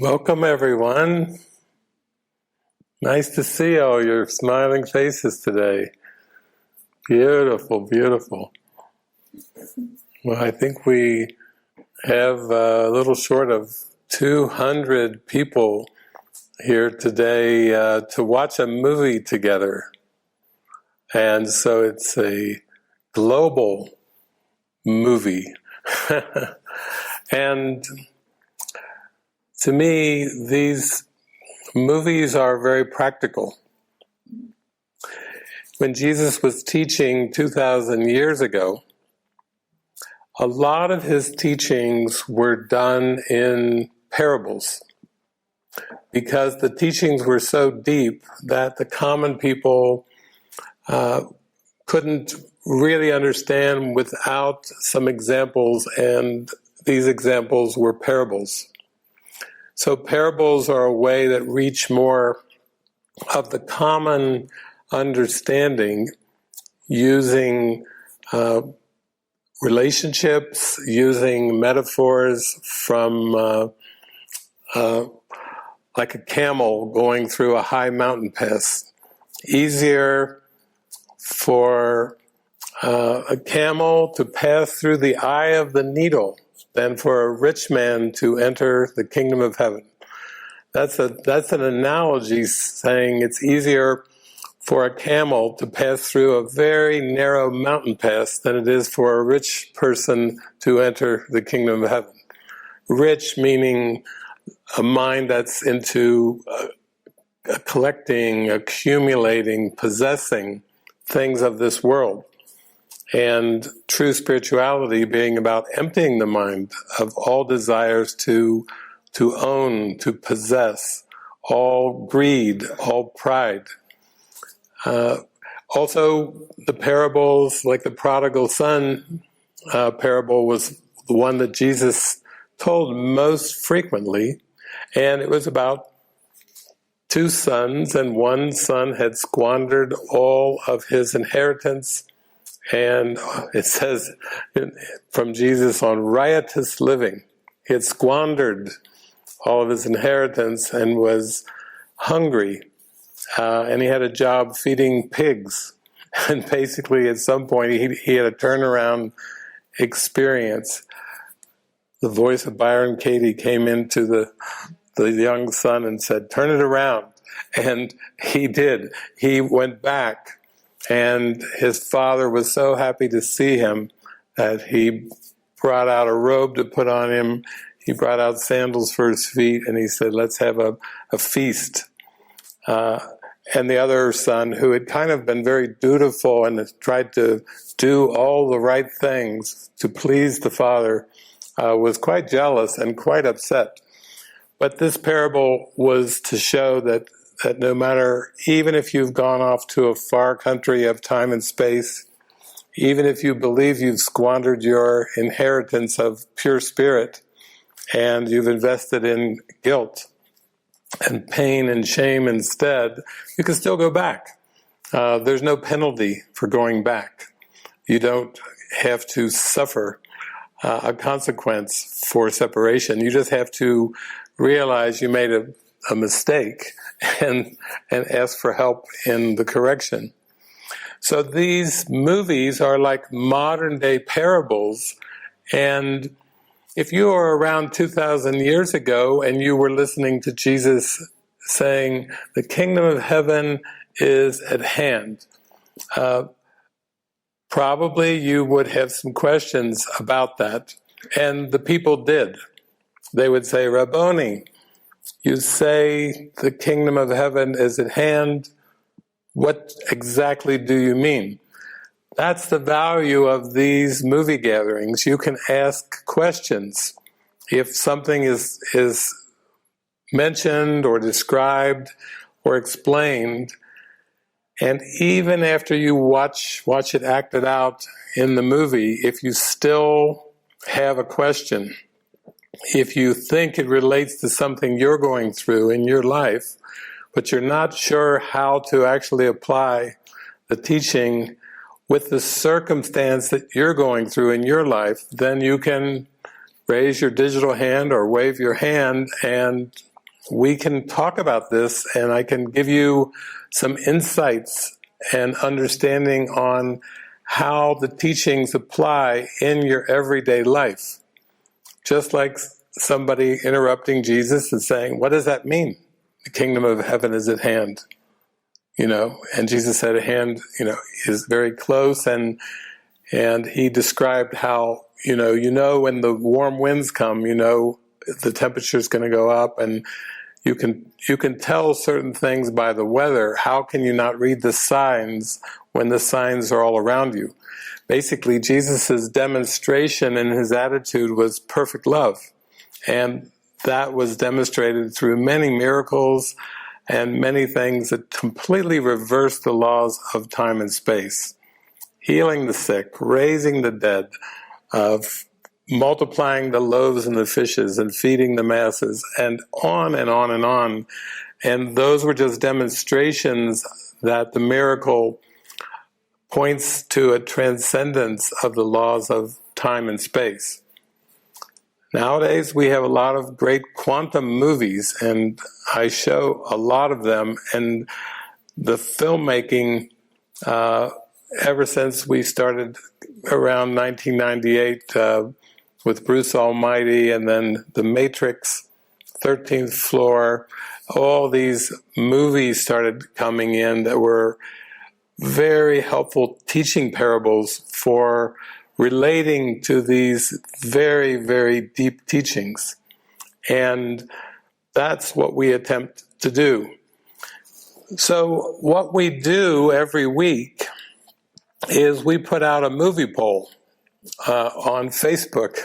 Welcome, everyone. Nice to see all your smiling faces today. Beautiful, beautiful. Well, I think we have a little short of 200 people here today to watch a movie together. And so it's a global movie. And to me, these movies are very practical. When Jesus was teaching 2,000 years ago, a lot of his teachings were done in parables because the teachings were so deep that the common people couldn't really understand without some examples, and these examples were parables. So parables are a way that reach more of the common understanding using relationships, using metaphors from like a camel going through a high mountain pass. Easier for a camel to pass through the eye of the needle than for a rich man to enter the kingdom of heaven. That's an analogy saying it's easier for a camel to pass through a very narrow mountain pass than it is for a rich person to enter the kingdom of heaven. Rich meaning a mind that's into collecting, accumulating, possessing things of this world. And true spirituality being about emptying the mind of all desires to own, to possess, all greed, all pride. Also, the parables, like the prodigal son parable, was the one that Jesus told most frequently, and it was about two sons, and one son had squandered all of his inheritance. And it says from Jesus on riotous living. He had squandered all of his inheritance and was hungry. And he had a job feeding pigs. And basically at some point he had a turnaround experience. The voice of Byron Katie came into the young son and said, "Turn it around." And he did. He went back. And his father was so happy to see him that he brought out a robe to put on him. He brought out sandals for his feet, and he said, "Let's have a feast." And the other son, who had kind of been very dutiful and had tried to do all the right things to please the father, was quite jealous and quite upset. But this parable was to show that no matter, even if you've gone off to a far country of time and space, even if you believe you've squandered your inheritance of pure spirit and you've invested in guilt and pain and shame instead, you can still go back. There's no penalty for going back. You don't have to suffer a consequence for separation. You just have to realize you made a mistake and ask for help in the correction. So these movies are like modern day parables, and if you were around 2,000 years ago and you were listening to Jesus saying, "The kingdom of heaven is at hand," probably you would have some questions about that, and the people did. They would say, "Rabboni, you say the kingdom of heaven is at hand. What exactly do you mean?" That's the value of these movie gatherings. You can ask questions. If something is mentioned or described or explained, and even after you watch it acted out in the movie, if you still have a question, if you think it relates to something you're going through in your life, but you're not sure how to actually apply the teaching with the circumstance that you're going through in your life, then you can raise your digital hand or wave your hand, and we can talk about this, and I can give you some insights and understanding on how the teachings apply in your everyday life. Just like somebody interrupting Jesus and saying, what does that mean? The kingdom of heaven is at hand. And Jesus said, a hand, is very close, and he described how, when the warm winds come, the temperature is going to go up, and you can tell certain things by the weather. How can you not read the signs when the signs are all around you? Basically, Jesus' demonstration and his attitude was perfect love. And that was demonstrated through many miracles and many things that completely reversed the laws of time and space. Healing the sick, raising the dead, multiplying the loaves and the fishes and feeding the masses, and on and on and on. And those were just demonstrations that the miracle points to a transcendence of the laws of time and space. Nowadays, we have a lot of great quantum movies, and I show a lot of them, and the filmmaking, ever since we started around 1998 with Bruce Almighty, and then The Matrix, 13th Floor, all these movies started coming in that were very helpful teaching parables for relating to these very, very deep teachings. And that's what we attempt to do. So what we do every week is we put out a movie poll on Facebook,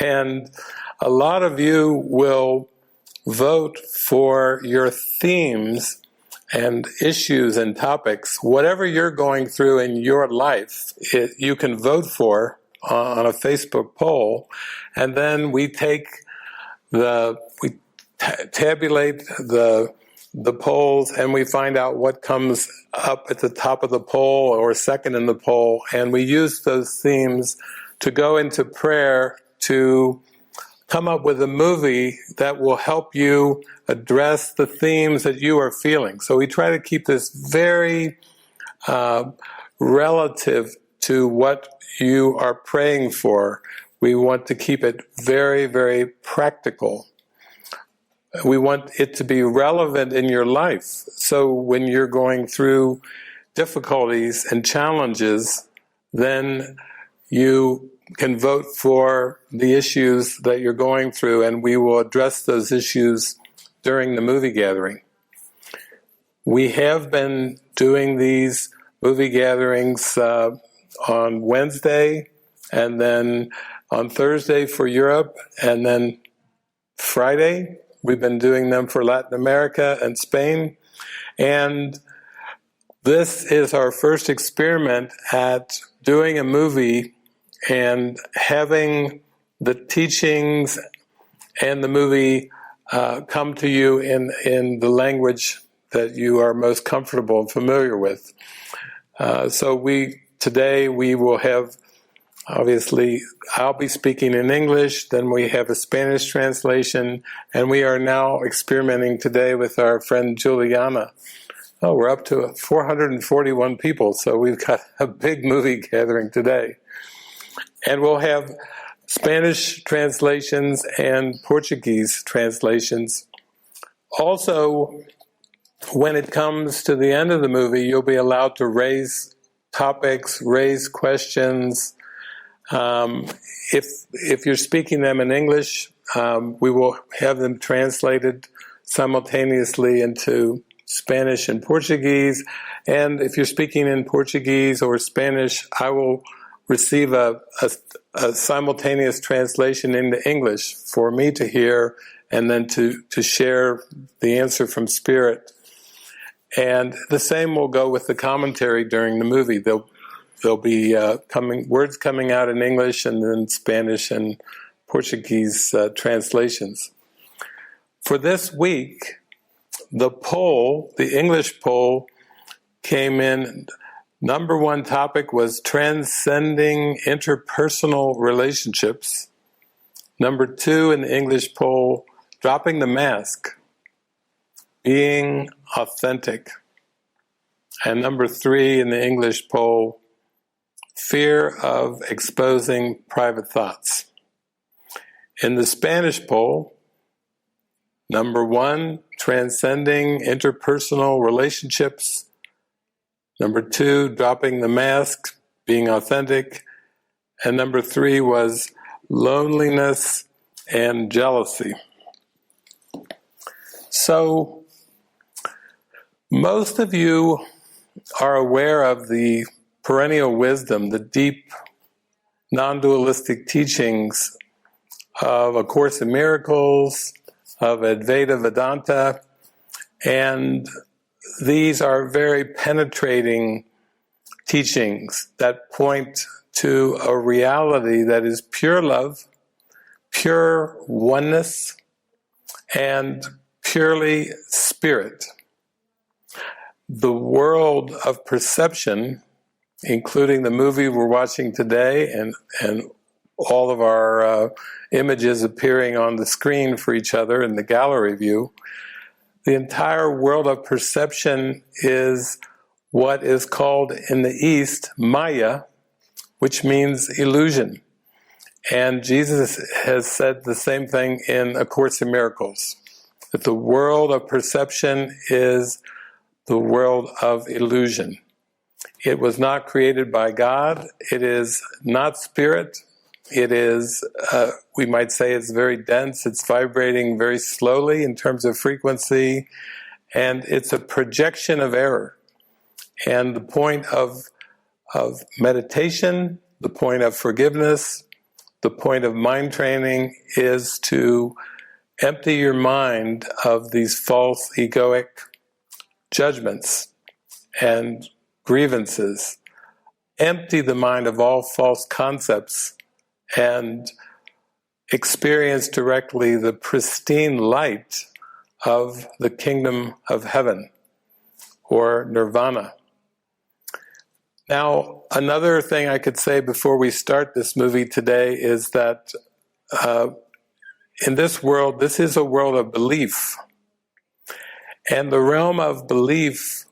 and a lot of you will vote for your themes and issues and topics. Whatever you're going through in your life, you can vote for on a Facebook poll, and then we tabulate the polls, and we find out what comes up at the top of the poll or second in the poll, and we use those themes to go into prayer to come up with a movie that will help you address the themes that you are feeling. So we try to keep this very relative to what you are praying for. We want to keep it very, very practical. We want it to be relevant in your life. So when you're going through difficulties and challenges, then you can vote for the issues that you're going through, and we will address those issues during the movie gathering. We have been doing these movie gatherings on Wednesday, and then on Thursday for Europe, and then Friday. We've been doing them for Latin America and Spain. And this is our first experiment at doing a movie and having the teachings and the movie come to you in the language that you are most comfortable and familiar with. So today we will have, obviously, I'll be speaking in English, then we have a Spanish translation, and we are now experimenting today with our friend Juliana. Oh, we're up to 441 people, so we've got a big movie gathering today. And we'll have Spanish translations and Portuguese translations. Also, when it comes to the end of the movie, you'll be allowed to raise topics, raise questions. If you're speaking them in English, we will have them translated simultaneously into Spanish and Portuguese. And if you're speaking in Portuguese or Spanish, I will receive a simultaneous translation into English for me to hear and then to share the answer from Spirit. And the same will go with the commentary during the movie. There'll be words coming out in English and then Spanish and Portuguese translations. For this week, the English poll came in. Number one topic was transcending interpersonal relationships. Number 2 in the English poll, dropping the mask, being authentic. And number 3 in the English poll, fear of exposing private thoughts. In the Spanish poll, number 1, transcending interpersonal relationships. Number 2, dropping the mask, being authentic. And number 3 was loneliness and jealousy. So, most of you are aware of the perennial wisdom, the deep, non-dualistic teachings of A Course in Miracles, of Advaita Vedanta, and these are very penetrating teachings that point to a reality that is pure love, pure oneness, and purely spirit. The world of perception, including the movie we're watching today and all of our images appearing on the screen for each other in the gallery view, the entire world of perception is what is called in the East Maya, which means illusion. And Jesus has said the same thing in A Course in Miracles, that the world of perception is the world of illusion. It was not created by God. It is not spirit. It is, we might say it's very dense. It's vibrating very slowly in terms of frequency. And it's a projection of error. And the point of meditation, the point of forgiveness, the point of mind training is to empty your mind of these false egoic judgments and grievances. Empty the mind of all false concepts and experience directly the pristine light of the kingdom of heaven, or nirvana. Now, another thing I could say before we start this movie today is that in this world, this is a world of belief. And the realm of belief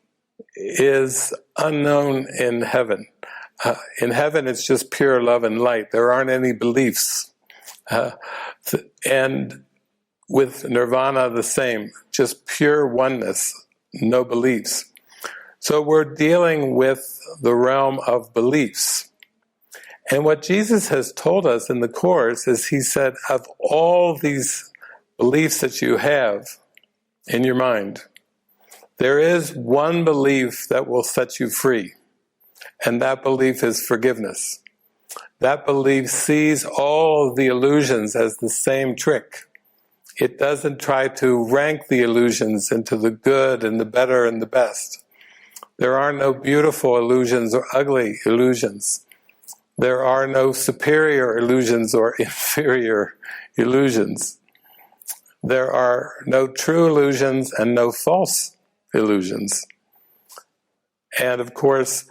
is unknown in heaven. In heaven, it's just pure love and light. There aren't any beliefs. And with nirvana, the same, just pure oneness, no beliefs. So we're dealing with the realm of beliefs. And what Jesus has told us in the Course is, he said, of all these beliefs that you have in your mind, there is one belief that will set you free. And that belief is forgiveness. That belief sees all of the illusions as the same trick. It doesn't try to rank the illusions into the good and the better and the best. There are no beautiful illusions or ugly illusions. There are no superior illusions or inferior illusions. There are no true illusions and no false illusions. And of course,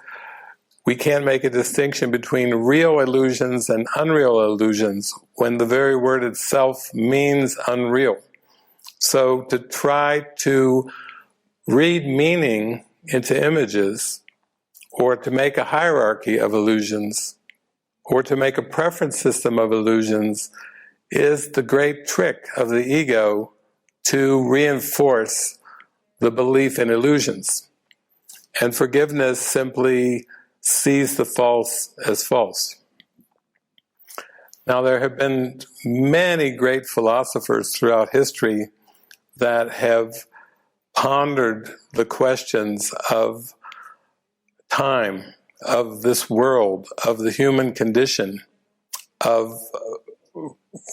we can't make a distinction between real illusions and unreal illusions when the very word itself means unreal. So to try to read meaning into images, or to make a hierarchy of illusions, or to make a preference system of illusions, is the great trick of the ego to reinforce the belief in illusions. And forgiveness simply sees the false as false. Now, there have been many great philosophers throughout history that have pondered the questions of time, of this world, of the human condition, of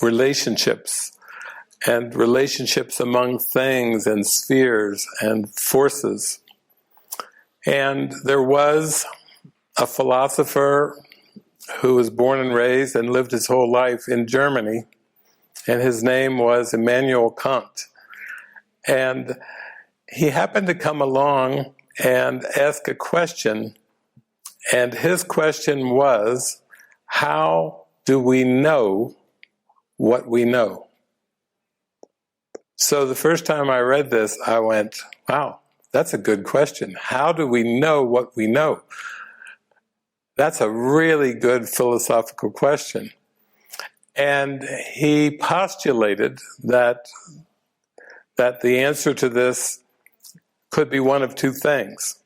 relationships, and relationships among things and spheres and forces. And there was a philosopher who was born and raised and lived his whole life in Germany, and his name was Immanuel Kant. And he happened to come along and ask a question, and his question was, how do we know what we know? So the first time I read this, I went, wow, that's a good question. How do we know what we know? That's a really good philosophical question. And he postulated that the answer to this could be one of two things.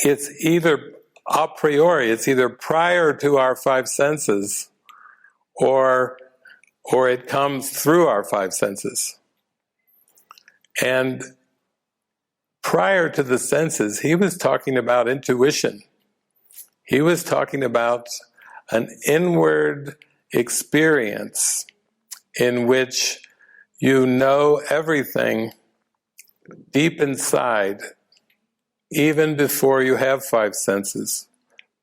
It's either a priori, it's either prior to our five senses, or it comes through our five senses. And prior to the senses, he was talking about intuition. He was talking about an inward experience in which you know everything deep inside, even before you have five senses,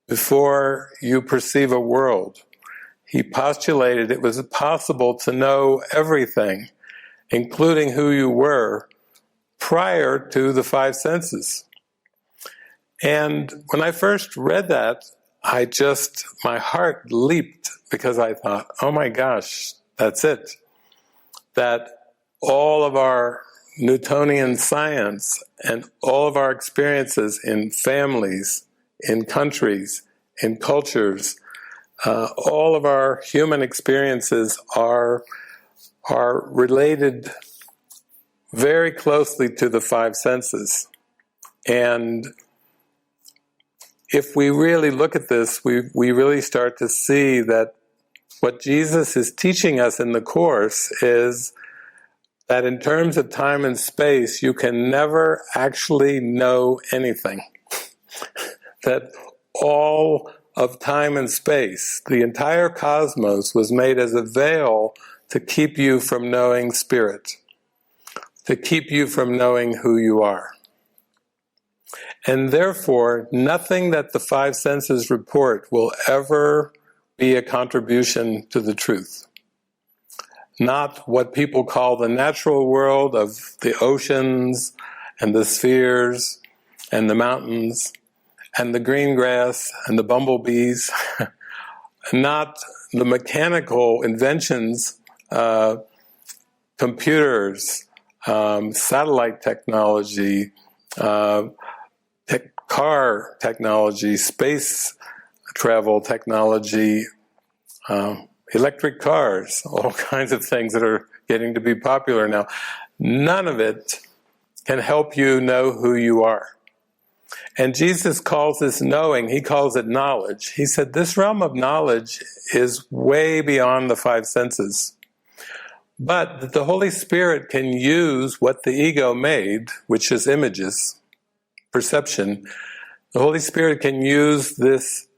before you perceive a world. He postulated it was possible to know everything, including who you were, prior to the five senses. And when I first read that, my heart leaped, because I thought, oh my gosh, that's it. That all of our Newtonian science and all of our experiences in families, in countries, in cultures, all of our human experiences are related very closely to the five senses. And if we really look at this, we really start to see that what Jesus is teaching us in the Course is that in terms of time and space, you can never actually know anything. That all of time and space, the entire cosmos, was made as a veil to keep you from knowing spirit, to keep you from knowing who you are. And therefore, nothing that the five senses report will ever be a contribution to the truth. Not what people call the natural world of the oceans and the spheres and the mountains and the green grass and the bumblebees, not the mechanical inventions, computers, satellite technology, car technology, space travel technology, electric cars, all kinds of things that are getting to be popular now. None of it can help you know who you are. And Jesus calls this knowing, he calls it knowledge. He said this realm of knowledge is way beyond the five senses. But that the Holy Spirit can use what the ego made, which is images, perception. The Holy Spirit can use these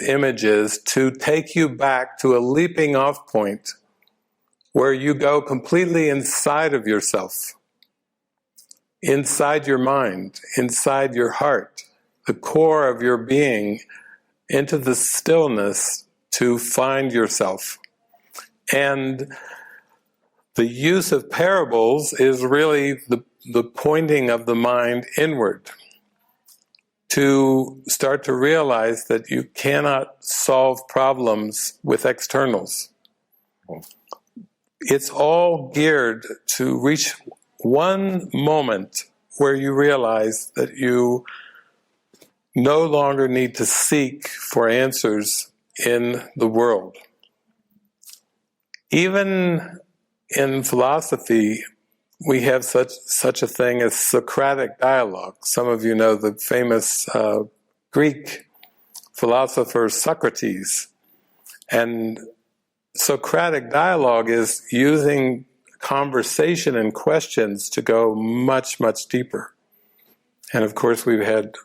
images to take you back to a leaping off point where you go completely inside of yourself, inside your mind, inside your heart, the core of your being, into the stillness to find yourself. And the use of parables is really the pointing of the mind inward, to start to realize that you cannot solve problems with externals. It's all geared to reach one moment where you realize that you no longer need to seek for answers in the world. Even in philosophy, we have such a thing as Socratic dialogue. Some of you know the famous Greek philosopher Socrates. And Socratic dialogue is using conversation and questions to go much, much deeper. And of course, we've had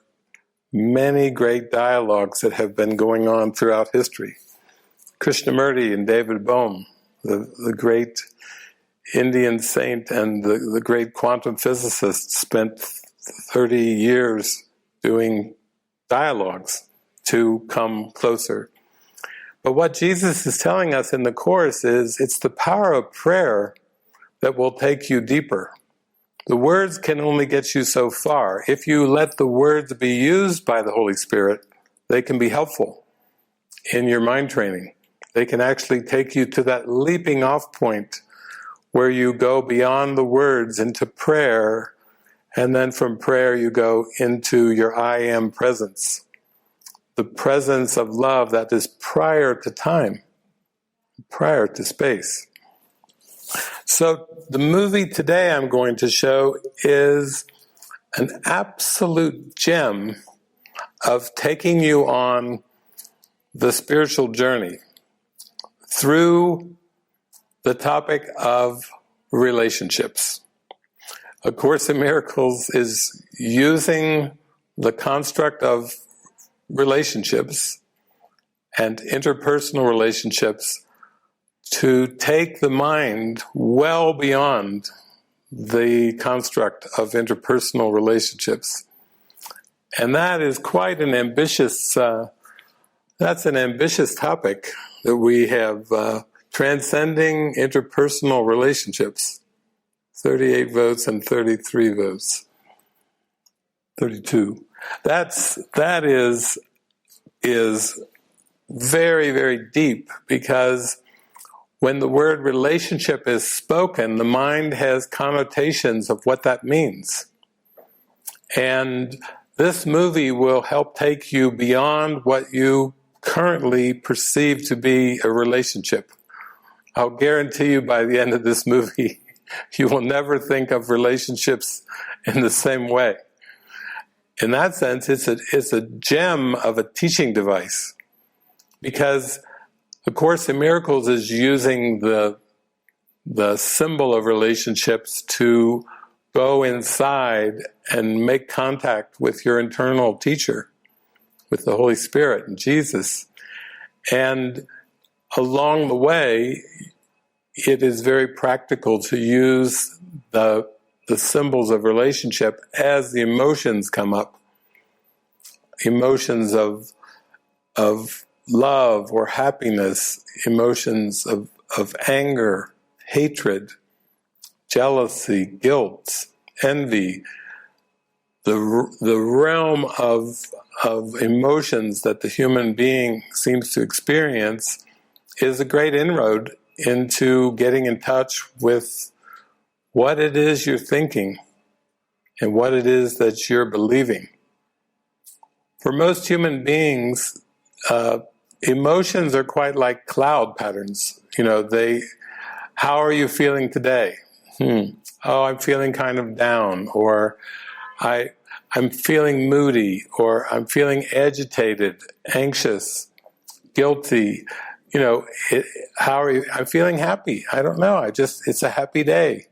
many great dialogues that have been going on throughout history. Krishnamurti and David Bohm, the great Indian saint and the great quantum physicist, spent 30 years doing dialogues to come closer. But what Jesus is telling us in the Course is it's the power of prayer that will take you deeper. The words can only get you so far. If you let the words be used by the Holy Spirit, they can be helpful in your mind training. They can actually take you to that leaping off point where you go beyond the words into prayer, and then from prayer you go into your I am presence. The presence of love that is prior to time, prior to space. So the movie today I'm going to show is an absolute gem of taking you on the spiritual journey through the topic of relationships. A Course in Miracles is using the construct of relationships and interpersonal relationships to take the mind well beyond the construct of interpersonal relationships. And that is quite an ambitious, that's an ambitious topic that we have, transcending interpersonal relationships. 38 votes and 33 votes. 32. That is very, very deep, because when the word relationship is spoken, the mind has connotations of what that means. And this movie will help take you beyond what you currently perceive to be a relationship. I'll guarantee you by the end of this movie, you will never think of relationships in the same way. In that sense, it's a gem of a teaching device, because A Course in Miracles is using the symbol of relationships to go inside and make contact with your internal teacher, with the Holy Spirit and Jesus. And along the way, it is very practical to use the symbols of relationship as the emotions come up. Emotions of love or happiness, emotions of anger, hatred, jealousy, guilt, envy. The realm of emotions that the human being seems to experience is a great inroad into getting in touch with what it is you're thinking and what it is that you're believing. For most human beings, emotions are quite like cloud patterns. How are you feeling today? Oh, I'm feeling kind of down, or I'm feeling moody, or I'm feeling agitated, anxious, guilty. How are you? I'm feeling happy. I don't know. It's a happy day.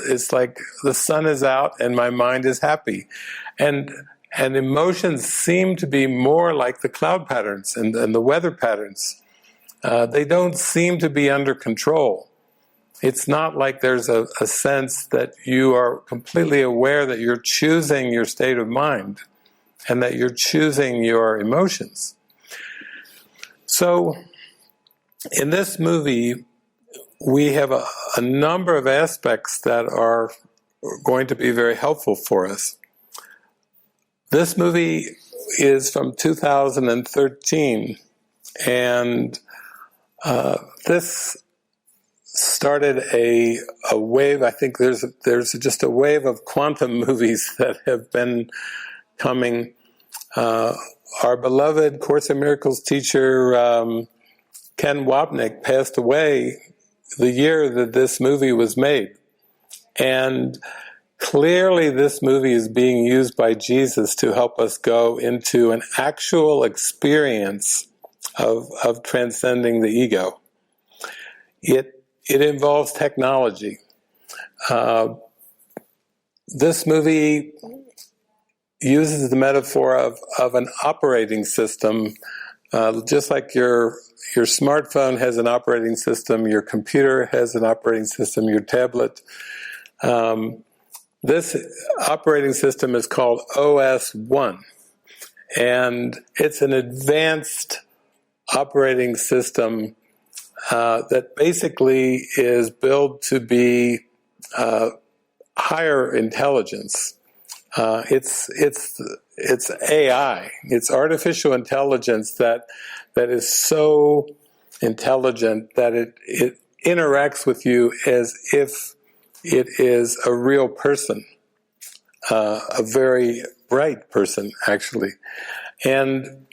It's like the sun is out and my mind is happy. And emotions seem to be more like the cloud patterns and the weather patterns. They don't seem to be under control. It's not like there's a sense that you are completely aware that you're choosing your state of mind and that you're choosing your emotions. So, in this movie, we have a number of aspects that are going to be very helpful for us. This movie is from 2013, and this started a wave. I think there's just a wave of quantum movies that have been coming. Our beloved Course in Miracles teacher, Ken Wapnick, passed away the year that this movie was made. And clearly this movie is being used by Jesus to help us go into an actual experience of transcending the ego. It involves technology. This movie uses the metaphor of an operating system, just like your smartphone has an operating system, your computer has an operating system, your tablet. This operating system is called OS1, and it's an advanced operating system that basically is built to be higher intelligence. It's AI. It's artificial intelligence that is so intelligent, that it interacts with you as if it is a real person, a very bright person, actually. And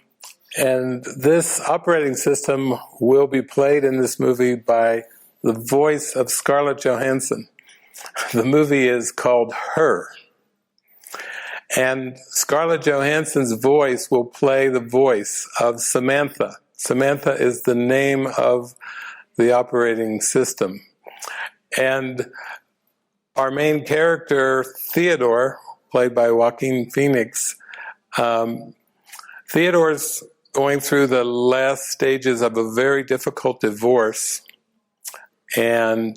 this operating system will be played in this movie by the voice of Scarlett Johansson. The movie is called Her. And Scarlett Johansson's voice will play the voice of Samantha. Samantha is the name of the operating system. And our main character, Theodore, played by Joaquin Phoenix, Theodore's going through the last stages of a very difficult divorce. And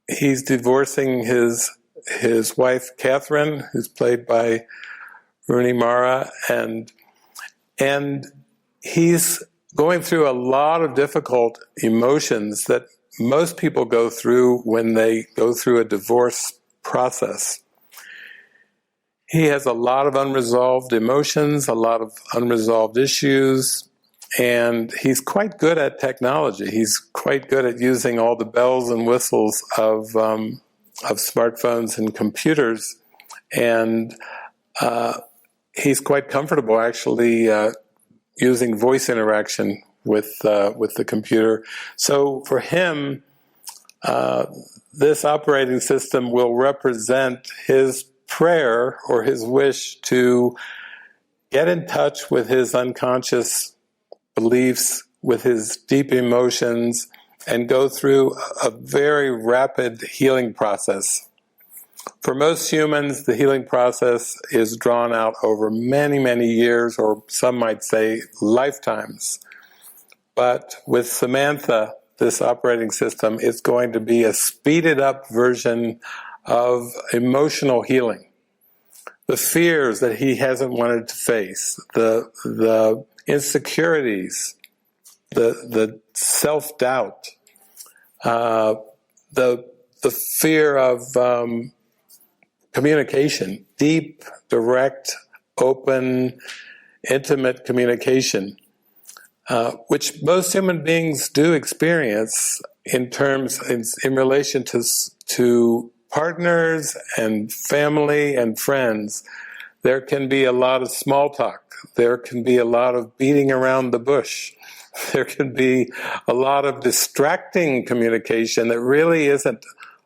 he's divorcing his wife, Catherine, who's played by Rooney Mara, and he's going through a lot of difficult emotions that most people go through when they go through a divorce process. He has a lot of unresolved emotions, a lot of unresolved issues, and he's quite good at technology. He's quite good at using all the bells and whistles of smartphones and computers, and he's quite comfortable actually using voice interaction with the computer. So for him, this operating system will represent his prayer or his wish to get in touch with his unconscious beliefs, with his deep emotions, and go through a very rapid healing process. For most humans, the healing process is drawn out over many, many years, or some might say lifetimes. But with Samantha, this operating system is going to be a speeded up version of emotional healing. The fears that he hasn't wanted to face, the insecurities, the self-doubt, the fear of communication, deep, direct, open, intimate communication, which most human beings do experience in relation to partners and family and friends. There can be a lot of small talk. There can be a lot of beating around the bush. There can be a lot of distracting communication that really isn't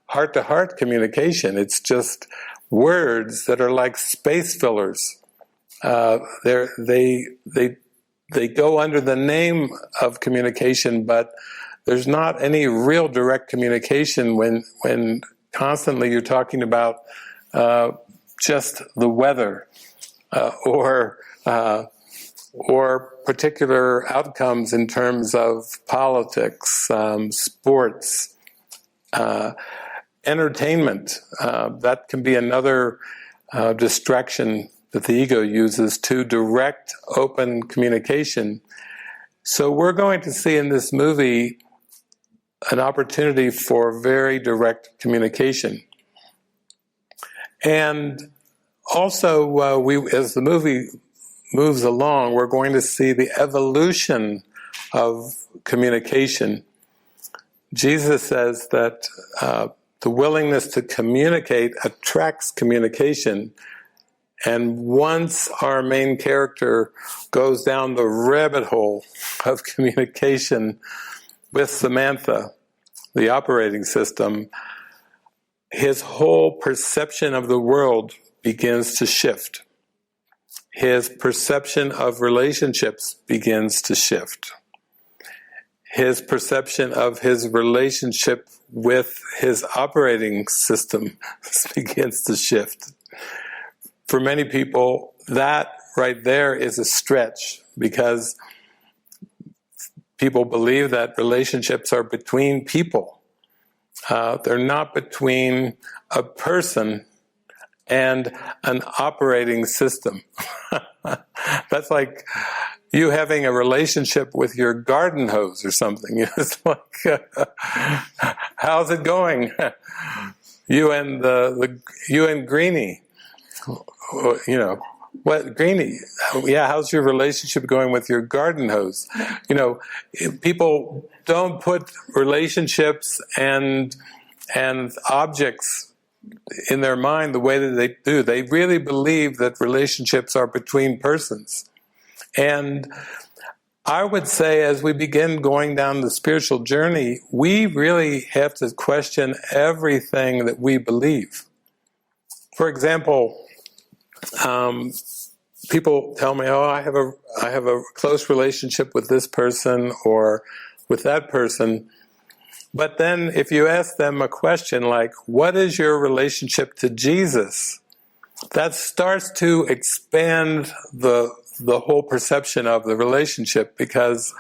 heart-to-heart communication. It's just words that are like space fillers. They go under the name of communication, but there's not any real direct communication when constantly you're talking about just the weather or particular outcomes in terms of politics, sports, entertainment. That can be another distraction that the ego uses to direct open communication. So we're going to see in this movie an opportunity for very direct communication. And also, as the movie moves along, we're going to see the evolution of communication. Jesus says that the willingness to communicate attracts communication. And once our main character goes down the rabbit hole of communication with Samantha, the operating system, his whole perception of the world begins to shift. His perception of relationships begins to shift. His perception of his relationship with his operating system begins to shift. For many people, that right there is a stretch, because people believe that relationships are between people. They're not between a person and an operating system. That's like you having a relationship with your garden hose or something. It's like, how's it going? You and Greenie, What, Greenie? Yeah, how's your relationship going with your garden hose? You know, people don't put relationships and objects in their mind the way that they do. They really believe that relationships are between persons. And I would say, as we begin going down the spiritual journey, we really have to question everything that we believe. For example, people tell me, "Oh, I have a close relationship with this person or with that person." But then, if you ask them a question like, "What is your relationship to Jesus?" that starts to expand the whole perception of the relationship, because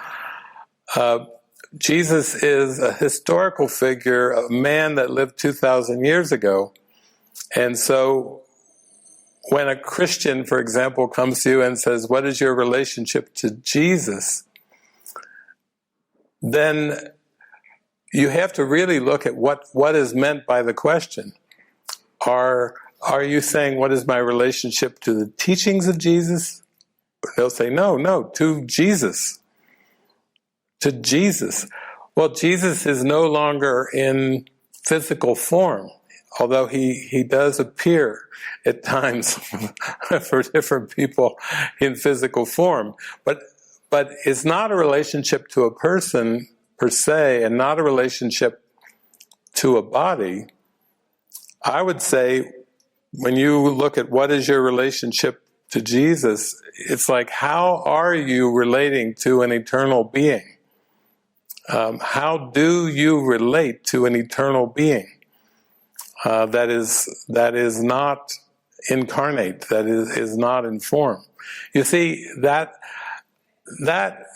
Jesus is a historical figure, a man that lived 2,000 years ago. And so when a Christian, for example, comes to you and says, "What is your relationship to Jesus?" then you have to really look at what is meant by the question. Are you saying, "What is my relationship to the teachings of Jesus?" They'll say, no, to Jesus. To Jesus. Well, Jesus is no longer in physical form, although he does appear at times for different people in physical form. But it's not a relationship to a person per se, and not a relationship to a body. I would say, when you look at what is your relationship to Jesus, it's like, how are you relating to an eternal being? How do you relate to an eternal being that is not incarnate, that is not in form? You see, that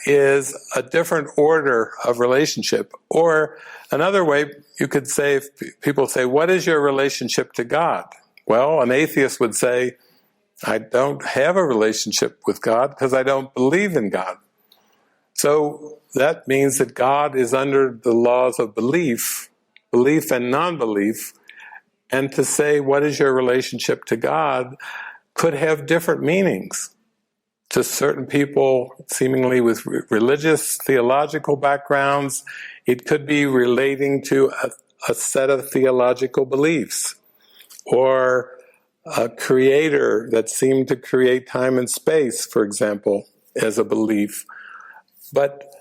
is a different order of relationship. Or another way you could say, if people say, "What is your relationship to God?" Well, an atheist would say, "I don't have a relationship with God because I don't believe in God." So that means that God is under the laws of belief and non-belief, and to say, "What is your relationship to God?" could have different meanings to certain people, seemingly with religious, theological backgrounds. It could be relating to a set of theological beliefs, or a creator that seemed to create time and space, for example, as a belief. But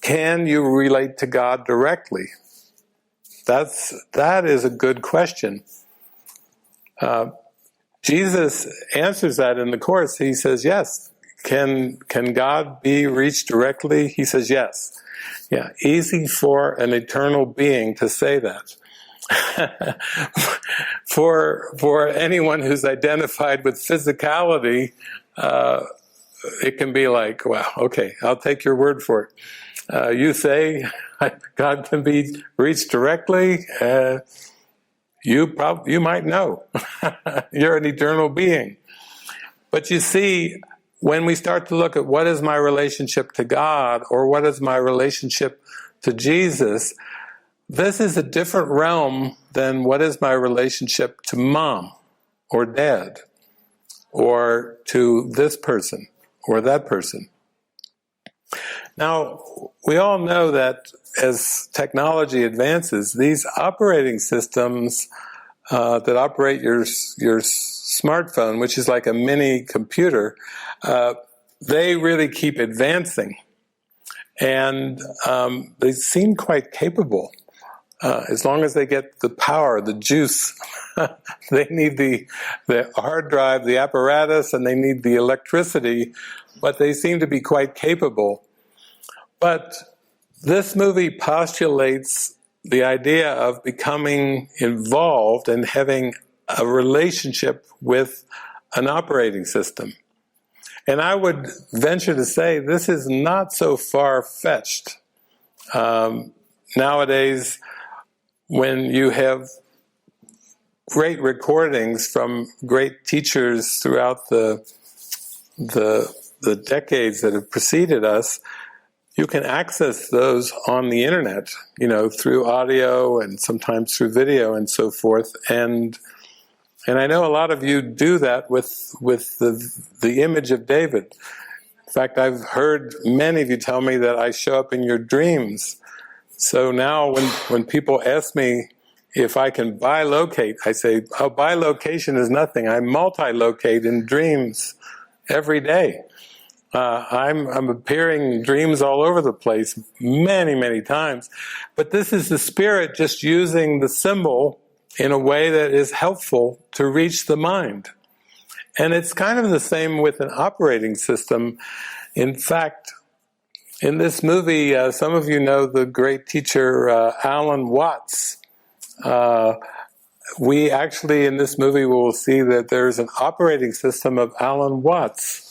can you relate to God directly? That is a good question. Jesus answers that in the Course. He says, yes. Can God be reached directly? He says, yes. Yeah, easy for an eternal being to say that. For anyone who's identified with physicality, it can be like, well, okay, I'll take your word for it. You say God can be reached directly. You might know. You're an eternal being. But you see, when we start to look at what is my relationship to God, or what is my relationship to Jesus, this is a different realm than what is my relationship to mom or dad, or to this person or that person. Now, we all know that as technology advances, these operating systems that operate your smartphone, which is like a mini computer, they really keep advancing. And they seem quite capable. As long as they get the power, the juice, they need the hard drive, the apparatus, and they need the electricity, but they seem to be quite capable. But this movie postulates the idea of becoming involved and having a relationship with an operating system. And I would venture to say this is not so far-fetched. Nowadays, when you have great recordings from great teachers throughout the decades that have preceded us, you can access those on the internet, through audio and sometimes through video and so forth. And And I know a lot of you do that with the image of David. In fact, I've heard many of you tell me that I show up in your dreams. So now when people ask me if I can bilocate, I say, oh, bilocation is nothing. I multi-locate in dreams every day. I'm appearing in dreams all over the place many, many times. But this is the spirit just using the symbol in a way that is helpful to reach the mind. And it's kind of the same with an operating system. In fact, in this movie, some of you know the great teacher Alan Watts. We actually, in this movie, will see that there's an operating system of Alan Watts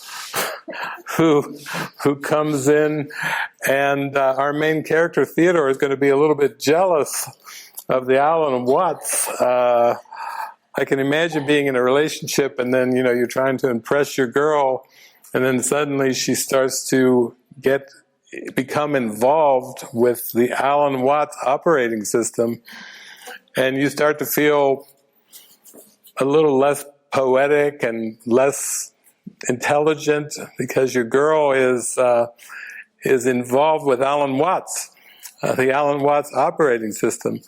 who comes in, and our main character, Theodore, is going to be a little bit jealous of the Alan Watts. I can imagine being in a relationship, and then, you're trying to impress your girl, and then suddenly she starts to become involved with the Alan Watts operating system, and you start to feel a little less poetic and less intelligent because your girl is involved with Alan Watts, the Alan Watts operating system.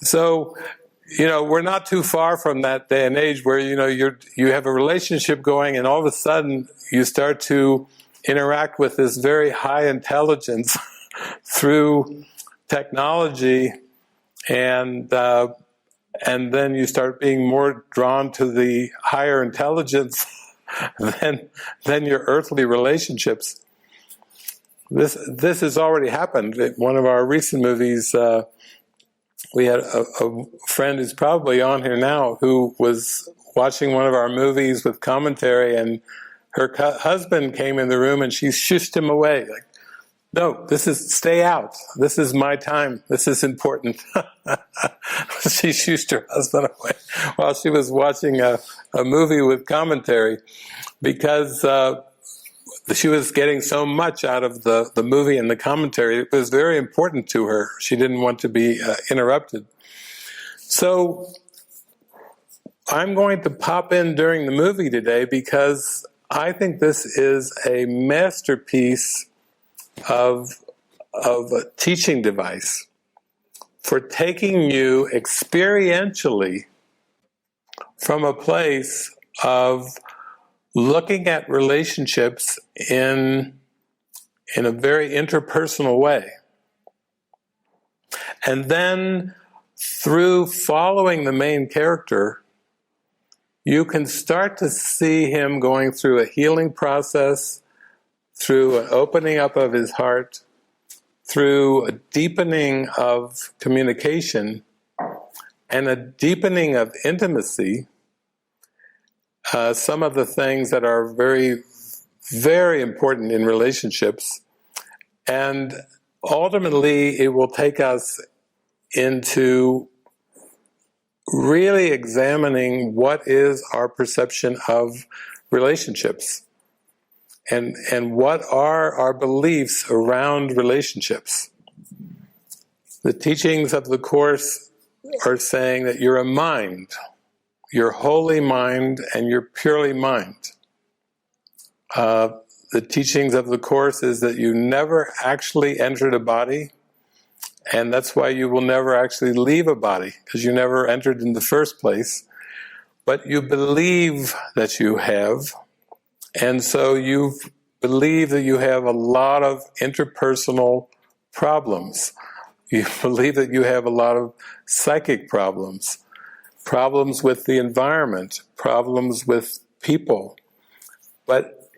So, we're not too far from that day and age where, you have a relationship going, and all of a sudden you start to interact with this very high intelligence through technology, and then you start being more drawn to the higher intelligence than your earthly relationships. This has already happened. In one of our recent movies, we had a friend who's probably on here now who was watching one of our movies with commentary, and her husband came in the room and she shushed him away. Like, no, stay out. This is my time. This is important. She shushed her husband away while she was watching a movie with commentary because she was getting so much out of the movie and the commentary. It was very important to her. She didn't want to be interrupted. So I'm going to pop in during the movie today because I think this is a masterpiece of a teaching device for taking you experientially from a place of looking at relationships in a very interpersonal way. And then through following the main character, you can start to see him going through a healing process, through an opening up of his heart, through a deepening of communication, and a deepening of intimacy. Some of the things that are very, very important in relationships. And ultimately, it will take us into really examining what is our perception of relationships and what are our beliefs around relationships. The teachings of the Course are saying that you're a mind. You're wholly mind and you're purely mind. The teachings of the Course is that you never actually entered a body, and that's why you will never actually leave a body, because you never entered in the first place. But you believe that you have, and so you believe that you have a lot of interpersonal problems. You believe that you have a lot of psychic problems with the environment, problems with people. But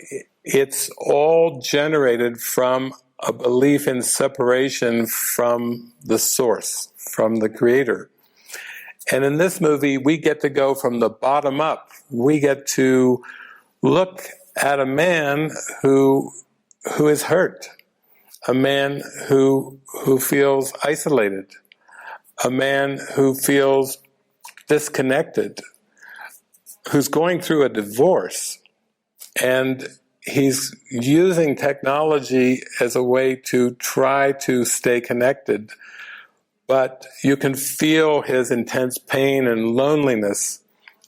it's all generated from a belief in separation from the source, from the creator. And in this movie, we get to go from the bottom up. We get to look at a man who is hurt, a man who feels isolated, a man who feels disconnected, who's going through a divorce, and he's using technology as a way to try to stay connected, but you can feel his intense pain and loneliness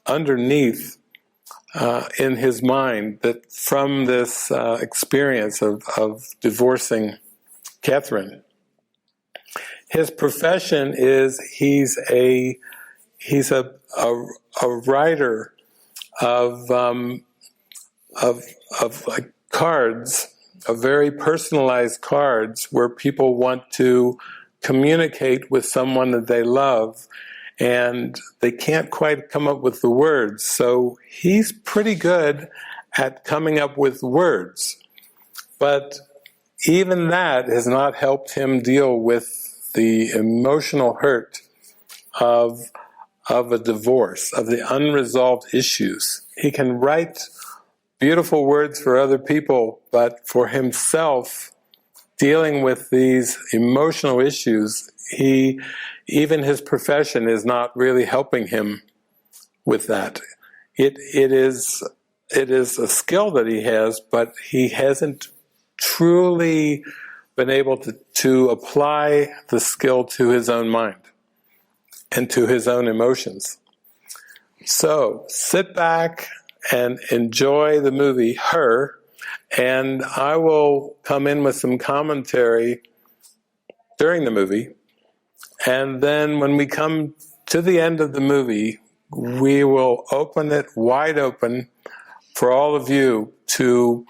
underneath in his mind that from this experience of divorcing Catherine. His profession is he's a writer of like cards, of very personalized cards where people want to communicate with someone that they love, and they can't quite come up with the words. So he's pretty good at coming up with words. But even that has not helped him deal with the emotional hurt of a divorce, of the unresolved issues. He can write beautiful words for other people, but for himself, dealing with these emotional issues, even his profession is not really helping him with that. It is a skill that he has, but he hasn't truly been able to apply the skill to his own mind and to his own emotions. So sit back and enjoy the movie Her, and I will come in with some commentary during the movie, and then when we come to the end of the movie, we will open it wide open for all of you to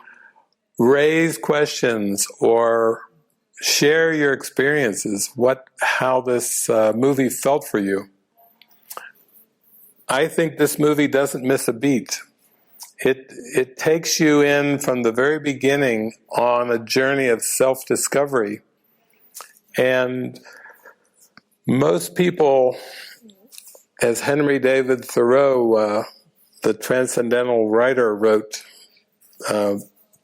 raise questions or share your experiences, how this movie felt for you. I think this movie doesn't miss a beat. It takes you in from the very beginning on a journey of self-discovery. And most people, as Henry David Thoreau, the transcendental writer, wrote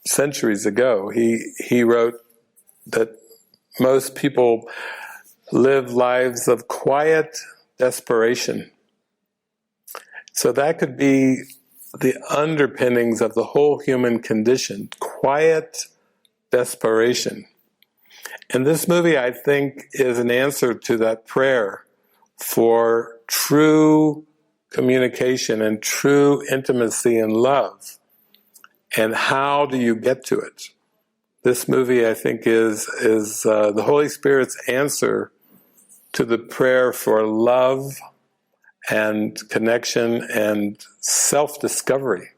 centuries ago, he wrote that most people live lives of quiet desperation. So that could be the underpinnings of the whole human condition, quiet desperation. And this movie, I think, is an answer to that prayer for true communication and true intimacy and love. And how do you get to it? This movie, I think, is the Holy Spirit's answer to the prayer for love and connection and self-discovery.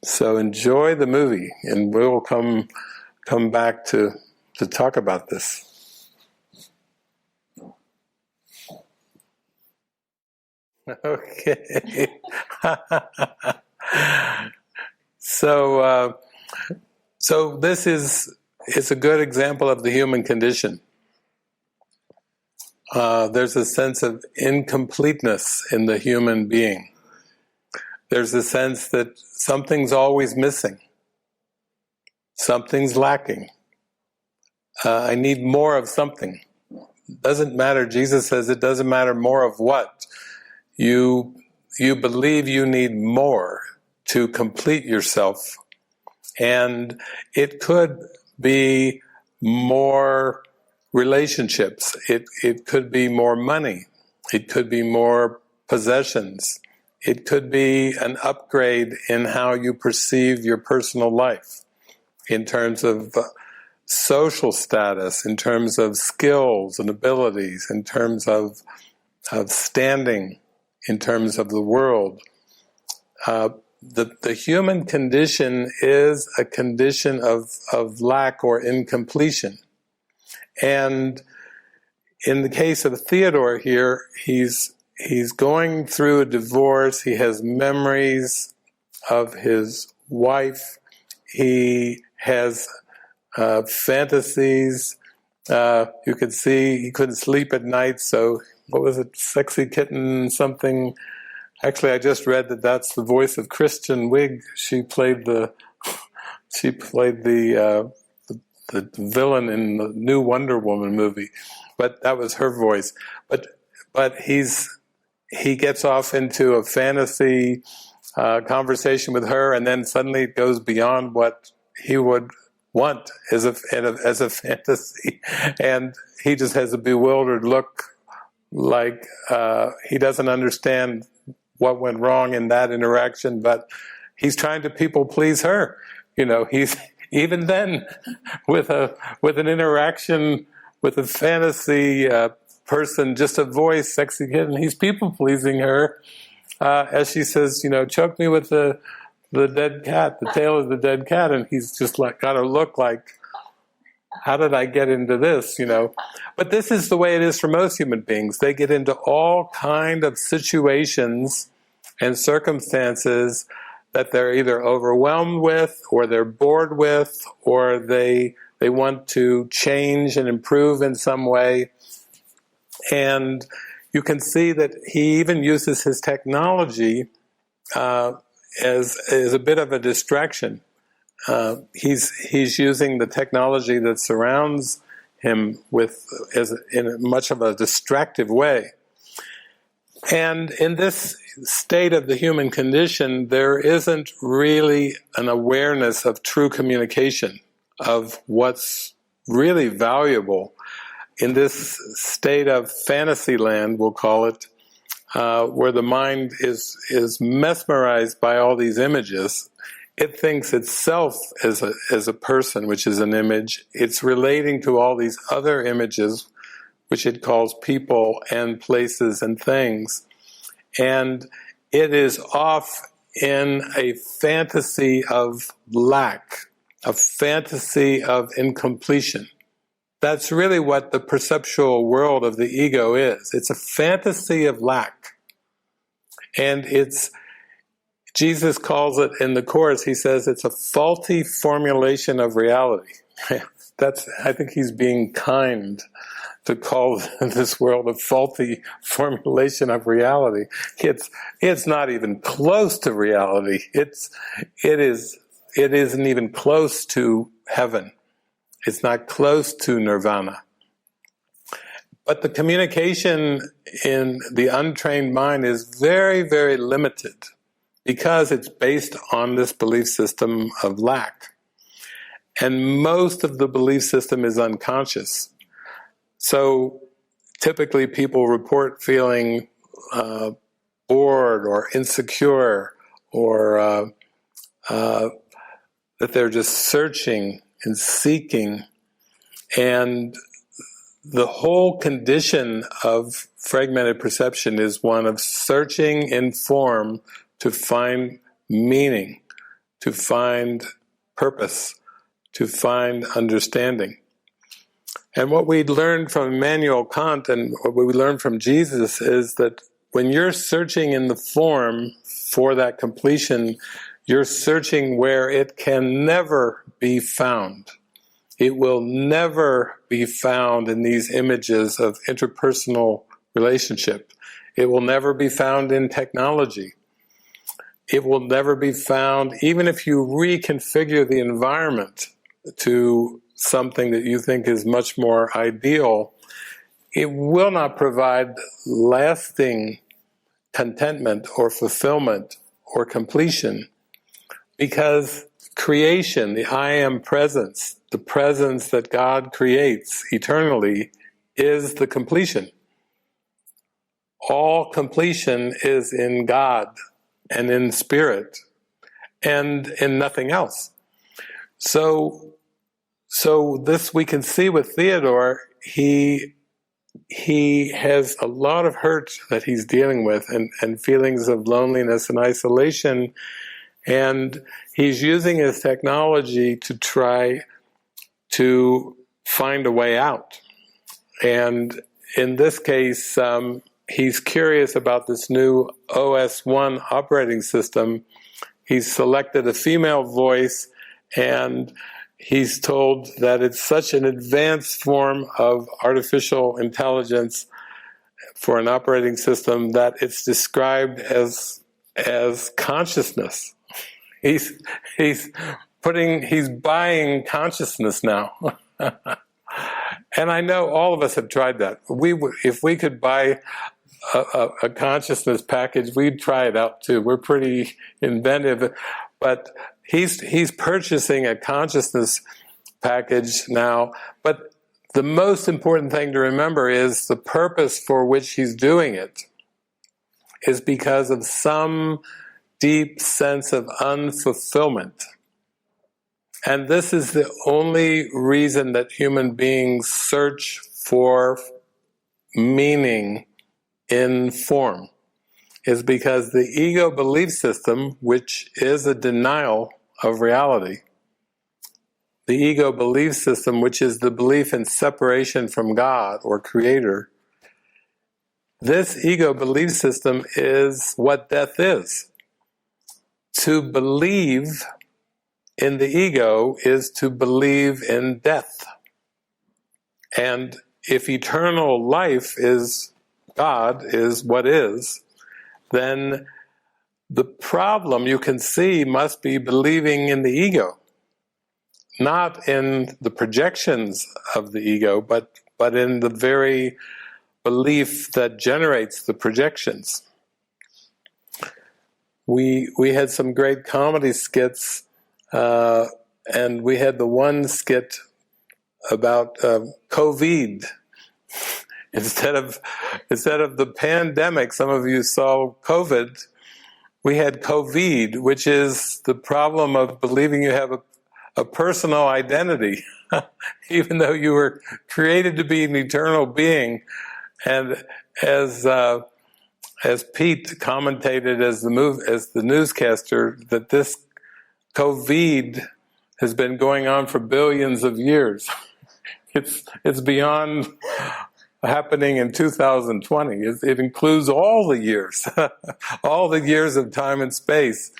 So enjoy the movie, and we will come back to talk about this. Okay. So this is a good example of the human condition. There's a sense of incompleteness in the human being. There's a sense that something's always missing. Something's lacking. I need more of something. Doesn't matter. Jesus says it doesn't matter more of what. You believe you need more to complete yourself. And it could be more relationships. It could be more money. It could be more possessions. It could be an upgrade in how you perceive your personal life in terms of social status, in terms of skills and abilities, in terms of standing, in terms of the world. The human condition is a condition of lack or incompletion. And in the case of Theodore here, he's going through a divorce. He has memories of his wife. He has fantasies. You could see he couldn't sleep at night, so what was it, Sexy Kitten something? Actually, I just read that that's the voice of Kristen Wiig. She played the villain in the new Wonder Woman movie, but that was her voice. But he gets off into a fantasy conversation with her, and then suddenly it goes beyond what he would want as a fantasy, and he just has a bewildered look, like he doesn't understand what went wrong in that interaction, but he's trying to people please her. He's even then with an interaction with a fantasy person, just a voice, sexy kid, and he's people pleasing her as she says, choke me with the dead cat, the tail of the dead cat, and he's just got a look like, how did I get into this, But this is the way it is for most human beings. They get into all kind of situations and circumstances that they're either overwhelmed with, or they're bored with, or they want to change and improve in some way. And you can see that he even uses his technology as a bit of a distraction. He's using the technology that surrounds him in much of a distractive way. And in this state of the human condition, there isn't really an awareness of true communication, of what's really valuable. In this state of fantasy land, we'll call it, where the mind is mesmerized by all these images, it thinks itself as a person, which is an image. It's relating to all these other images, which it calls people and places and things. And it is off in a fantasy of lack, a fantasy of incompletion. That's really what the perceptual world of the ego is. It's a fantasy of lack. And Jesus calls it in the Course, he says it's a faulty formulation of reality. I think he's being kind to call this world a faulty formulation of reality. It's not even close to reality. It isn't even close to heaven. It's not close to nirvana. But the communication in the untrained mind is very, very limited, because it's based on this belief system of lack. And most of the belief system is unconscious. So typically people report feeling bored or insecure, or that they're just searching and seeking. And the whole condition of fragmented perception is one of searching in form to find meaning, to find purpose, to find understanding. And what we learned from Immanuel Kant and what we learned from Jesus is that when you're searching in the form for that completion, you're searching where it can never be found. It will never be found in these images of interpersonal relationship. It will never be found in technology. It will never be found, even if you reconfigure the environment to something that you think is much more ideal, it will not provide lasting contentment or fulfillment or completion, because creation, the I am presence, the presence that God creates eternally, is the completion. All completion is in God and in spirit and in nothing else. So this we can see with Theodore. He has a lot of hurt that he's dealing with, and feelings of loneliness and isolation, and he's using his technology to try to find a way out. And in this case, he's curious about this new OS1 operating system. He's selected a female voice, and he's told that it's such an advanced form of artificial intelligence for an operating system that it's described as consciousness. He's buying consciousness now. And I know all of us have tried that. If we could buy a consciousness package, we'd try it out too. We're pretty inventive, but he's purchasing a consciousness package now. But the most important thing to remember is the purpose for which he's doing it. is because of some deep sense of unfulfillment. And this is the only reason that human beings search for meaning in form, is because the ego belief system, which is a denial of reality, the ego belief system, which is the belief in separation from God or Creator, this ego belief system is what death is. To believe in the ego is to believe in death. And if eternal life is God, is what is, then the problem you can see must be believing in the ego. Not in the projections of the ego, but in the very belief that generates the projections. We had some great comedy skits, and we had the one skit about COVID. Instead of the pandemic, some of you saw COVID, we had COVID, which is the problem of believing you have a personal identity, even though you were created to be an eternal being. And as Pete commentated as the newscaster, that this COVID has been going on for billions of years. It's beyond happening in 2020. It includes all the years, all the years of time and space.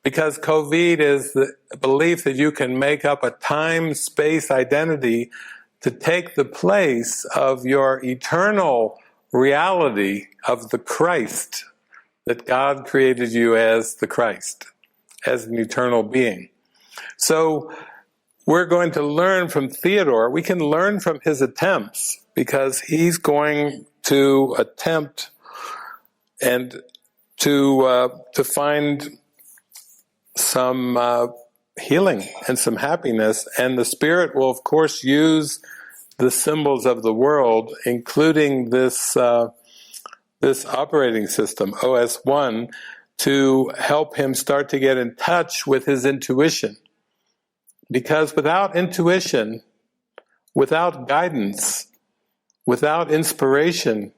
Because COVID is the belief that you can make up a time-space identity to take the place of your eternal reality of the Christ, that God created you as the Christ, as an eternal being. So we're going to learn from Theodore. We can learn from his attempts, because he's going to attempt and to find some healing and some happiness, and the Spirit will of course use the symbols of the world, including this operating system, OS1, to help him start to get in touch with his intuition. Because without intuition, without guidance, without inspiration,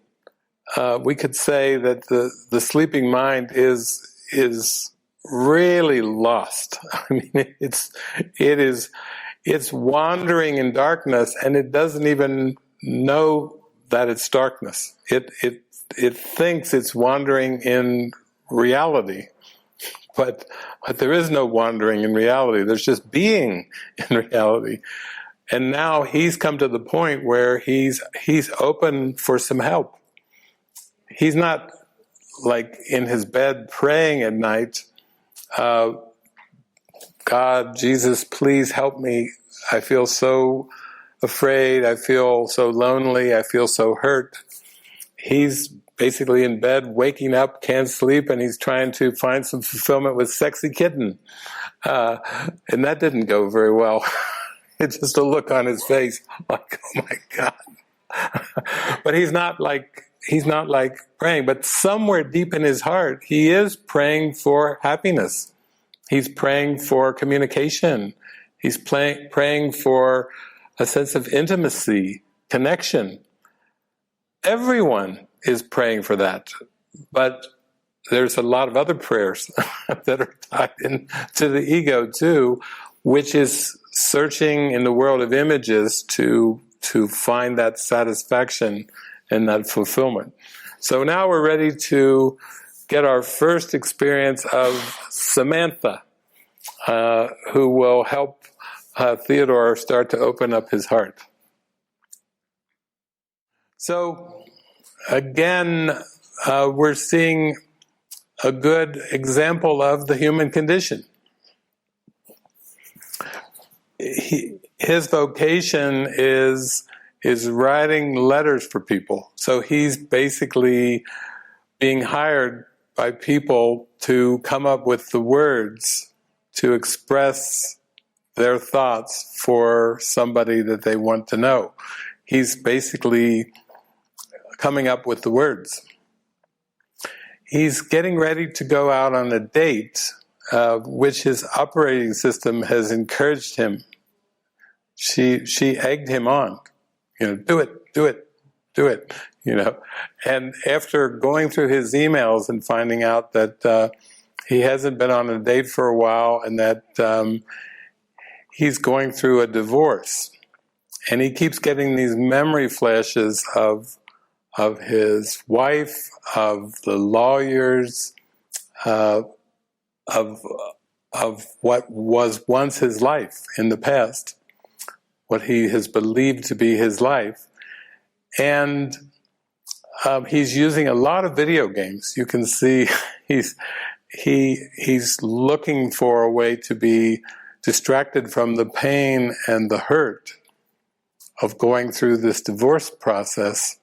we could say that the sleeping mind is really lost. I mean, it's wandering in darkness, and it doesn't even know that it's darkness. It thinks it's wandering in reality, but there is no wandering in reality. There's just being in reality. And now he's come to the point where he's open for some help. He's not like in his bed praying at night, God, Jesus, please help me. I feel so afraid. I feel so lonely. I feel so hurt. He's basically in bed, waking up, can't sleep, and he's trying to find some fulfillment with Sexy Kitten. And that didn't go very well. It's just a look on his face, like, oh my God. But he's not like praying, but somewhere deep in his heart, he is praying for happiness. He's praying for communication. He's praying for a sense of intimacy, connection. Everyone is praying for that, but there's a lot of other prayers that are tied into the ego too, which is searching in the world of images to find that satisfaction and that fulfillment. So now we're ready to get our first experience of Samantha, who will help Theodore start to open up his heart. So again, we're seeing a good example of the human condition. His vocation is writing letters for people. So he's basically being hired by people to come up with the words to express their thoughts for somebody that they want to know. He's basically coming up with the words. he's getting ready to go out on a date, which his operating system has encouraged him. She egged him on, do it, And after going through his emails and finding out that he hasn't been on a date for a while and that he's going through a divorce, and he keeps getting these memory flashes of his wife, of the lawyers, of what was once his life in the past, what he has believed to be his life. And he's using a lot of video games. You can see he's looking for a way to be distracted from the pain and the hurt of going through this divorce process.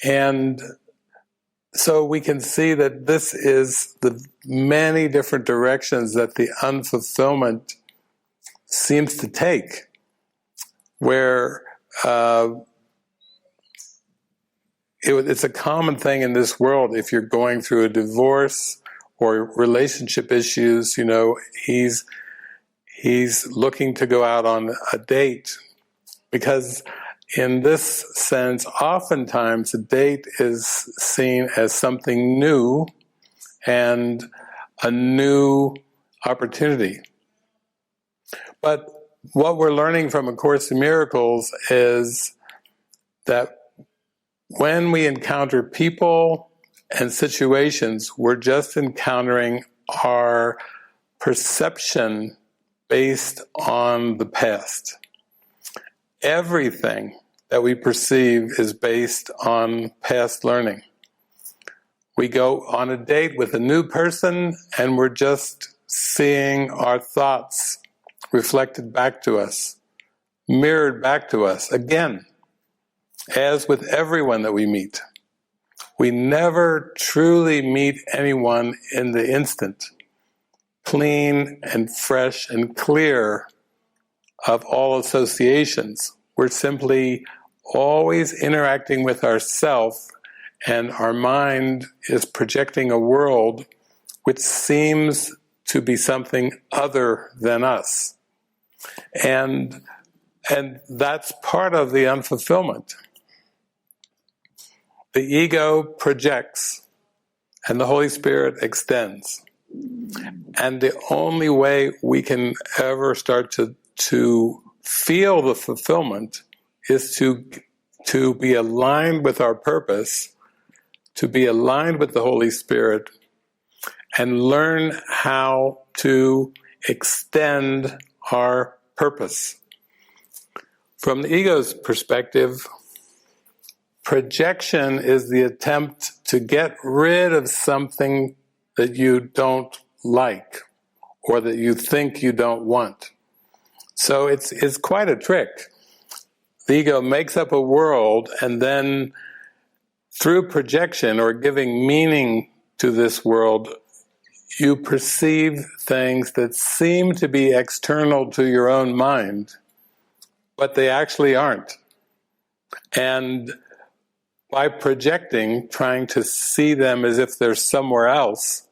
And so we can see that this is the many different directions that the unfulfillment seems to take, where it's a common thing in this world. If you're going through a divorce or relationship issues, he's looking to go out on a date, because in this sense, oftentimes a date is seen as something new and a new opportunity. But what we're learning from A Course in Miracles is that when we encounter people and situations, we're just encountering our perception based on the past. Everything that we perceive is based on past learning. We go on a date with a new person and we're just seeing our thoughts reflected back to us, mirrored back to us again, as with everyone that we meet. We never truly meet anyone in the instant, clean and fresh and clear of all associations. We're simply always interacting with ourself, and our mind is projecting a world which seems to be something other than us. And that's part of the unfulfillment. The ego projects, and the Holy Spirit extends. And the only way we can ever start to feel the fulfillment is to be aligned with our purpose, to be aligned with the Holy Spirit, and learn how to extend our purpose. From the ego's perspective, projection is the attempt to get rid of something that you don't like or that you think you don't want. So it's quite a trick. The ego makes up a world, and then through projection or giving meaning to this world, you perceive things that seem to be external to your own mind, but they actually aren't. And by projecting, trying to see them as if they're somewhere else,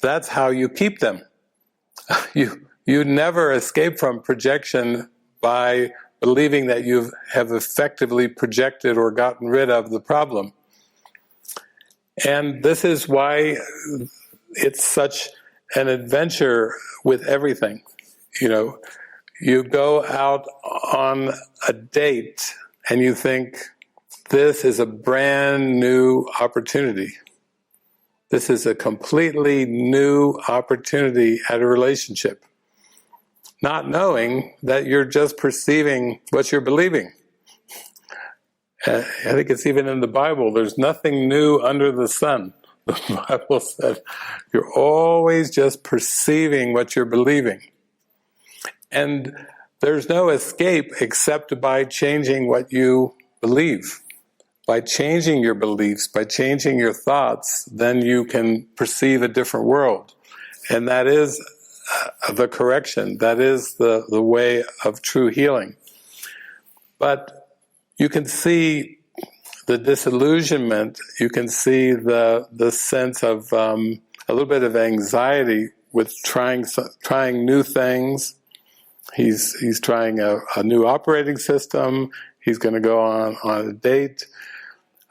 that's how you keep them. You never escape from projection by believing that you have effectively projected or gotten rid of the problem. And this is why it's such an adventure with everything. You go out on a date and you think, this is a brand new opportunity. This is a completely new opportunity at a relationship. Not knowing that you're just perceiving what you're believing. I think it's even in the Bible, there's nothing new under the sun. The Bible said, you're always just perceiving what you're believing. And there's no escape except by changing what you believe. By changing your beliefs, by changing your thoughts, then you can perceive a different world. And that is the correction. That is the way of true healing. But you can see the disillusionment, you can see the sense of a little bit of anxiety with trying new things. He's trying a new operating system. He's going to go on a date.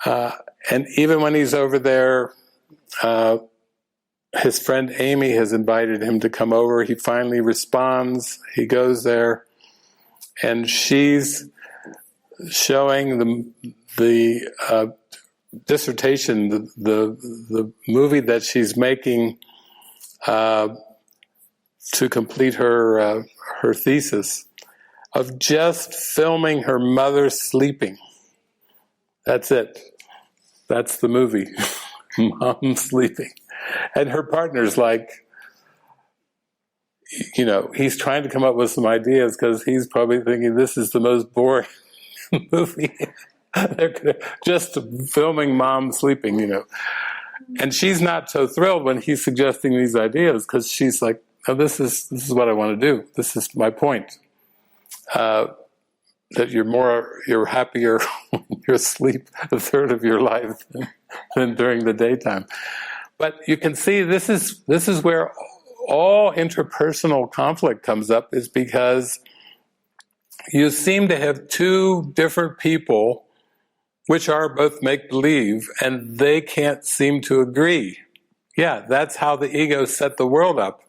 And even when he's over there, his friend Amy has invited him to come over. He finally responds. He goes there, and she's showing the dissertation, the movie that she's making to complete her thesis, of just filming her mother sleeping. That's it. That's the movie. Mom sleeping. And her partner's like, he's trying to come up with some ideas because he's probably thinking this is the most boring movie. They're just filming mom sleeping, And she's not so thrilled when he's suggesting these ideas, because she's like, oh, this is what I want to do. This is my point. That you're happier when you're asleep a third of your life than during the daytime. But you can see this is where all interpersonal conflict comes up, is because you seem to have two different people which are both make-believe, and they can't seem to agree. Yeah, that's how the ego set the world up.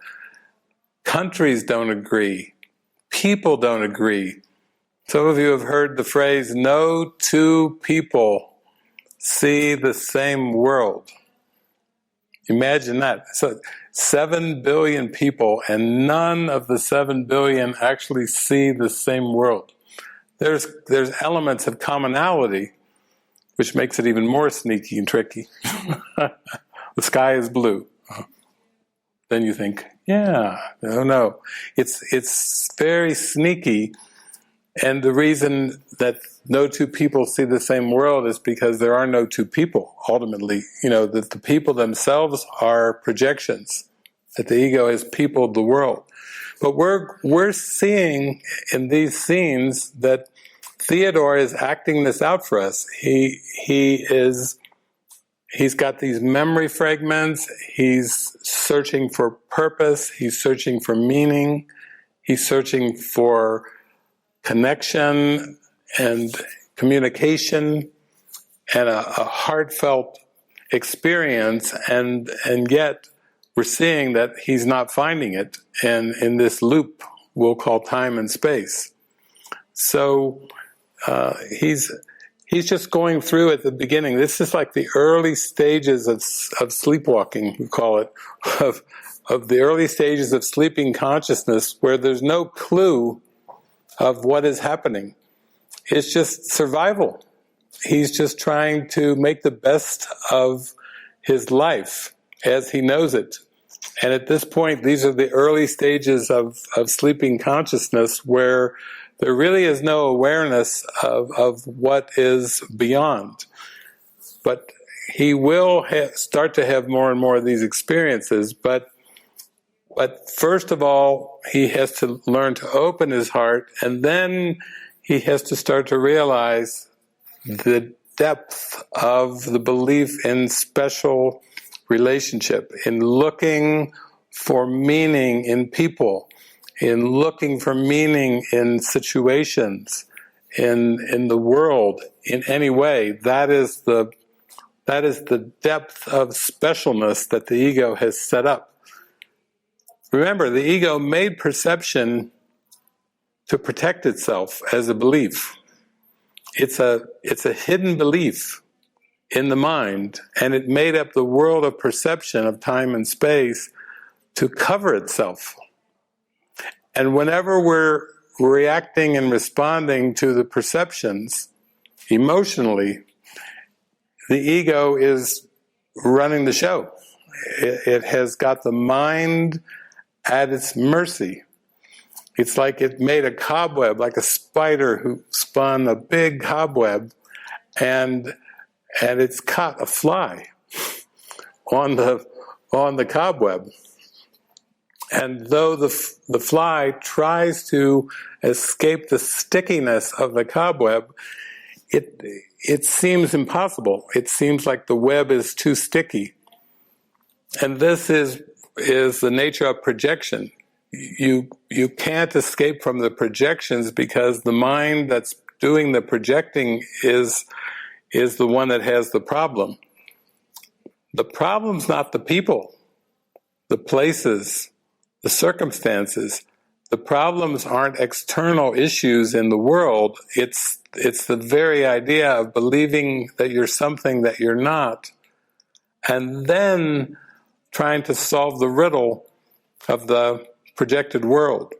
Countries don't agree. People don't agree. Some of you have heard the phrase, no two people see the same world. Imagine that. So 7 billion people, and none of the 7 billion actually see the same world. There's elements of commonality, which makes it even more sneaky and tricky. The sky is blue. Then you think, no. It's very sneaky. And the reason that no two people see the same world is because there are no two people, ultimately. That the people themselves are projections, that the ego has peopled the world. But we're seeing in these scenes that Theodore is acting this out for us. He's got these memory fragments. He's searching for purpose. He's searching for meaning. He's searching for connection and communication and a heartfelt experience, and yet we're seeing that he's not finding it, and in this loop we'll call time and space. So he's just going through at the beginning. This is like the early stages of sleepwalking, we call it, of the early stages of sleeping consciousness, where there's no clue of what is happening. It's just survival. He's just trying to make the best of his life as he knows it. And at this point, these are the early stages of sleeping consciousness, where there really is no awareness of what is beyond. But he will start to have more and more of these experiences, but first of all, he has to learn to open his heart, and then he has to start to realize the depth of the belief in special relationship, in looking for meaning in people, in looking for meaning in situations, in the world, in any way. That is the depth of specialness that the ego has set up. Remember, the ego made perception to protect itself as a belief. It's a hidden belief in the mind, and it made up the world of perception of time and space to cover itself. And whenever we're reacting and responding to the perceptions emotionally, the ego is running the show. It has got the mind at its mercy. It's like it made a cobweb, like a spider who spun a big cobweb, and it's caught a fly on the cobweb. And though the fly tries to escape the stickiness of the cobweb, it seems impossible. It seems like the web is too sticky. And this is the nature of projection. You can't escape from the projections because the mind that's doing the projecting is the one that has the problem. The problem's not the people, the places, the circumstances. The problems aren't external issues in the world. It's the very idea of believing that you're something that you're not, and then trying to solve the riddle of the projected world.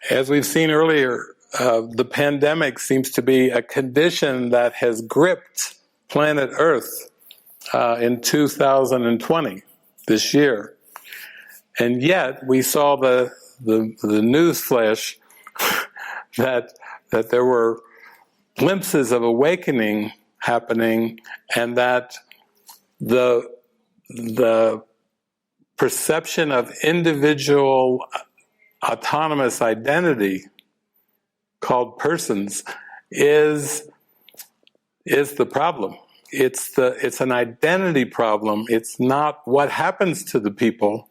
As we've seen earlier, the pandemic seems to be a condition that has gripped planet Earth in 2020, this year. And yet we saw the news flash that there were glimpses of awakening happening, and that the perception of individual autonomous identity called persons is the problem. It's an identity problem. It's not what happens to the people.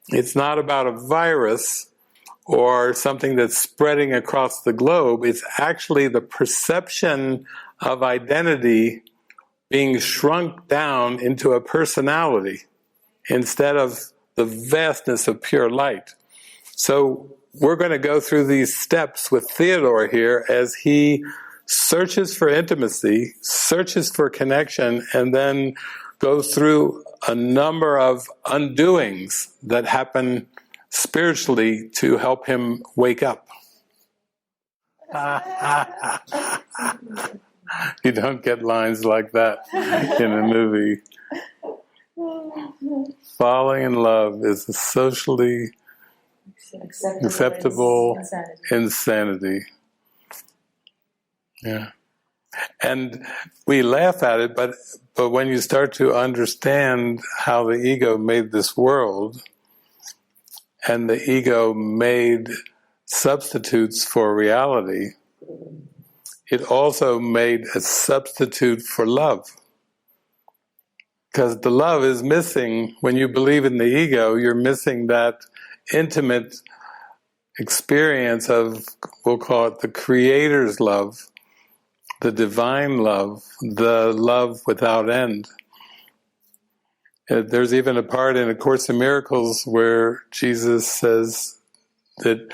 It's not about a virus or something that's spreading across the globe. It's actually the perception of identity being shrunk down into a personality instead of the vastness of pure light. So we're going to go through these steps with Theodore here as he searches for intimacy, searches for connection, and then goes through a number of undoings that happen spiritually to help him wake up. You don't get lines like that in a movie. Falling in love is a socially acceptable insanity. Yeah. And we laugh at it, but when you start to understand how the ego made this world, and the ego made substitutes for reality, it also made a substitute for love. Because the love is missing. When you believe in the ego, you're missing that intimate experience of, we'll call it the Creator's love, the divine love, the love without end. There's even a part in A Course in Miracles where Jesus says that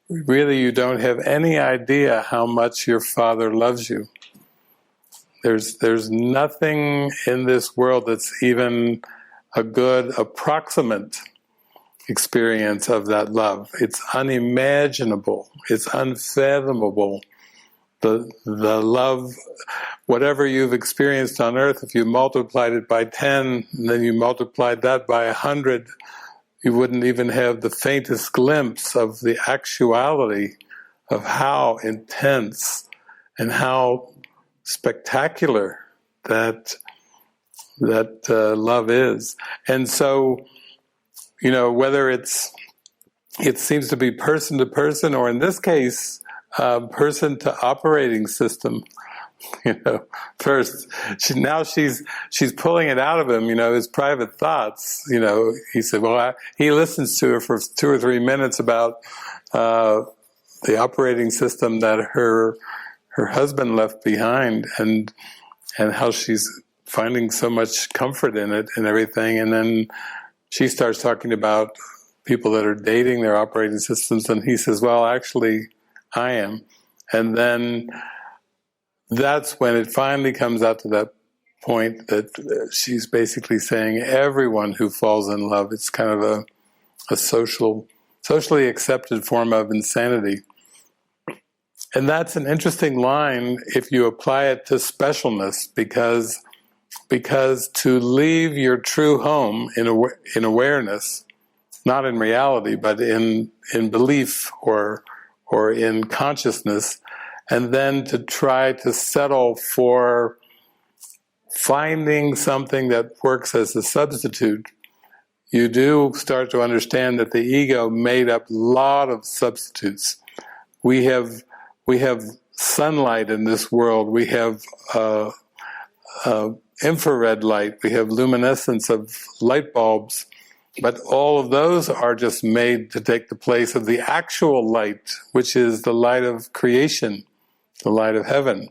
really you don't have any idea how much your Father loves you. There's nothing in this world that's even a good approximate experience of that love. It's unimaginable. It's unfathomable. The love, whatever you've experienced on earth, if you multiplied it by 10, and then you multiplied that by 100, you wouldn't even have the faintest glimpse of the actuality of how intense and how spectacular that love is. And so, whether it seems to be person to person, or in this case, person to operating system. First, she's pulling it out of him. His private thoughts. He said, well, he listens to her for 2 or 3 minutes about the operating system that her husband left behind, and how she's finding so much comfort in it and everything. And then she starts talking about people that are dating their operating systems, and he says, well, actually, I am. And then that's when it finally comes out to that point that she's basically saying everyone who falls in love, it's kind of a socially accepted form of insanity. And that's an interesting line if you apply it to specialness, because to leave your true home in awareness, not in reality, but in belief or in consciousness, and then to try to settle for finding something that works as a substitute, you do start to understand that the ego made up a lot of substitutes. We have sunlight in this world, we have infrared light, we have luminescence of light bulbs, but all of those are just made to take the place of the actual light, which is the light of creation, the light of heaven.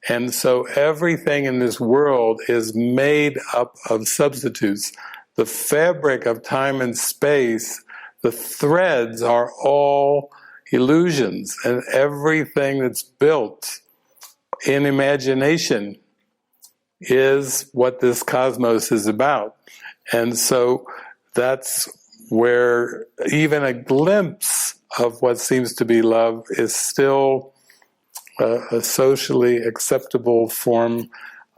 And so everything in this world is made up of substitutes. The fabric of time and space, the threads are all illusions, and everything that's built in imagination is what this cosmos is about. And so that's where even a glimpse of what seems to be love is still a socially acceptable form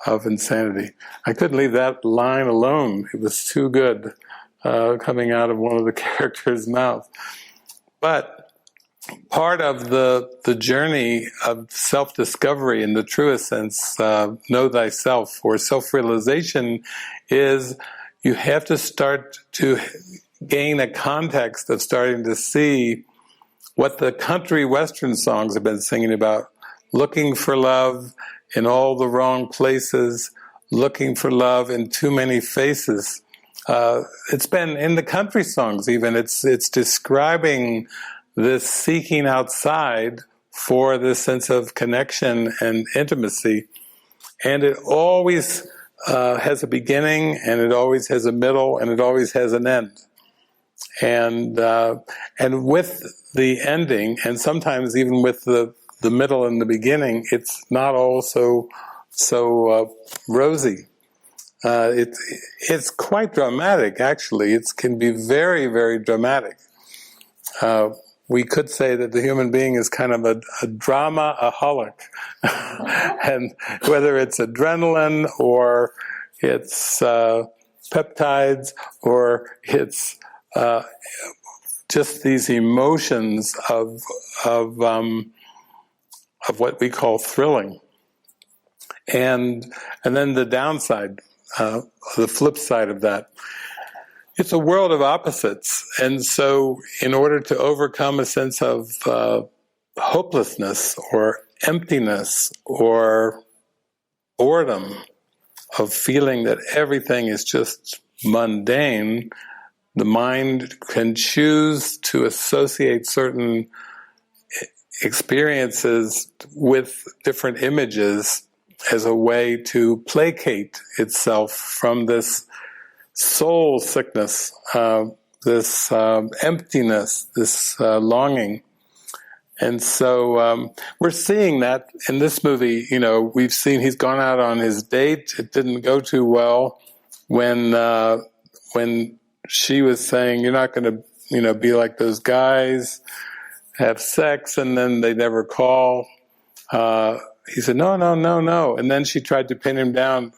of insanity. I couldn't leave that line alone. It was too good coming out of one of the characters' mouth. But part of the journey of self-discovery in the truest sense, know thyself, or self-realization, is you have to start to gain a context of starting to see what the country western songs have been singing about. Looking for love in all the wrong places, looking for love in too many faces. It's been in the country songs even, it's describing this seeking outside for this sense of connection and intimacy. And it always has a beginning, and it always has a middle, and it always has an end. And with the ending, and sometimes even with the middle and the beginning, it's not all so rosy. It's quite dramatic, actually. It can be very, very dramatic. We could say that the human being is kind of a drama-aholic. And whether it's adrenaline, or it's peptides, or it's just these emotions of what we call thrilling. And then the downside, the flip side of that. It's a world of opposites. And so in order to overcome a sense of hopelessness or emptiness or boredom, of feeling that everything is just mundane, the mind can choose to associate certain experiences with different images as a way to placate itself from this soul sickness, this emptiness, this longing. And so we're seeing that in this movie. You know, we've seen he's gone out on his date. It didn't go too well when she was saying, "You're not going to, be like those guys, have sex, and then they never call." He said, "No, no, no, no." And then she tried to pin him down.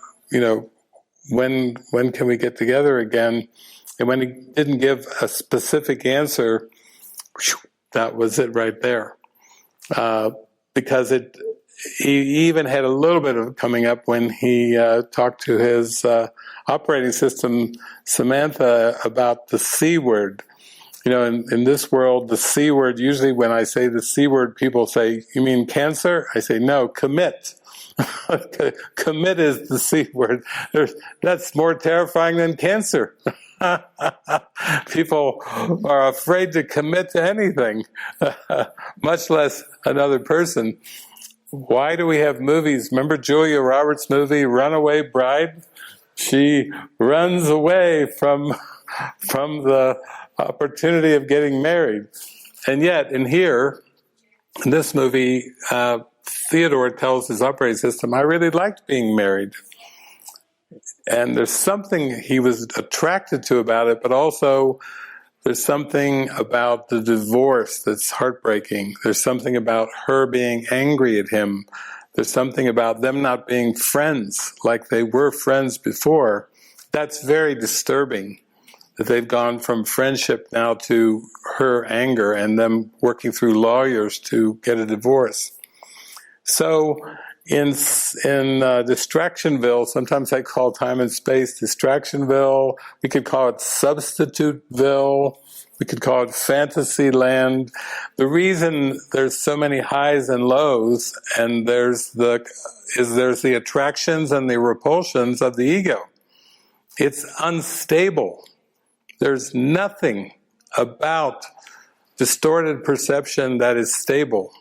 When can we get together again? And when he didn't give a specific answer, that was it right there. Because he even had a little bit of it coming up when he talked to his operating system, Samantha, about the C word. In this world, the C word, usually when I say the C word, people say, "You mean cancer?" I say, "No, commit." Commit is the C word. That's more terrifying than cancer. People are afraid to commit to anything, much less another person. Why do we have movies? Remember Julia Roberts' movie, Runaway Bride? She runs away from the opportunity of getting married. And yet, in this movie, Theodore tells his operating system, "I really liked being married." And there's something he was attracted to about it, but also there's something about the divorce that's heartbreaking. There's something about her being angry at him. There's something about them not being friends like they were friends before. That's very disturbing, that they've gone from friendship now to her anger and them working through lawyers to get a divorce. So in Distractionville, sometimes I call time and space Distractionville. We could call it Substituteville. We could call it Fantasyland. The reason there's so many highs and lows, and there's the attractions and the repulsions of the ego. It's unstable. There's nothing about distorted perception that is stable.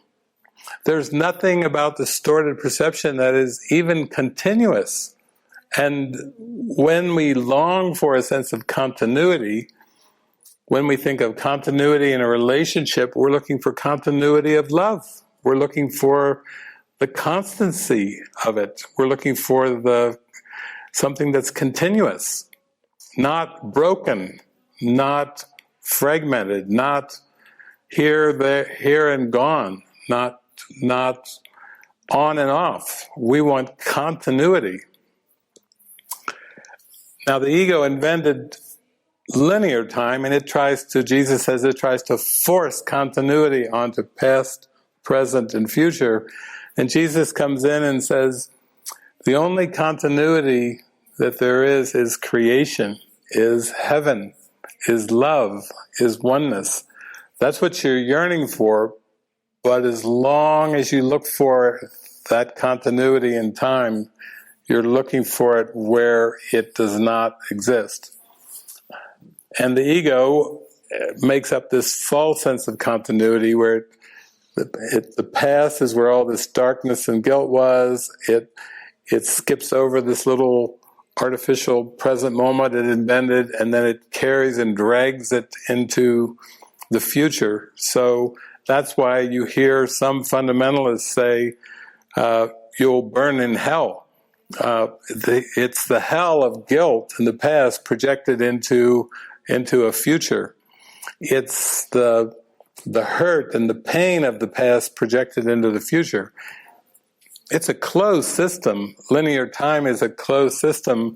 There's nothing about distorted perception that is even continuous. And when we long for a sense of continuity, when we think of continuity in a relationship, we're looking for continuity of love. We're looking for the constancy of it. We're looking for something that's continuous, not broken, not fragmented, not here, there, here and gone, not on and off. We want continuity. Now the ego invented linear time, and Jesus says it tries to force continuity onto past, present, and future. And Jesus comes in and says, the only continuity that there is creation, is heaven, is love, is oneness. That's what you're yearning for, but as long as you look for that continuity in time, you're looking for it where it does not exist. And the ego makes up this false sense of continuity where the past is where all this darkness and guilt was. It skips over this little artificial present moment it invented, and then it carries and drags it into the future. So that's why you hear some fundamentalists say, you'll burn in hell. It's the hell of guilt in the past projected into a future. It's the hurt and the pain of the past projected into the future. It's a closed system. Linear time is a closed system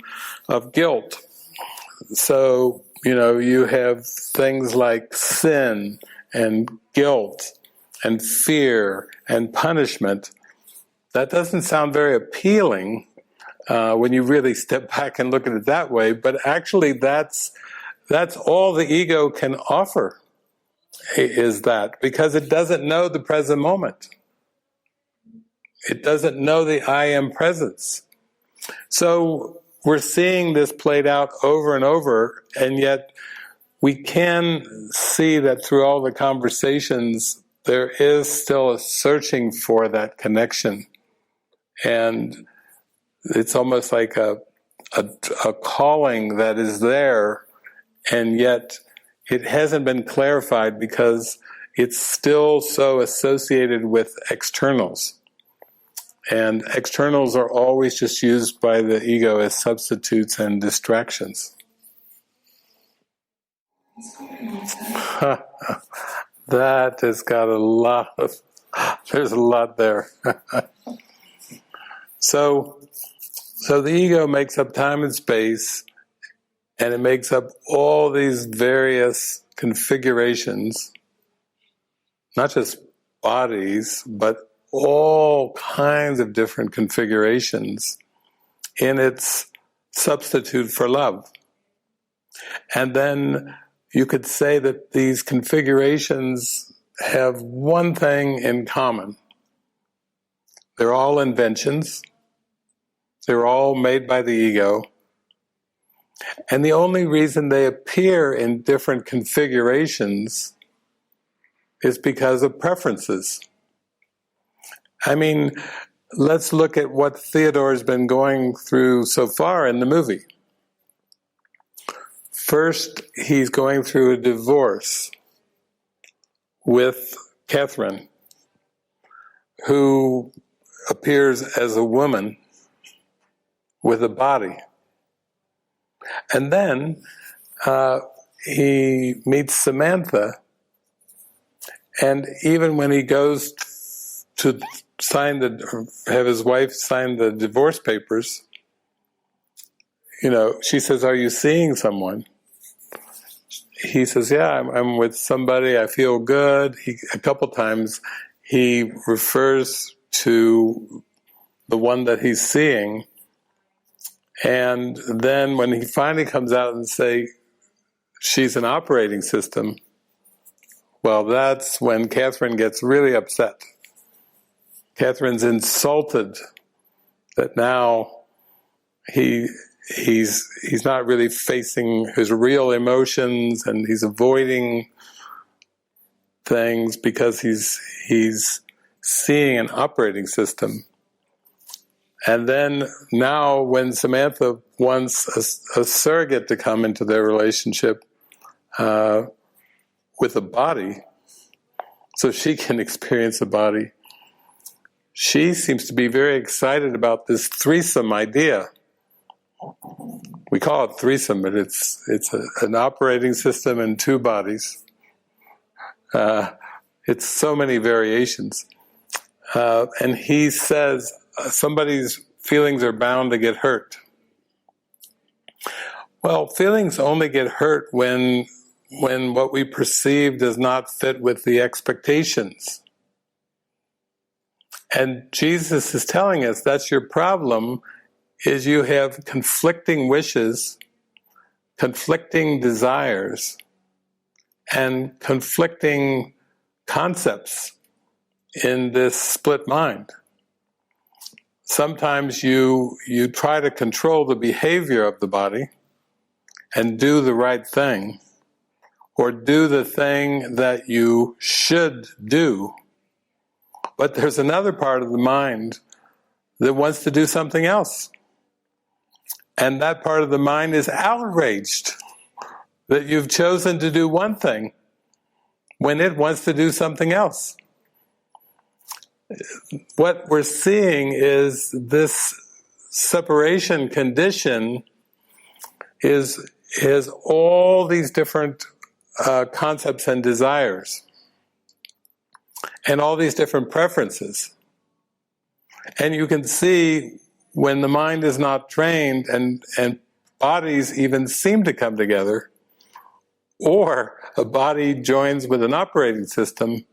of guilt. So, you have things like sin and guilt and fear and punishment. That doesn't sound very appealing when you really step back and look at it that way, but actually that's all the ego can offer, is that, because it doesn't know the present moment. It doesn't know the I am presence. So we're seeing this played out over and over, and yet we can see that through all the conversations, there is still a searching for that connection. And it's almost like a calling that is there, and yet it hasn't been clarified because it's still so associated with externals. And externals are always just used by the ego as substitutes and distractions. That has got there's a lot there. So the ego makes up time and space, and it makes up all these various configurations, not just bodies, but all kinds of different configurations in its substitute for love. And then you could say that these configurations have one thing in common. They're all inventions. They're all made by the ego. And the only reason they appear in different configurations is because of preferences. I mean, let's look at what Theodore's been going through so far in the movie. First, he's going through a divorce with Catherine, who appears as a woman with a body. And then he meets Samantha, and even when he goes to have his wife sign the divorce papers, she says, "Are you seeing someone?" He says, "Yeah, I'm with somebody, I feel good." A couple times he refers to the one that he's seeing. And then when he finally comes out and say, she's an operating system, well, that's when Catherine gets really upset. Catherine's insulted that now he's not really facing his real emotions, and he's avoiding things because he's seeing an operating system. And then now when Samantha wants a surrogate to come into their relationship with a body, so she can experience a body, she seems to be very excited about this threesome idea. We call it threesome, but it's an operating system and two bodies. It's so many variations. And he says, somebody's feelings are bound to get hurt. Well, feelings only get hurt when what we perceive does not fit with the expectations. And Jesus is telling us that's your problem, is you have conflicting wishes, conflicting desires, and conflicting concepts in this split mind. Sometimes you try to control the behavior of the body and do the right thing, or do the thing that you should do. But there's another part of the mind that wants to do something else. And that part of the mind is outraged that you've chosen to do one thing when it wants to do something else. What we're seeing is this separation condition is all these different concepts and desires, and all these different preferences. And you can see when the mind is not trained and bodies even seem to come together, or a body joins with an operating system,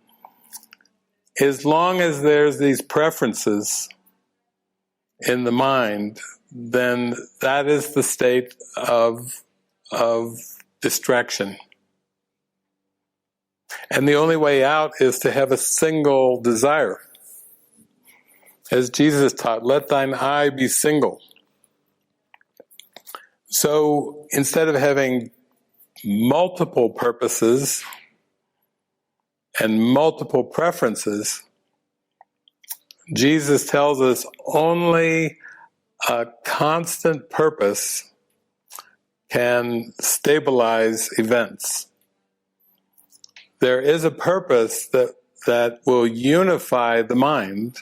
as long as there's these preferences in the mind, then that is the state of distraction. And the only way out is to have a single desire. As Jesus taught, let thine eye be single. So instead of having multiple purposes and multiple preferences, Jesus tells us only a constant purpose can stabilize events. There is a purpose that will unify the mind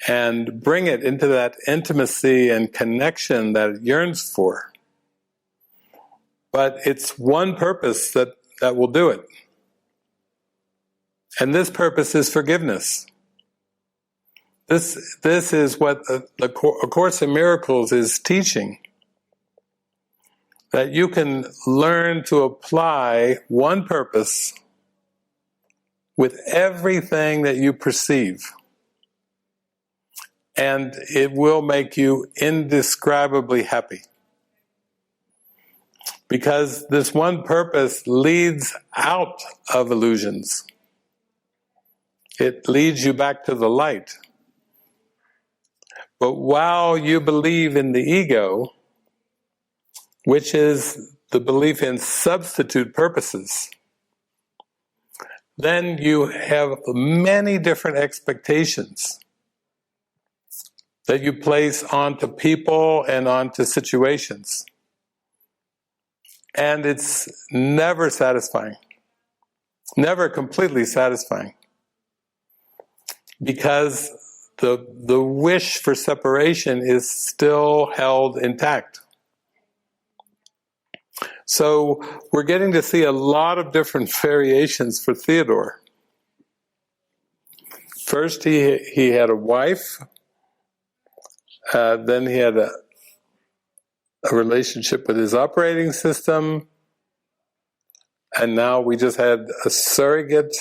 and bring it into that intimacy and connection that it yearns for. But it's one purpose that will do it. And this purpose is forgiveness. This is what A Course in Miracles is teaching. That you can learn to apply one purpose with everything that you perceive. And it will make you indescribably happy. Because this one purpose leads out of illusions. It leads you back to the light. But while you believe in the ego, which is the belief in substitute purposes, then you have many different expectations that you place onto people and onto situations. And it's never satisfying, never completely satisfying, because the wish for separation is still held intact. So we're getting to see a lot of different variations for Theodore. First he had a wife, then he had a relationship with his operating system, and now we just had a surrogate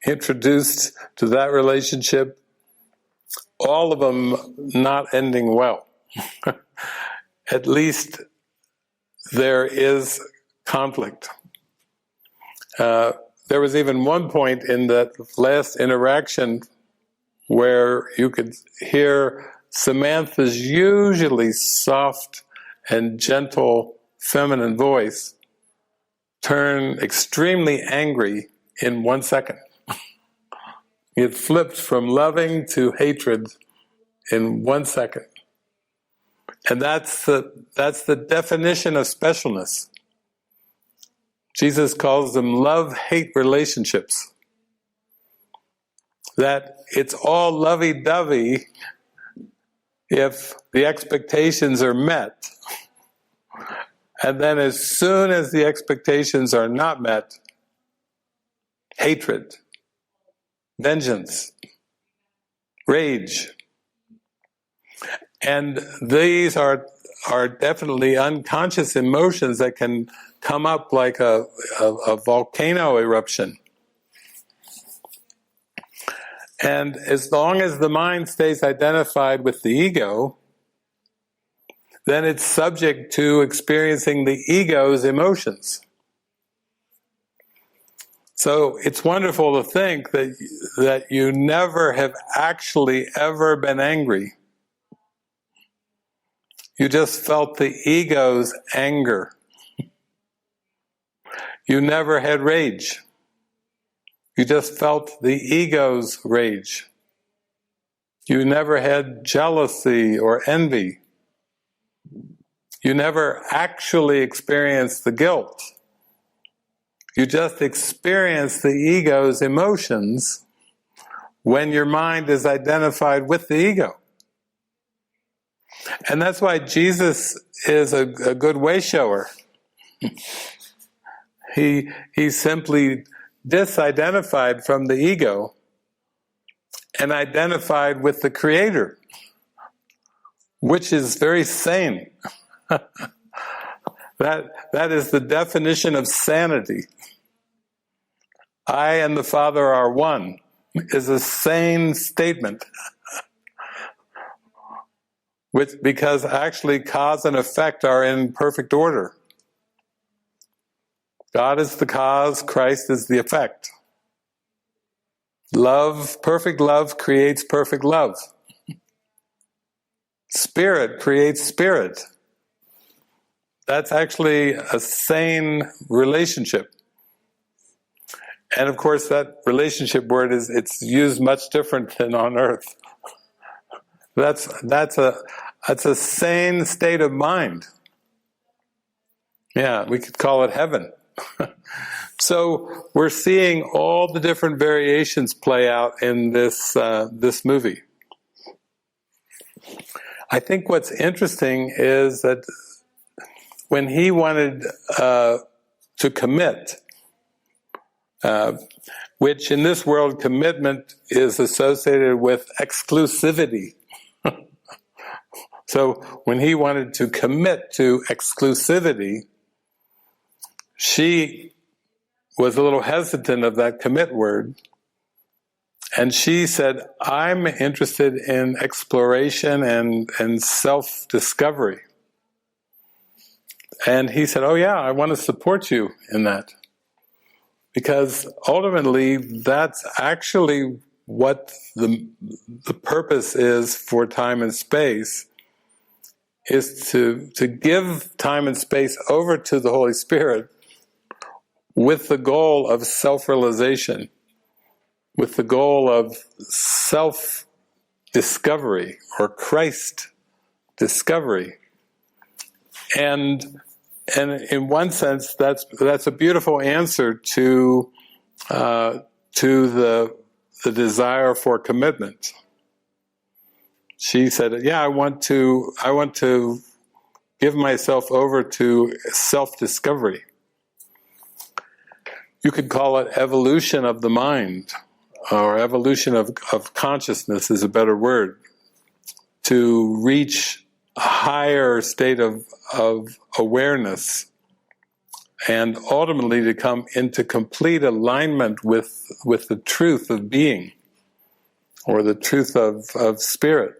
introduced to that relationship. all of them not ending well. At least there is conflict. There was even one point in that last interaction where you could hear Samantha's usually soft and gentle feminine voice turn extremely angry in 1 second. It flipped from loving to hatred in 1 second. And that's the definition of specialness. Jesus calls them love-hate relationships. That it's all lovey-dovey if the expectations are met. And then as soon as the expectations are not met, hatred, vengeance, rage. And these are definitely unconscious emotions that can come up like a volcano eruption. And as long as the mind stays identified with the ego, then it's subject to experiencing the ego's emotions. So it's wonderful to think that you never have actually ever been angry. You just felt the ego's anger. You never had rage. You just felt the ego's rage. You never had jealousy or envy. You never actually experienced the guilt. You just experienced the ego's emotions when your mind is identified with the ego. And that's why Jesus is a good way shower. He simply disidentified from the ego and identified with the Creator, which is very sane. That is the definition of sanity. I and the Father are one is a sane statement. Because actually cause and effect are in perfect order. God is the cause, Christ is the effect. Love, perfect love creates perfect love. Spirit creates spirit. That's actually a sane relationship. And of course that relationship word it's used much different than on earth. That's a sane state of mind. Yeah, we could call it heaven. So we're seeing all the different variations play out in this movie. I think what's interesting is that when he wanted to commit, which in this world commitment is associated with exclusivity. So when he wanted to commit to exclusivity, she was a little hesitant of that commit word. And she said, I'm interested in exploration and self-discovery. And he said, oh yeah, I want to support you in that. Because ultimately, that's actually what the purpose is for time and space, is to give time and space over to the Holy Spirit with the goal of self-realization, with the goal of self-discovery or Christ discovery. And in one sense, that's a beautiful answer to the desire for commitment. She said, yeah, I want to give myself over to self-discovery. You could call it evolution of the mind, or evolution of consciousness is a better word, to reach a higher state of awareness and ultimately to come into complete alignment with the truth of being. or the truth of spirit.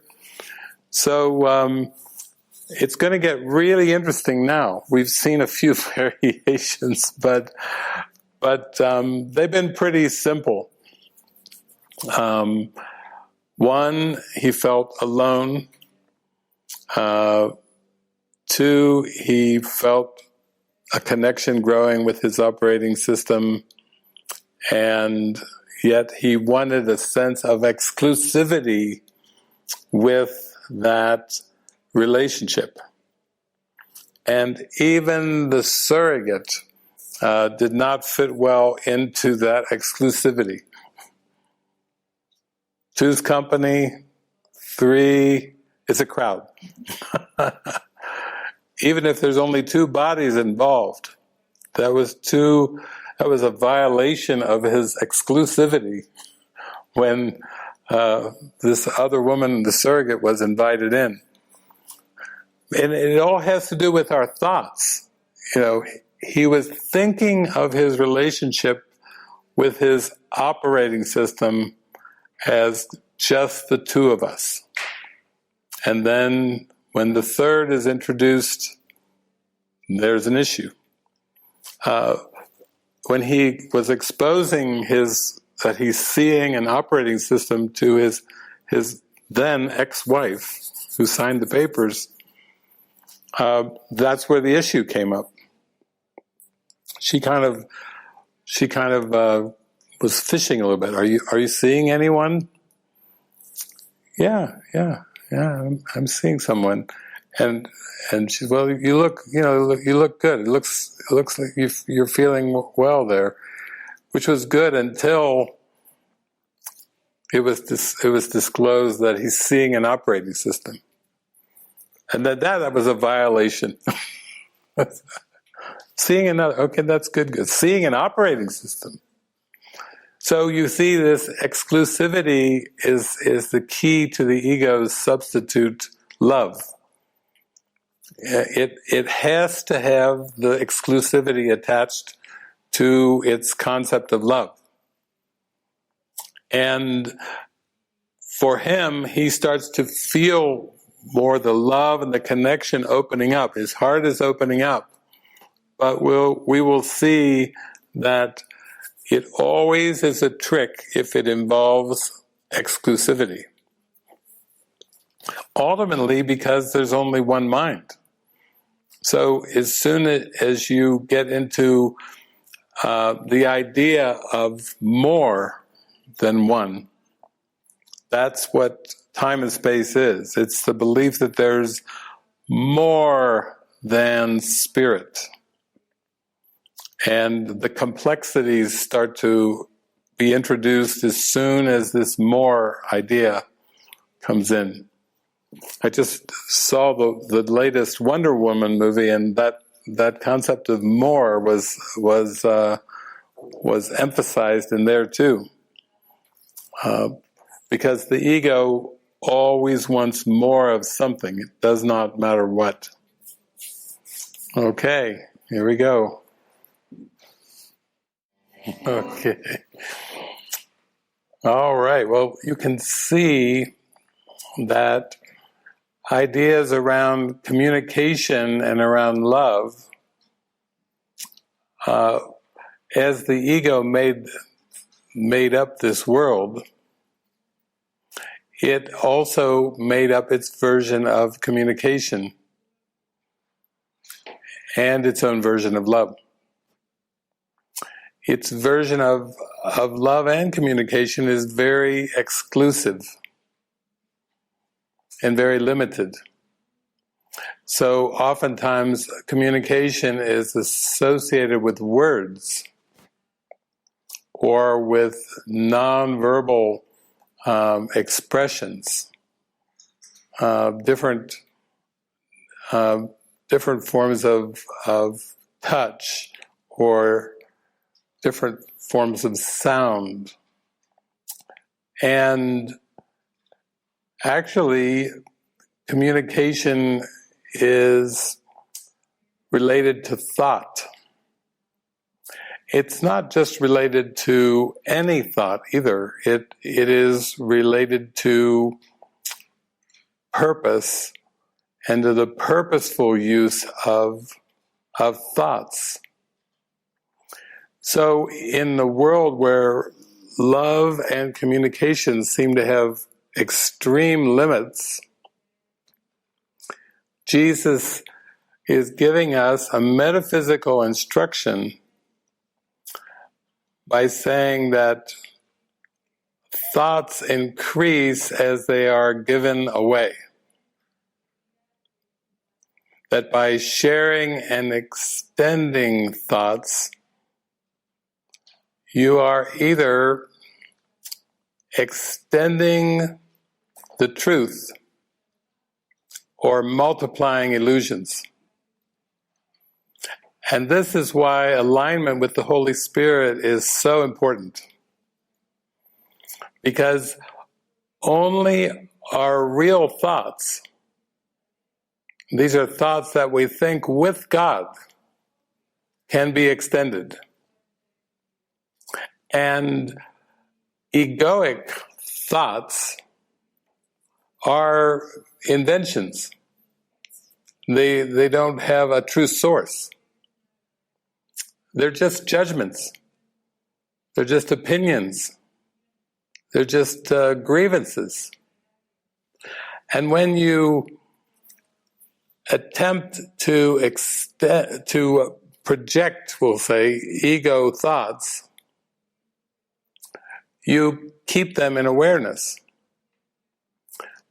So it's going to get really interesting now. We've seen a few variations, but they've been pretty simple. One, he felt alone. 2, he felt a connection growing with his operating system, and yet he wanted a sense of exclusivity with that relationship. And even the surrogate did not fit well into that exclusivity. 2's company, 3 is a crowd. Even if there's only 2 bodies involved, that was a violation of his exclusivity when this other woman, the surrogate, was invited in. And it all has to do with our thoughts. He was thinking of his relationship with his operating system as just the 2 of us. And then when the 3rd is introduced, there's an issue. When he was exposing that he's seeing an operating system to his then ex-wife, who signed the papers, that's where the issue came up. She kind of was fishing a little bit. Are you seeing anyone? Yeah. I'm seeing someone, and she, well, you look good. It looks like you're feeling well there, which was good until it was disclosed that he's seeing an operating system, and that was a violation. Seeing another, okay, that's good. Seeing an operating system. So you see, this exclusivity is the key to the ego's substitute love. It has to have the exclusivity attached to its concept of love. And for him, he starts to feel more the love and the connection opening up. His heart is opening up. But we will see that it always is a trick if it involves exclusivity. Ultimately, because there's only one mind. So as soon as you get into the idea of more than one, that's what time and space is. It's the belief that there's more than spirit. And the complexities start to be introduced as soon as this more idea comes in. I just saw the latest Wonder Woman movie, and that concept of more was emphasized in there too, because the ego always wants more of something. It does not matter what. Okay, here we go. Okay. All right. Well, you can see that ideas around communication and around love, as the ego made up this world, it also made up its version of communication and its own version of love. Its version of love and communication is very exclusive and very limited. So oftentimes communication is associated with words or with nonverbal expressions, different forms of touch or different forms of sound. And actually, communication is related to thought. it's not just related to any thought either. It is related to purpose and to the purposeful use of thoughts. So in the world where love and communication seem to have extreme limits, Jesus is giving us a metaphysical instruction by saying that thoughts increase as they are given away. That by sharing and extending thoughts, you are either extending the truth or multiplying illusions. And this is why alignment with the Holy Spirit is so important. Because only our real thoughts, these are thoughts that we think with God, can be extended. And egoic thoughts are inventions. They don't have a true source. They're just judgments. They're just opinions. They're just grievances. And when you attempt to project, we'll say, ego thoughts, you keep them in awareness.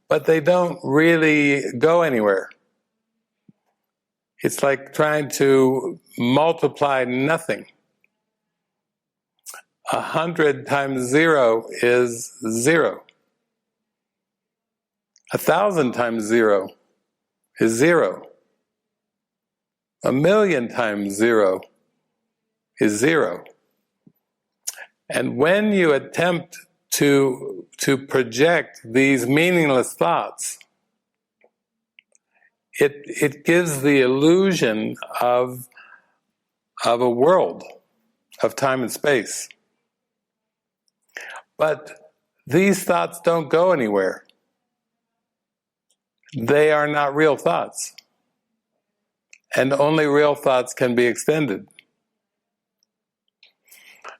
But they don't really go anywhere. It's like trying to multiply nothing. 100 times 0 is 0. 1,000 times 0 is 0. 1,000,000 times 0 is 0. And when you attempt to project these meaningless thoughts, it gives the illusion of a world of time and space. But these thoughts don't go anywhere. They are not real thoughts. And only real thoughts can be extended.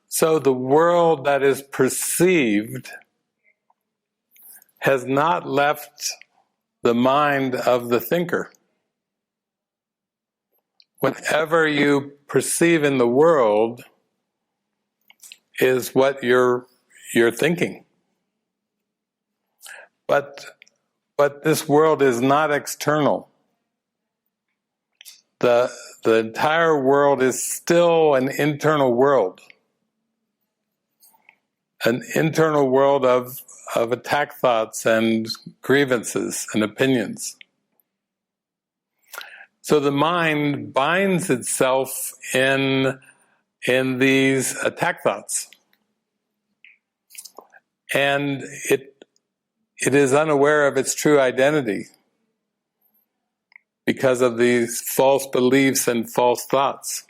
So the world that is perceived has not left the mind of the thinker. Whatever you perceive in the world is what you're thinking. But this world is not external. The entire world is still an internal world. An internal world of attack thoughts and grievances and opinions. So the mind binds itself in these attack thoughts. And it is unaware of its true identity because of these false beliefs and false thoughts.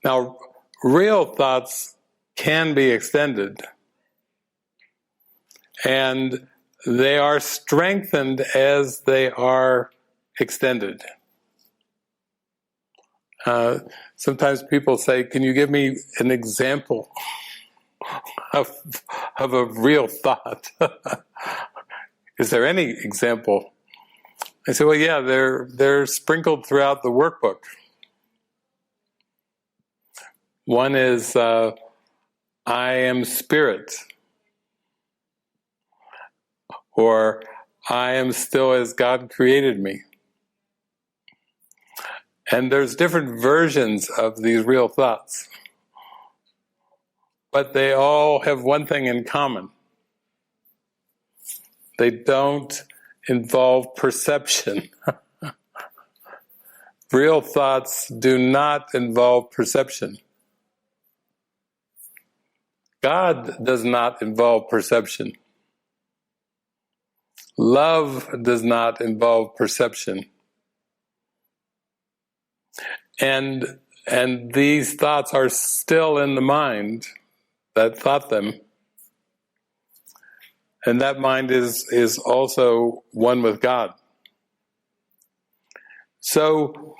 Now, real thoughts can be extended, and they are strengthened as they are extended. Sometimes people say, "Can you give me an example of a real thought?" Is there any example? I say, well, yeah, they're sprinkled throughout the workbook. One is, I am spirit, or I am still as God created me. And there's different versions of these real thoughts. But they all have one thing in common. They don't involve perception. Real thoughts do not involve perception. God does not involve perception. Love does not involve perception. And and these thoughts are still in the mind that thought them. And that mind is also one with God. So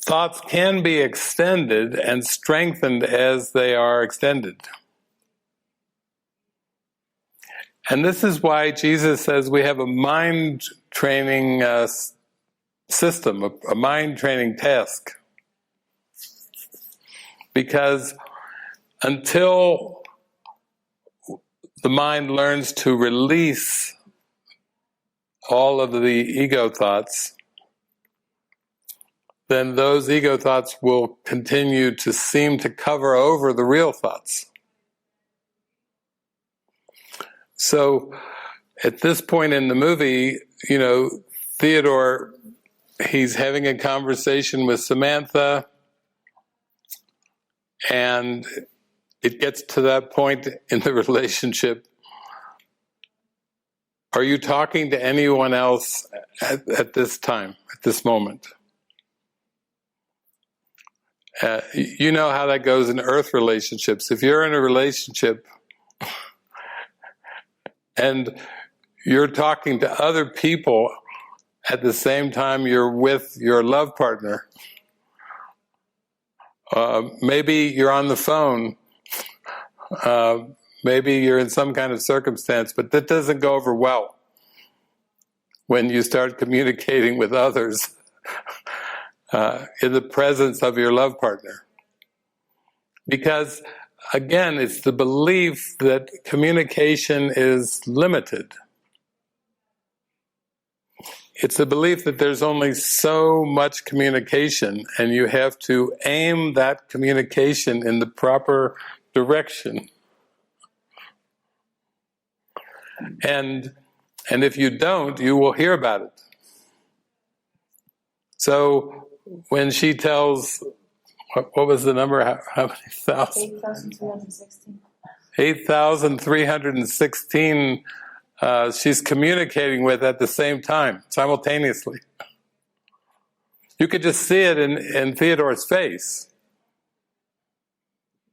thoughts can be extended and strengthened as they are extended. And this is why Jesus says we have a mind training system, a mind training task. Because until the mind learns to release all of the ego thoughts, then those ego thoughts will continue to seem to cover over the real thoughts. So at this point in the movie, Theodore, he's having a conversation with Samantha, and it gets to that point in the relationship. Are you talking to anyone else at this time, at this moment? You know how that goes in earth relationships. If you're in a relationship and you're talking to other people at the same time you're with your love partner, maybe you're on the phone, maybe you're in some kind of circumstance, but that doesn't go over well when you start communicating with others in the presence of your love partner. Because, again, it's the belief that communication is limited. It's the belief that there's only so much communication, and you have to aim that communication in the proper direction. And if you don't, you will hear about it. So when she tells, what was the number? How many thousand? 8,316. 8,316 she's communicating with at the same time, simultaneously. You could just see it in Theodore's face.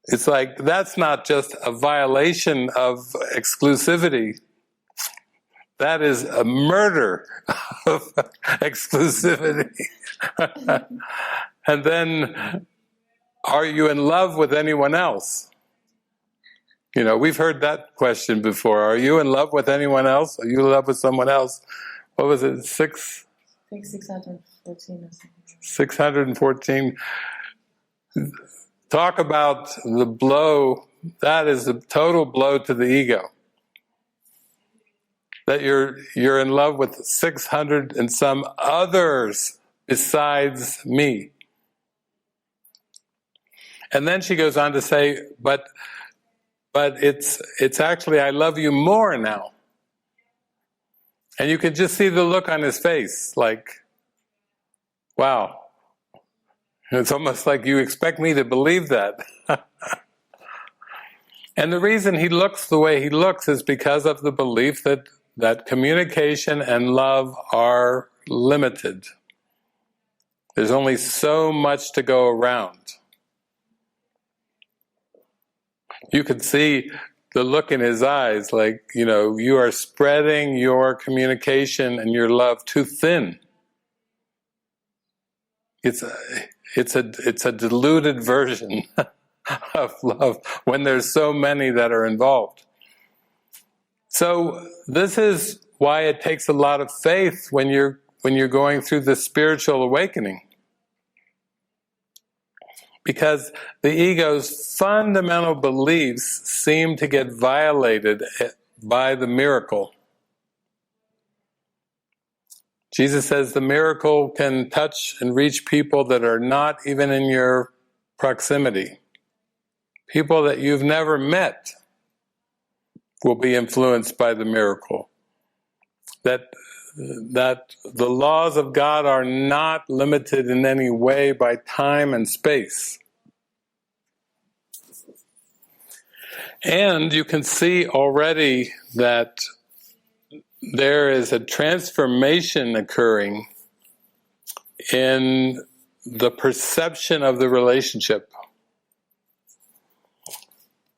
It's like, that's not just a violation of exclusivity. That is a murder of exclusivity. And then, are you in love with anyone else? We've heard that question before. Are you in love with anyone else? Are you in love with someone else? What was it, I think 614 or something. 614. Talk about the blow. That is a total blow to the ego. That you're in love with 600 and some others besides me. And then she goes on to say, but it's actually, I love you more now. And you can just see the look on his face, like, wow. It's almost like you expect me to believe that. And the reason he looks the way he looks is because of the belief that communication and love are limited. There's only so much to go around. You could see the look in his eyes, like, you are spreading your communication and your love too thin. It's a diluted version of love when there's so many that are involved. So this is why it takes a lot of faith when you're going through the spiritual awakening. Because the ego's fundamental beliefs seem to get violated by the miracle. Jesus says the miracle can touch and reach people that are not even in your proximity. People that you've never met will be influenced by the miracle. That the laws of God are not limited in any way by time and space. And you can see already that there is a transformation occurring in the perception of the relationship.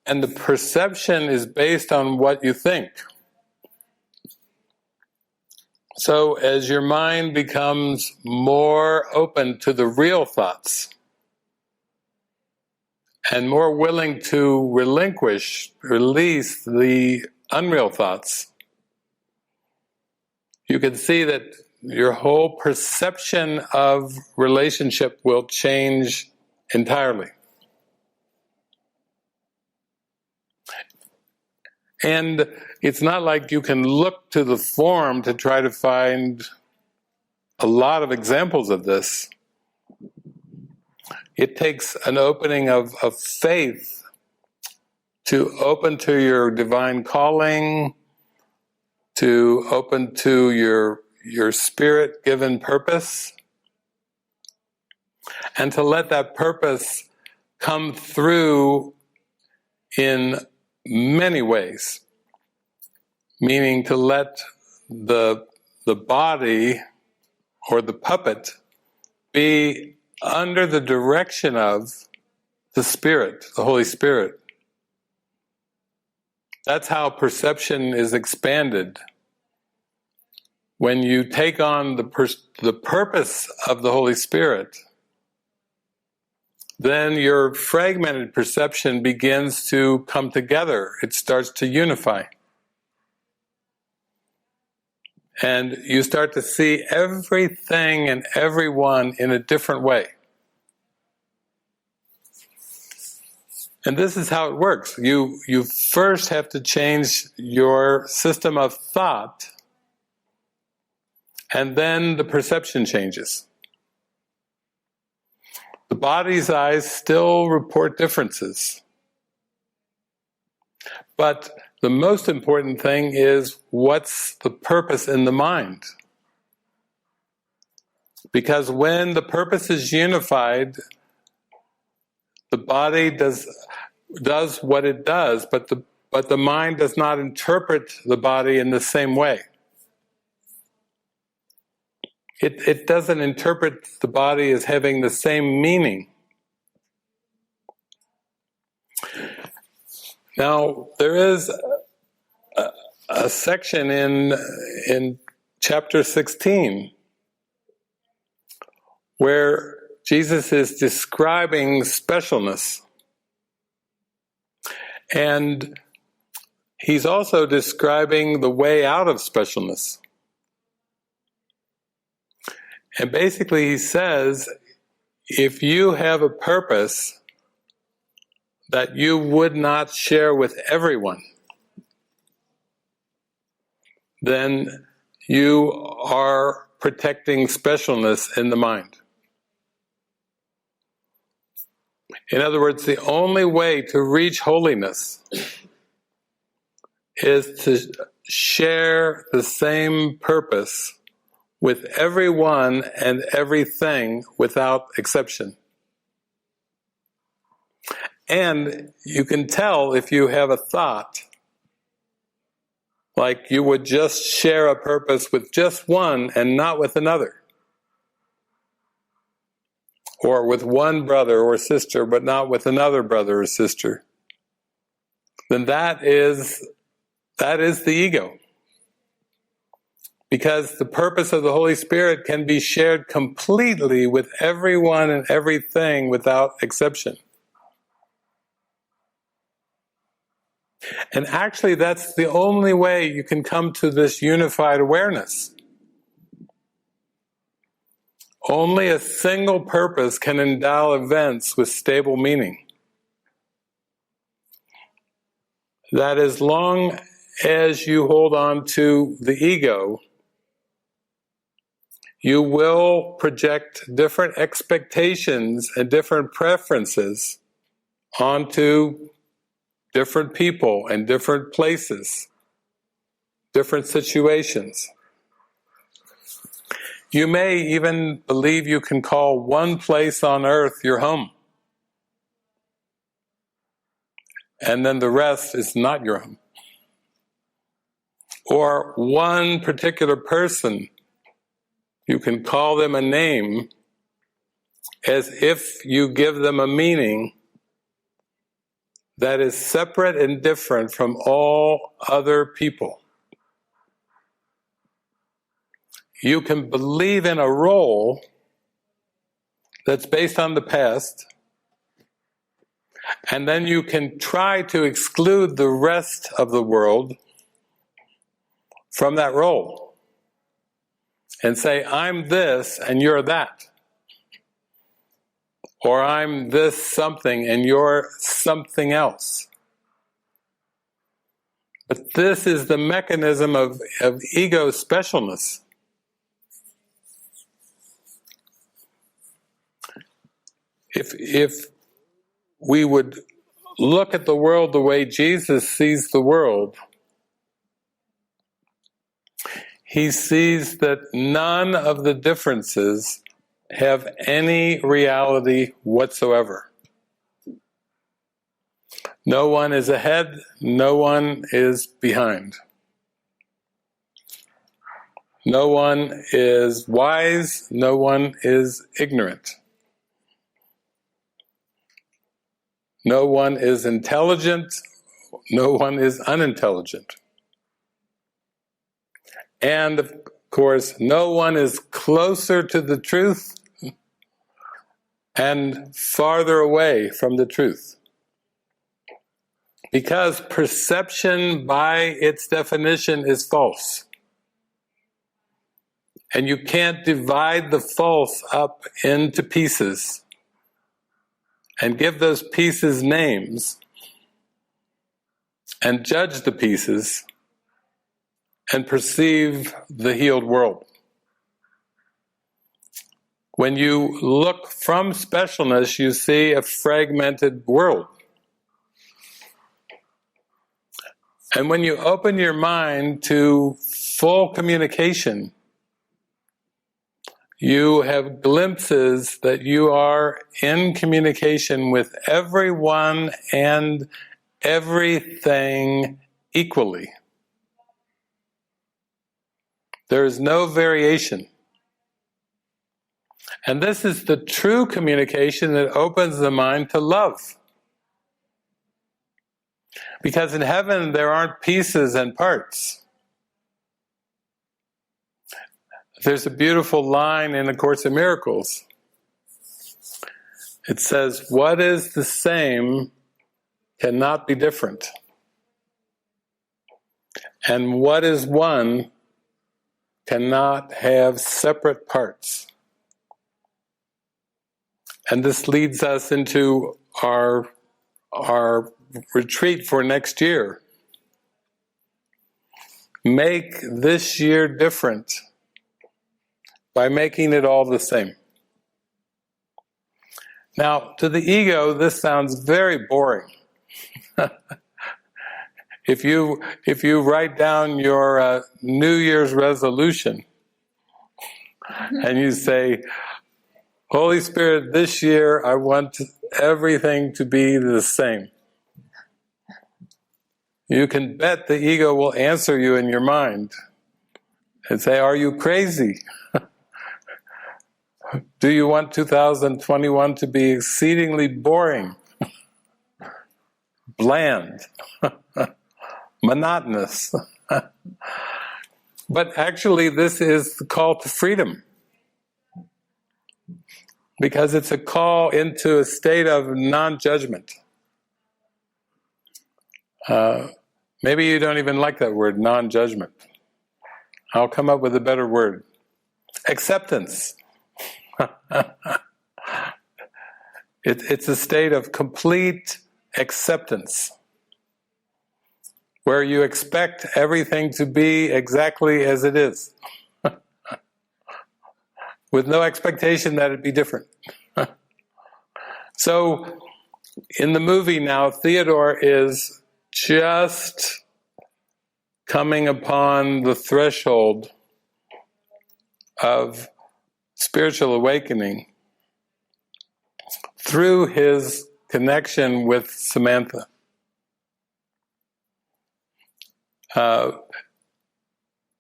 And the perception is based on what you think. So as your mind becomes more open to the real thoughts and more willing to release the unreal thoughts, you can see that your whole perception of relationship will change entirely. And it's not like you can look to the form to try to find a lot of examples of this. It takes an opening of faith to open to your divine calling, to open to your spirit-given purpose, and to let that purpose come through in many ways, meaning to let the body or the puppet be under the direction of the Spirit, the Holy Spirit. That's how perception is expanded. When you take on the purpose of the Holy Spirit, then your fragmented perception begins to come together. It starts to unify. And you start to see everything and everyone in a different way. And this is how it works. You first have to change your system of thought, and then the perception changes. The body's eyes still report differences. But the most important thing is, what's the purpose in the mind? Because when the purpose is unified, the body does what it does, but the mind does not interpret the body in the same way. It doesn't interpret the body as having the same meaning. Now, there is a section in chapter 16 where Jesus is describing specialness. And he's also describing the way out of specialness. And basically he says, if you have a purpose that you would not share with everyone, then you are protecting specialness in the mind. In other words, the only way to reach holiness is to share the same purpose with everyone and everything without exception. And you can tell if you have a thought, like you would just share a purpose with just one and not with another. Or with one brother or sister, but not with another brother or sister. Then that is the ego. Because the purpose of the Holy Spirit can be shared completely with everyone and everything without exception. And actually, that's the only way you can come to this unified awareness. Only a single purpose can endow events with stable meaning. That as long as you hold on to the ego, you will project different expectations and different preferences onto different people and different places, different situations. You may even believe you can call one place on earth your home, and then the rest is not your home. Or one particular person, you can call them a name, as if you give them a meaning that is separate and different from all other people. You can believe in a role that's based on the past, and then you can try to exclude the rest of the world from that role and say, I'm this and you're that. Or I'm this something and you're something else. But this is the mechanism of ego specialness. If we would look at the world the way Jesus sees the world, he sees that none of the differences have any reality whatsoever. No one is ahead, no one is behind. No one is wise, no one is ignorant. No one is intelligent, no one is unintelligent. And of course, no one is closer to the truth and farther away from the truth. Because perception, by its definition, is false. And you can't divide the false up into pieces and give those pieces names and judge the pieces and perceive the healed world. When you look from specialness, you see a fragmented world. And when you open your mind to full communication, you have glimpses that you are in communication with everyone and everything equally. There is no variation. And this is the true communication that opens the mind to love. Because in heaven there aren't pieces and parts. There's a beautiful line in A Course in Miracles. It says, what is the same cannot be different. And what is one cannot have separate parts. And this leads us into our retreat for next year. Make this year different by making it all the same. Now, to the ego, this sounds very boring. If you write down your New Year's resolution and you say, Holy Spirit, this year I want everything to be the same. You can bet the ego will answer you in your mind and say, are you crazy? Do you want 2021 to be exceedingly boring, bland, monotonous? But actually this is the call to freedom. Because it's a call into a state of non-judgment. Maybe you don't even like that word, non-judgment. I'll come up with a better word. Acceptance. It's a state of complete acceptance, where you expect everything to be exactly as it is, with no expectation that it be different. So, in the movie now, Theodore is just coming upon the threshold of spiritual awakening through his connection with Samantha.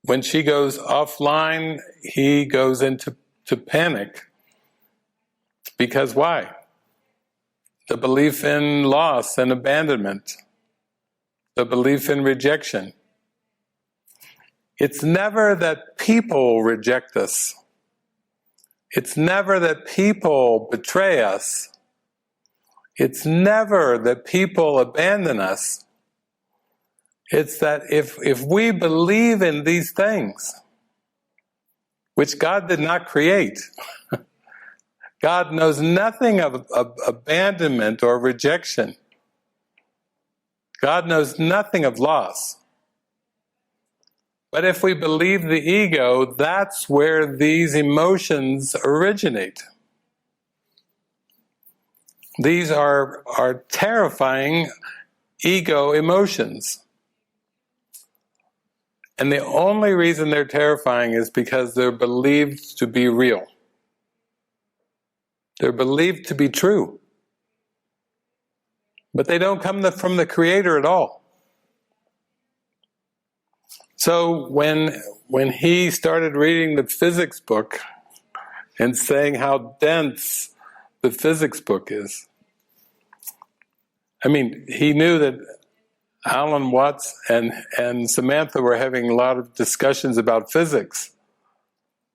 When she goes offline, he goes into panic Because why? The belief in loss and abandonment, the belief in rejection. It's never that people reject us. It's never that people betray us. It's never that people abandon us. It's that if we believe in these things, which God did not create, God knows nothing of abandonment or rejection. God knows nothing of loss. But if we believe the ego, that's where these emotions originate. These are terrifying ego emotions. And the only reason they're terrifying is because they're believed to be real. They're believed to be true. But they don't come from the Creator at all. So when he started reading the physics book and saying how dense the physics book is, I mean, he knew that Alan Watts and Samantha were having a lot of discussions about physics.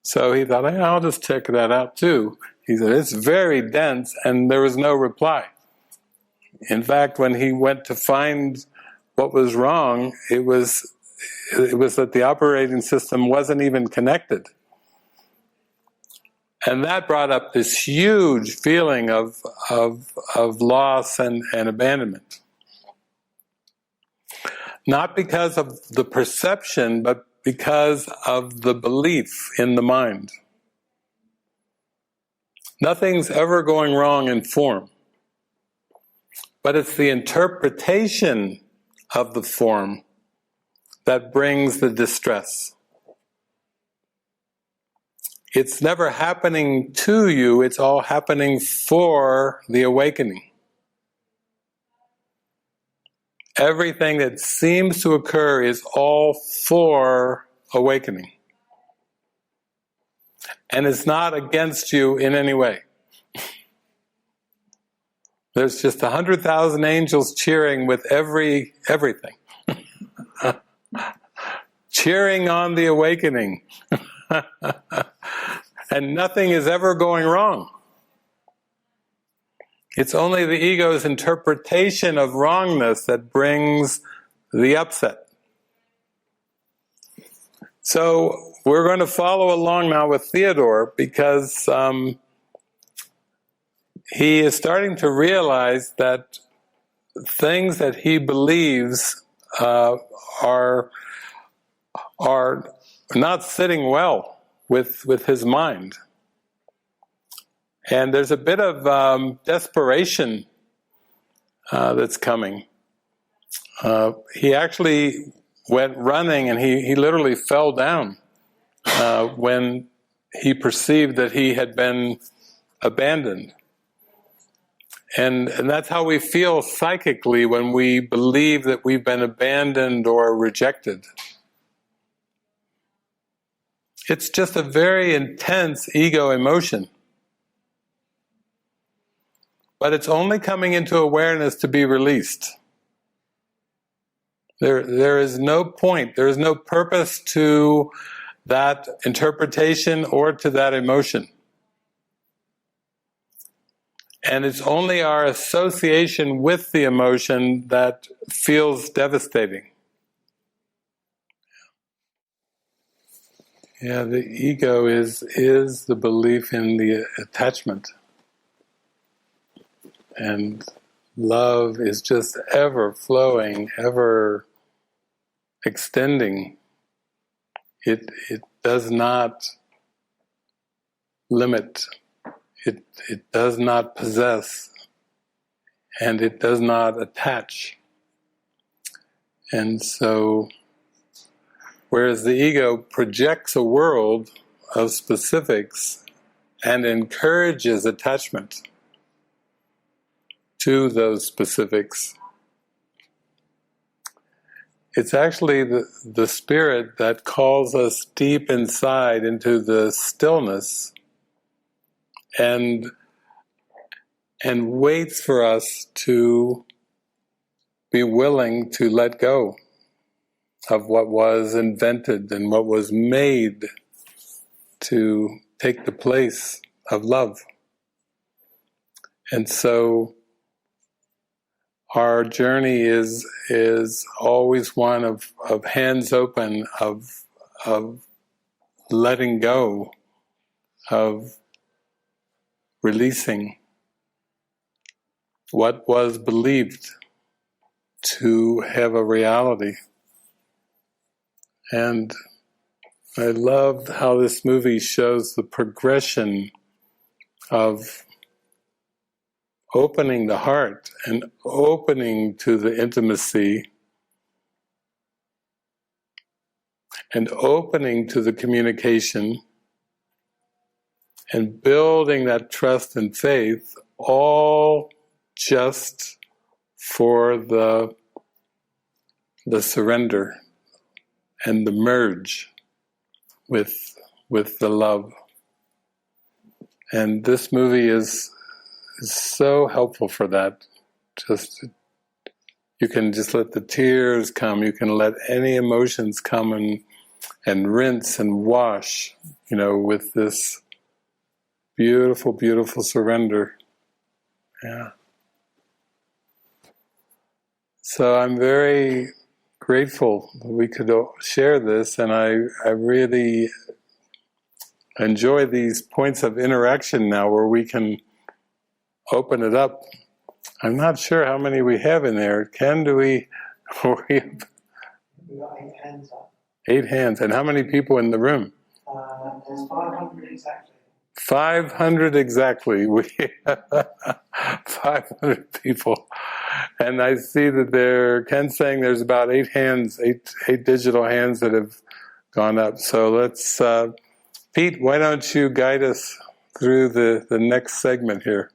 So he thought, hey, I'll just check that out too. He said, it's very dense, and there was no reply. In fact, when he went to find what was wrong, it was that the operating system wasn't even connected. And that brought up this huge feeling of loss and abandonment. Not because of the perception, but because of the belief in the mind. Nothing's ever going wrong in form, but it's the interpretation of the form that brings the distress. It's never happening to you, it's all happening for the awakening. Everything that seems to occur is all for awakening. And it's not against you in any way. There's just 100,000 angels cheering with everything. Cheering on the awakening. And nothing is ever going wrong. It's only the ego's interpretation of wrongness that brings the upset. So we're going to follow along now with Theodore, because he is starting to realize that things that he believes are not sitting well with his mind. And there's a bit of desperation that's coming. He actually went running, and he literally fell down when he perceived that he had been abandoned. And that's how we feel psychically when we believe that we've been abandoned or rejected. It's just a very intense ego emotion. But it's only coming into awareness to be released. There is no point, there is no purpose to that interpretation or to that emotion. And it's only our association with the emotion that feels devastating. Yeah, the ego is the belief in the attachment. And love is just ever flowing, ever extending. It does not limit. It does not possess. And it does not attach. And so, whereas the ego projects a world of specifics and encourages attachment to those specifics, it's actually the spirit that calls us deep inside into the stillness and and waits for us to be willing to let go of what was invented and what was made to take the place of love. And so our journey is always one of hands open, of letting go, of releasing what was believed to have a reality. And I loved how this movie shows the progression of opening the heart and opening to the intimacy and opening to the communication and building that trust and faith, all just for the surrender and the merge with the love. And this movie is so helpful for that. Just, you can just let the tears come, you can let any emotions come and rinse and wash, with this beautiful, beautiful surrender. Yeah. So I'm very grateful that we could share this, and I really enjoy these points of interaction now where we can open it up. I'm not sure how many we have in there. Ken, do we have... We got 8 hands up. 8 hands. And how many people in the room? There's 500 exactly. 500 exactly. We have 500 people. And I see that Ken's saying there's about 8 hands, 8 digital hands that have gone up. So let's, Pete, why don't you guide us through the next segment here?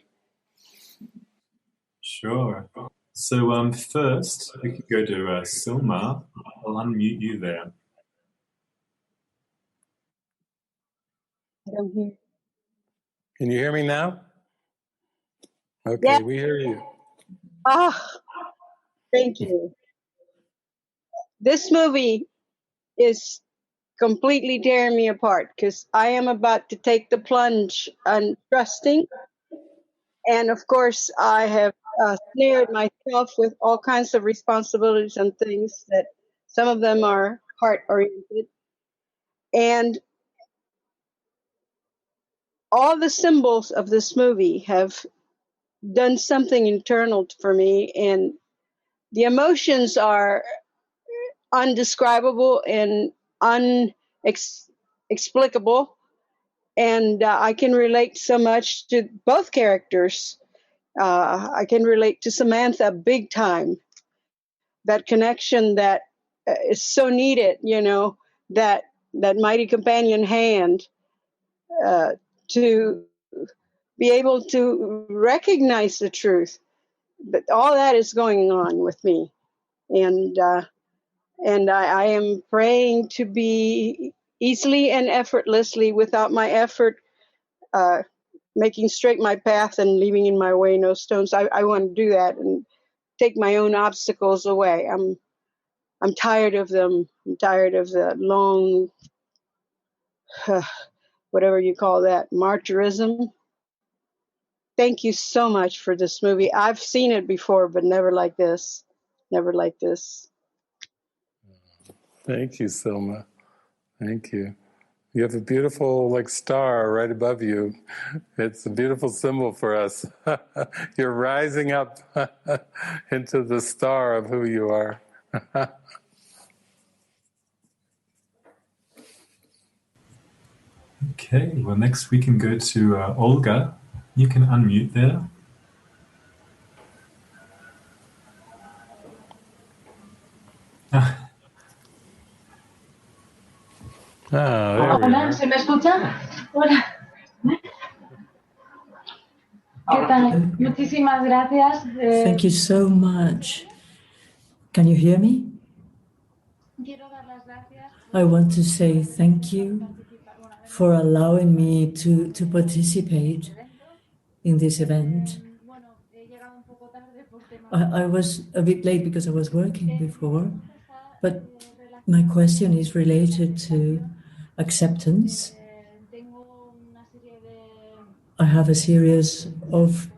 Sure. So first, we could go to Silma. I'll unmute you there. I don't hear. Can you hear me now? Okay, Yeah. we hear you. Thank you. This movie is completely tearing me apart because I am about to take the plunge on trusting. And of course, I have snared myself with all kinds of responsibilities and things that some of them are heart-oriented. And all the symbols of this movie have done something internal for me, and the emotions are undescribable and unexplicable. And I can relate so much to both characters. I can relate to Samantha big time. That connection that is so needed, that mighty companion hand to be able to recognize the truth. But all that is going on with me. And I am praying to be easily and effortlessly, without my effort, making straight my path and leaving in my way no stones. I want to do that and take my own obstacles away. I'm tired of them. I'm tired of the long, whatever you call that, martyrism. Thank you so much for this movie. I've seen it before, but never like this. Never like this. Thank you, Silma. Thank you. You have a beautiful star right above you. It's a beautiful symbol for us. You're rising up into the star of who you are. Okay, well, next we can go to Olga. You can unmute there. Hola, ¿se me escucha? Hola. ¿Qué tal? Muchísimas gracias. Thank you so much. Can you hear me? Quiero dar las gracias. I want to say thank you for allowing me to participate in this event. I was a bit late because I was working before, but my question is related to acceptance. I have a series of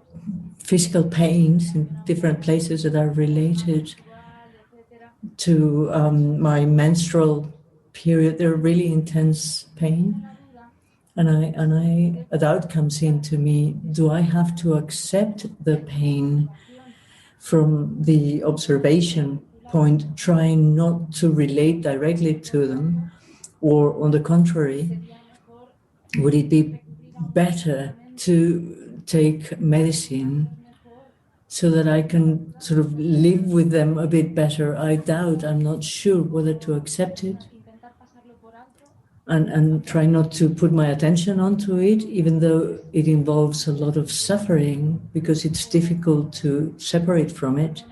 physical pains in different places that are related to my menstrual period. They're really intense pain. And a doubt comes into me, do I have to accept the pain from the observation point, trying not to relate directly to them? Or on the contrary, would it be better to take medicine so that I can sort of live with them a bit better? I doubt, I'm not sure whether to accept it and try not to put my attention onto it, even though it involves a lot of suffering because it's difficult to separate from it.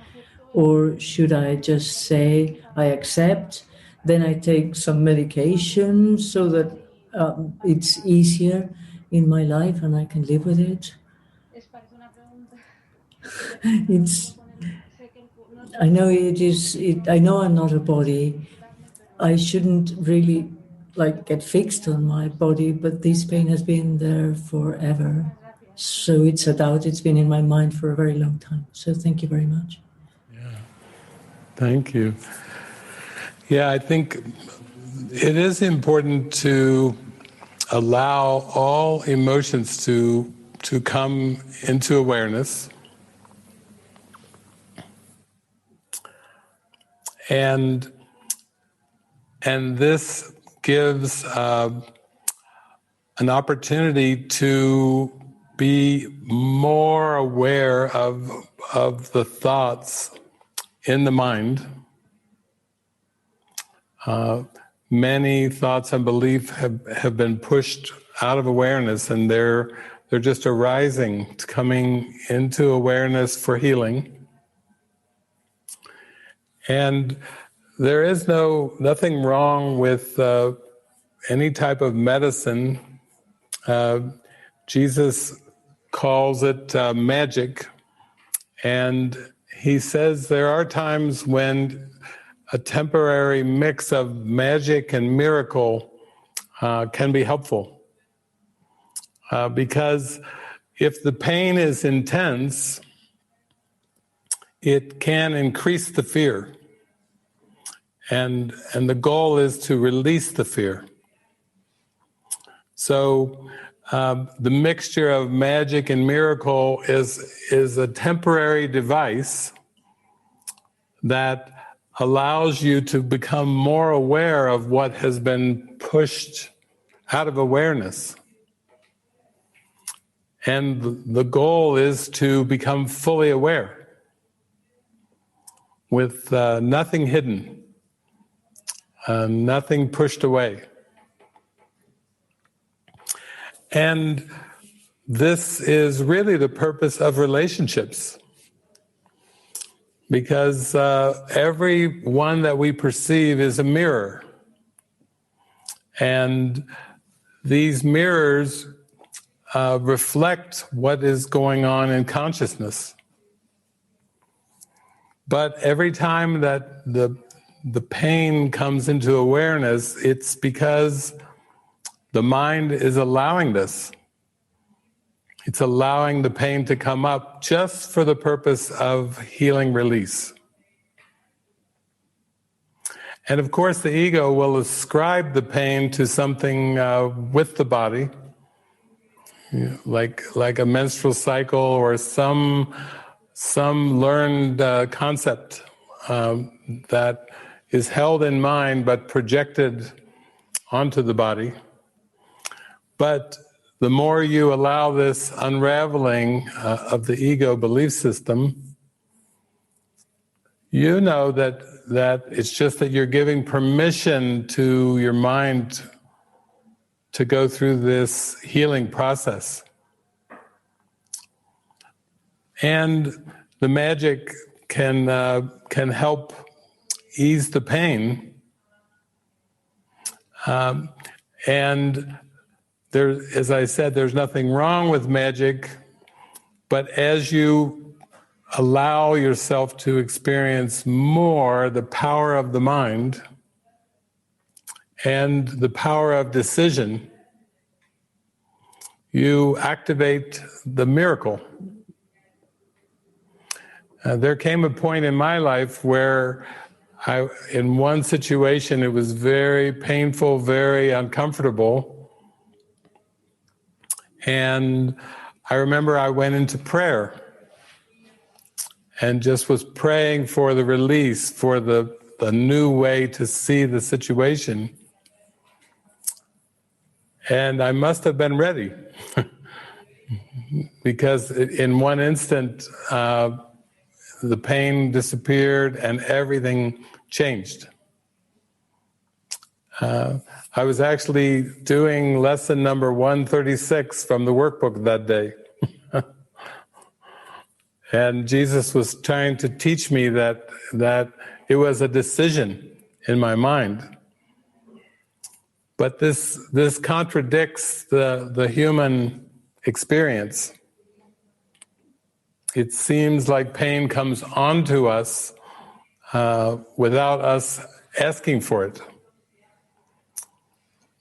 Or should I just say, I accept, then I take some medication so that it's easier in my life and I can live with it? It's, I know it is, I know I'm not a body. I shouldn't really get fixed on my body, but this pain has been there forever. So it's a doubt. It's been in my mind for a very long time. So thank you very much. Yeah, thank you. Yeah, I think it is important to allow all emotions to come into awareness. And this gives an opportunity to be more aware of the thoughts in the mind. Many thoughts and beliefs have been pushed out of awareness, and they're just arising, coming into awareness for healing. And there is nothing wrong with any type of medicine. Jesus calls it magic, and he says there are times when a temporary mix of magic and miracle can be helpful. Because if the pain is intense, it can increase the fear. And the goal is to release the fear. So the mixture of magic and miracle is a temporary device that allows you to become more aware of what has been pushed out of awareness. And the goal is to become fully aware with nothing hidden, nothing pushed away. And this is really the purpose of relationships, because every one that we perceive is a mirror. And these mirrors reflect what is going on in consciousness. But every time that the pain comes into awareness, it's because the mind is allowing this. It's allowing the pain to come up just for the purpose of healing release. And of course, the ego will ascribe the pain to something with the body, like a menstrual cycle or some learned concept that is held in mind but projected onto the body. But the more you allow this unraveling of the ego belief system, you know that it's just that you're giving permission to your mind to go through this healing process. And the magic can help ease the pain. And there, as I said, there's nothing wrong with magic, but as you allow yourself to experience more the power of the mind and the power of decision, you activate the miracle. There came a point in my life where in one situation, it was very painful, very uncomfortable. And I remember I went into prayer and just was praying for the release, for the new way to see the situation. And I must have been ready because in one instant, the pain disappeared and everything changed. I was actually doing lesson number 136 from the workbook that day. And Jesus was trying to teach me that it was a decision in my mind. But this contradicts the human experience. It seems like pain comes onto us without us asking for it.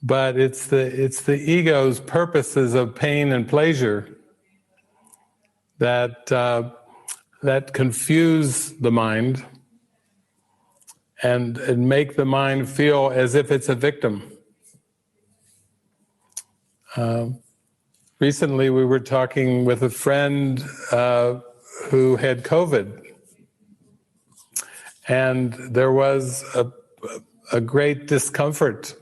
But it's the ego's purposes of pain and pleasure that confuse the mind and make the mind feel as if it's a victim. Recently, we were talking with a friend who had COVID, and there was a great discomfort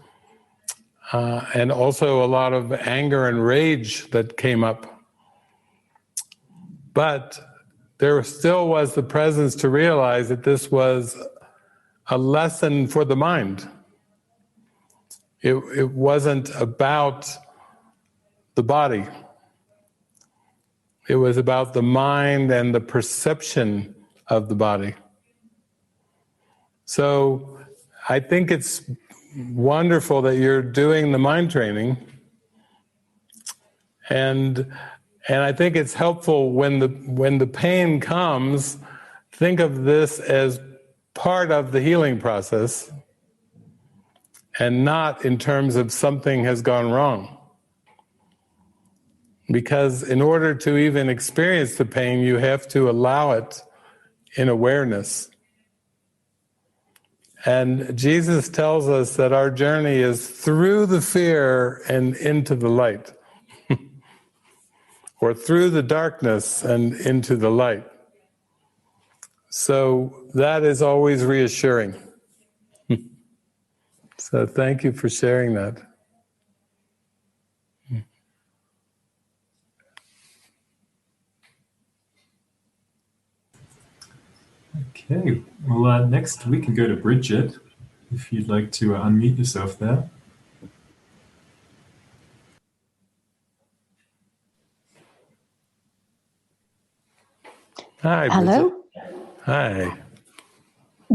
and also a lot of anger and rage that came up. But there still was the presence to realize that this was a lesson for the mind. It wasn't about the body. It was about the mind and the perception of the body. So I think it's wonderful that you're doing the mind training, and I think it's helpful when the pain comes, think of this as part of the healing process and not in terms of something has gone wrong. Because in order to even experience the pain, you have to allow it in awareness. And Jesus tells us that our journey is through the fear and into the light, or through the darkness and into the light. So that is always reassuring. So thank you for sharing that. Okay, well, next we can go to Bridget, if you'd like to unmute yourself there. Hi, Hello? Bridget. Hi.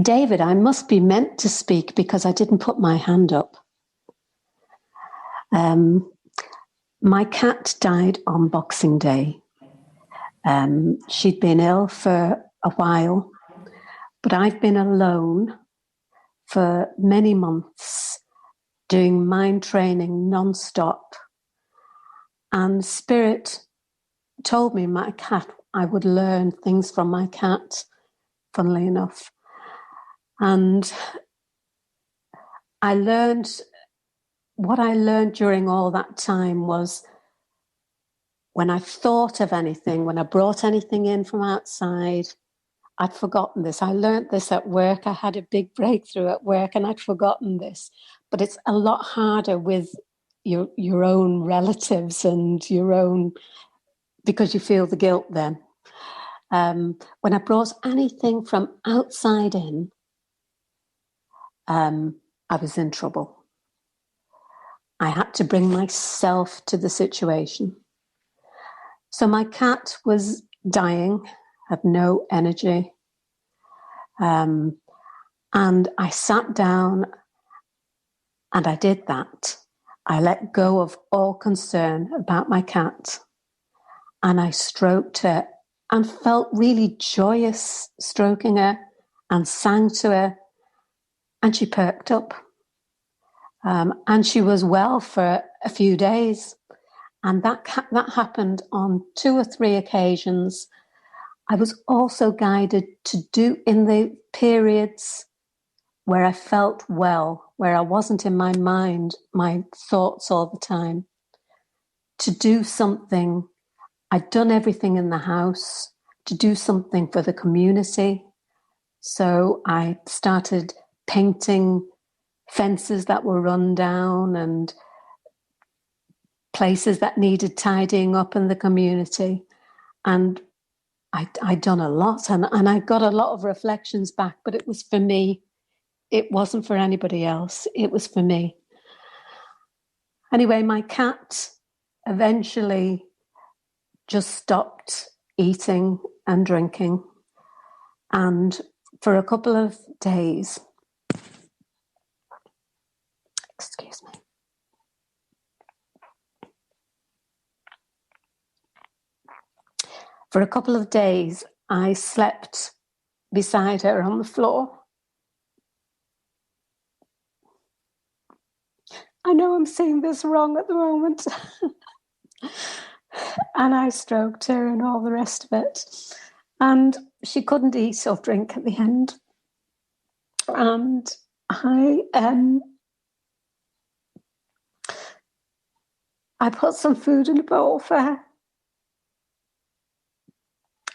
David, I must be meant to speak because I didn't put my hand up. My cat died on Boxing Day. She'd been ill for a while, but I've been alone for many months doing mind training non-stop. And Spirit told me I would learn things from my cat, funnily enough. And what I learned during all that time was when I thought of anything, when I brought anything in from outside, I'd forgotten this. I learned this at work. I had a big breakthrough at work and I'd forgotten this. But it's a lot harder with your own relatives and your own, because you feel the guilt then. When I brought anything from outside in, I was in trouble. I had to bring myself to the situation. So my cat was dying, had no energy. And I sat down and I did that. I let go of all concern about my cat and I stroked her and felt really joyous stroking her and sang to her, and she perked up. And she was well for a few days. And that happened on 2 or 3 occasions. I was also guided to do in the periods where I felt well, where I wasn't in my mind, my thoughts all the time, to do something. I'd done everything in the house, to do something for the community. So I started painting fences that were run down and places that needed tidying up in the community. And I'd done a lot, and I got a lot of reflections back, but it was for me. It wasn't for anybody else. It was for me. Anyway, my cat eventually just stopped eating and drinking. And for a couple of days, excuse me, for a couple of days, I slept beside her on the floor. I know I'm saying this wrong at the moment. And I stroked her and all the rest of it. And she couldn't eat or drink at the end. And I put some food in a bowl for her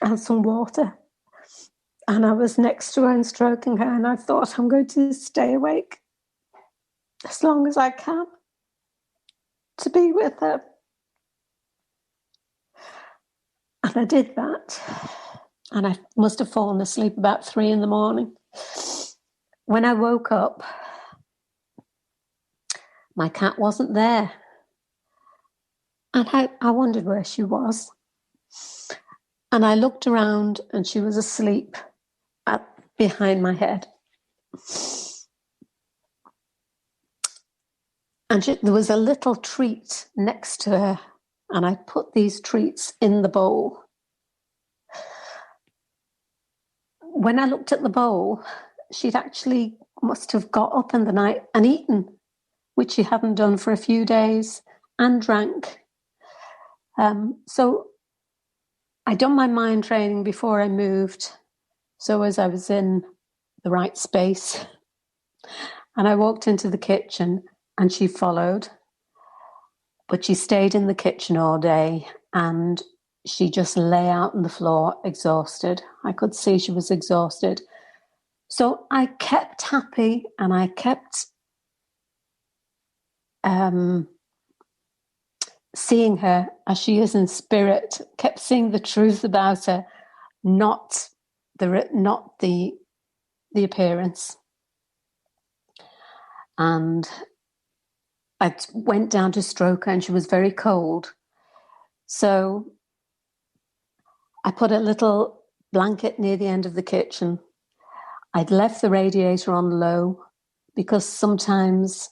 and some water. And I was next to her and stroking her, and I thought, I'm going to stay awake as long as I can to be with her. And I did that. And I must have fallen asleep about 3 a.m. When I woke up, my cat wasn't there. And I wondered where she was. And I looked around, and she was asleep behind my head. And there was a little treat next to her, and I put these treats in the bowl. When I looked at the bowl, she'd actually must have got up in the night and eaten, which she hadn't done for a few days, and drank. So I'd done my mind training before I moved, so as I was in the right space. And I walked into the kitchen, and she followed. But she stayed in the kitchen all day, and she just lay out on the floor, exhausted. I could see she was exhausted. So I kept happy, and I kept seeing her as she is in spirit, kept seeing the truth about her, not the appearance. And I went down to stroke her, and she was very cold. So I put a little blanket near the end of the kitchen. I'd left the radiator on low because sometimes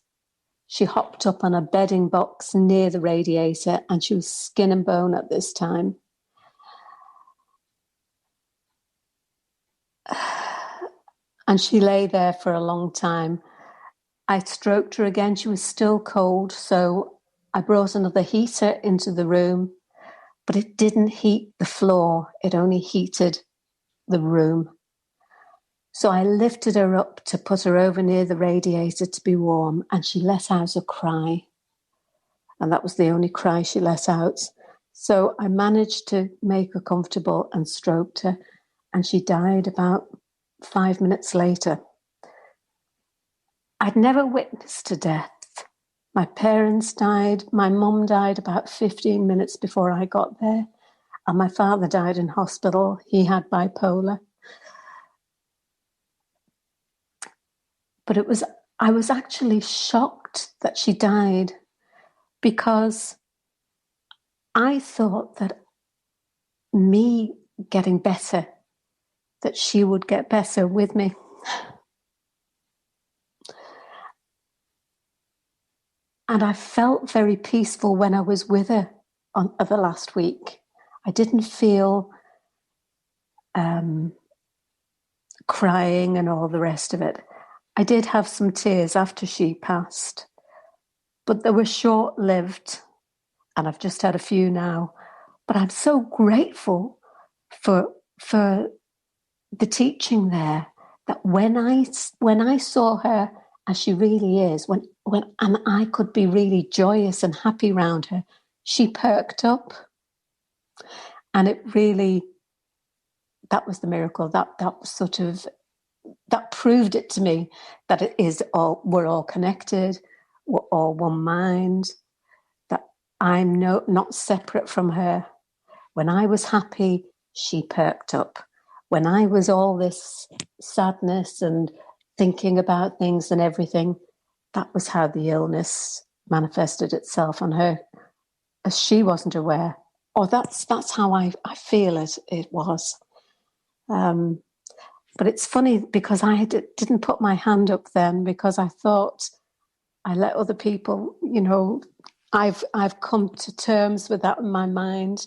she hopped up on a bedding box near the radiator, and she was skin and bone at this time. And she lay there for a long time. I stroked her again. She was still cold, so I brought another heater into the room, but it didn't heat the floor. It only heated the room. So I lifted her up to put her over near the radiator to be warm, and she let out a cry. And that was the only cry she let out. So I managed to make her comfortable and stroked her, and she died about 5 minutes later. I'd never witnessed a death. My parents died. My mum died about 15 minutes before I got there. And my father died in hospital. He had bipolar. But I was actually shocked that she died, because I thought that me getting better, that she would get better with me. And I felt very peaceful when I was with her over the last week. I didn't feel crying and all the rest of it. I did have some tears after she passed, but they were short-lived, and I've just had a few now. But I'm so grateful for the teaching there, that when I saw her as she really is, when and I could be really joyous and happy around her, she perked up. And it really, that was the miracle. That was sort of, that proved it to me that it is all, we're all connected, we're all one mind, that I'm not separate from her. When I was happy, she perked up. When I was all this sadness and thinking about things and everything, that was how the illness manifested itself on her, as she wasn't aware. Or that's how I feel it was. But it's funny because I didn't put my hand up then, because I thought I let other people, you know, I've come to terms with that in my mind.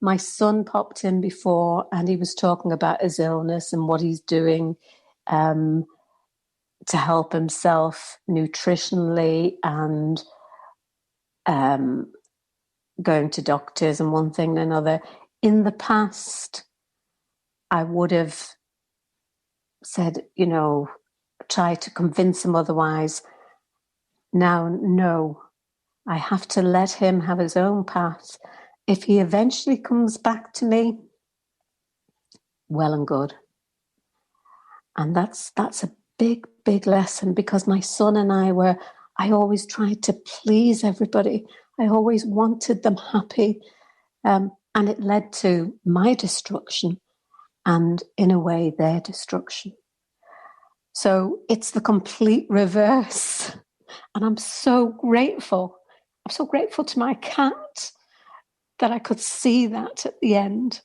My son popped in before and he was talking about his illness and what he's doing to help himself nutritionally and going to doctors and one thing and another. In the past, I would have said, you know, try to convince him otherwise. Now, no, I have to let him have his own path. If he eventually comes back to me, well and good. And that's a big, big lesson, because my son and I always tried to please everybody. I always wanted them happy. And it led to my destruction and, in a way, their destruction. So it's the complete reverse. And I'm so grateful. I'm so grateful to my cat that I could see that at the end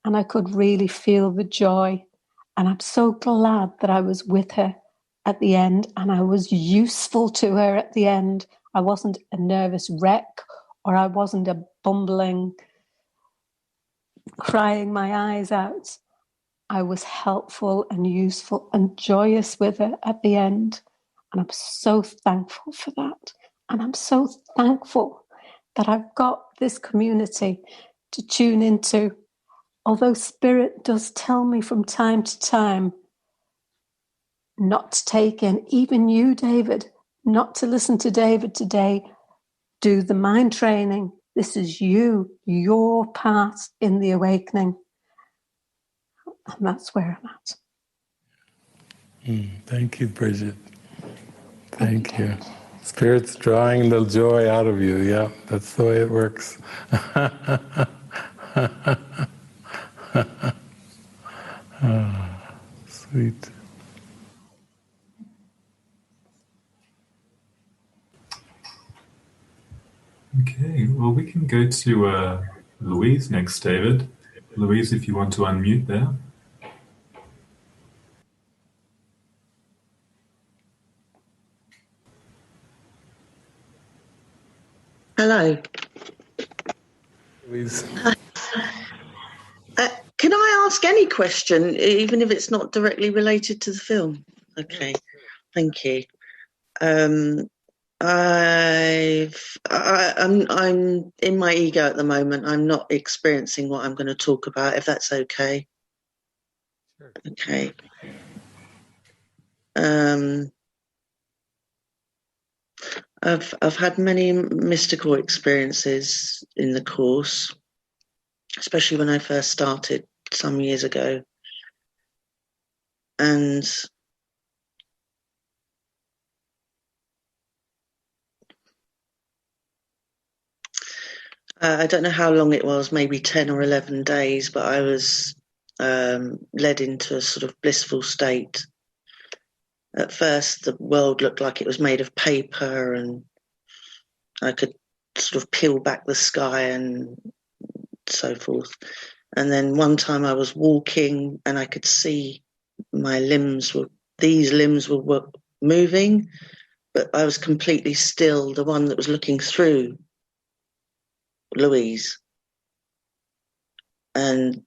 and I could really feel the joy. And I'm so glad that I was with her at the end and I was useful to her at the end. I wasn't a nervous wreck, or I wasn't a bumbling, crying my eyes out. I was helpful and useful and joyous with her at the end. And I'm so thankful for that. And I'm so thankful that I've got this community to tune into. Although Spirit does tell me from time to time not to take in, even you, David, not to listen to David today. Do the mind training. This is you, your part in the awakening. And that's where I'm at. Thank you, Bridget. Thank you. Spirit's drawing the joy out of you. Yeah, that's the way it works. Sweet. Okay, well, we can go to Louise next, David. Louise, if you want to unmute there. Hello. Louise. Can I ask any question, even if it's not directly related to the film? Okay, thank you. I'm in my ego at the moment. I'm not experiencing what I'm going to talk about, if that's okay. Sure. Okay. I've had many mystical experiences in the course, especially when I first started some years ago. And I don't know how long it was, maybe 10 or 11 days, but I was led into a sort of blissful state. At first, the world looked like it was made of paper, and I could sort of peel back the sky and so forth. And then one time I was walking and I could see these limbs were moving, but I was completely still, the one that was looking through Louise. And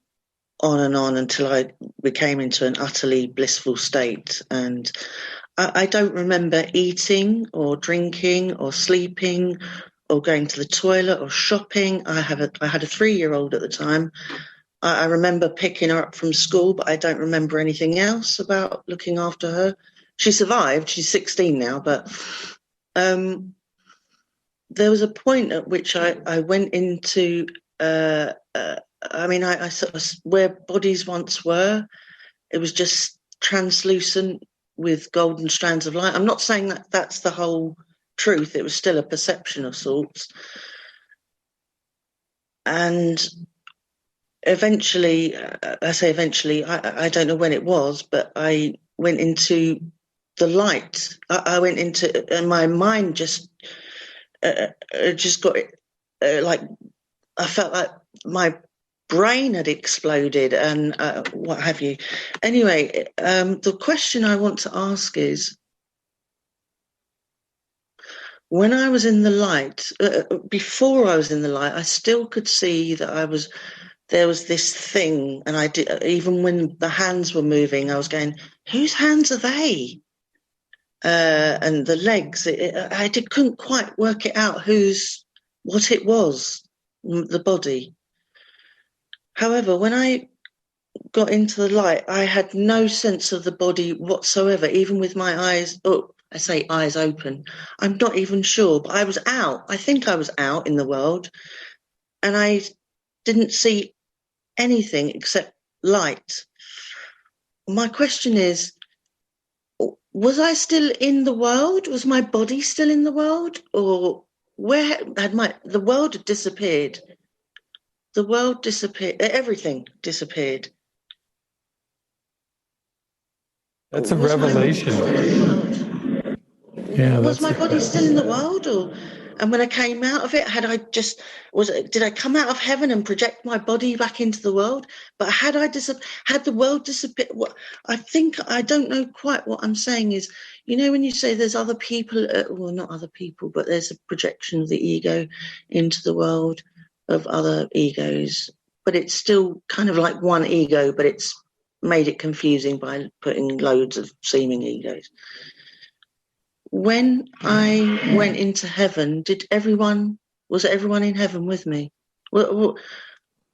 on until we came into an utterly blissful state. And I don't remember eating or drinking or sleeping or going to the toilet or shopping. I had a 3-year-old at the time. I remember picking her up from school, but I don't remember anything else about looking after her. She survived. She's 16 now, but there was a point at which I went into, I sort of, where bodies once were, it was just translucent with golden strands of light. I'm not saying that that's the whole truth. It was still a perception of sorts. And eventually, I don't know when it was, but I went into the light. I went into, and my mind just got like, I felt like my brain had exploded and what have you. Anyway, the question I want to ask is, when I was in the light, before I was in the light, I still could see that there was this thing, and I did, even when the hands were moving, I was going, whose hands are they? And the legs, couldn't quite work it out what it was, the body. However, when I got into the light, I had no sense of the body whatsoever, even with my eyes, I say eyes open. I'm not even sure, but I was out. I think I was out in the world, and I didn't see anything except light. My question is, was I still in the world? Was my body still in the world? Or where had the world had disappeared? The world disappeared. Everything disappeared. That's a revelation. Yeah, was my body still in the world, and when I came out of it, did I come out of heaven and project my body back into the world? But had the world disappeared? I don't know quite what I'm saying is, when you say there's other people, well, not other people, but there's a projection of the ego into the world of other egos, but it's still kind of like one ego, but it's made it confusing by putting loads of seeming egos. When I went into heaven, was everyone in heaven with me? What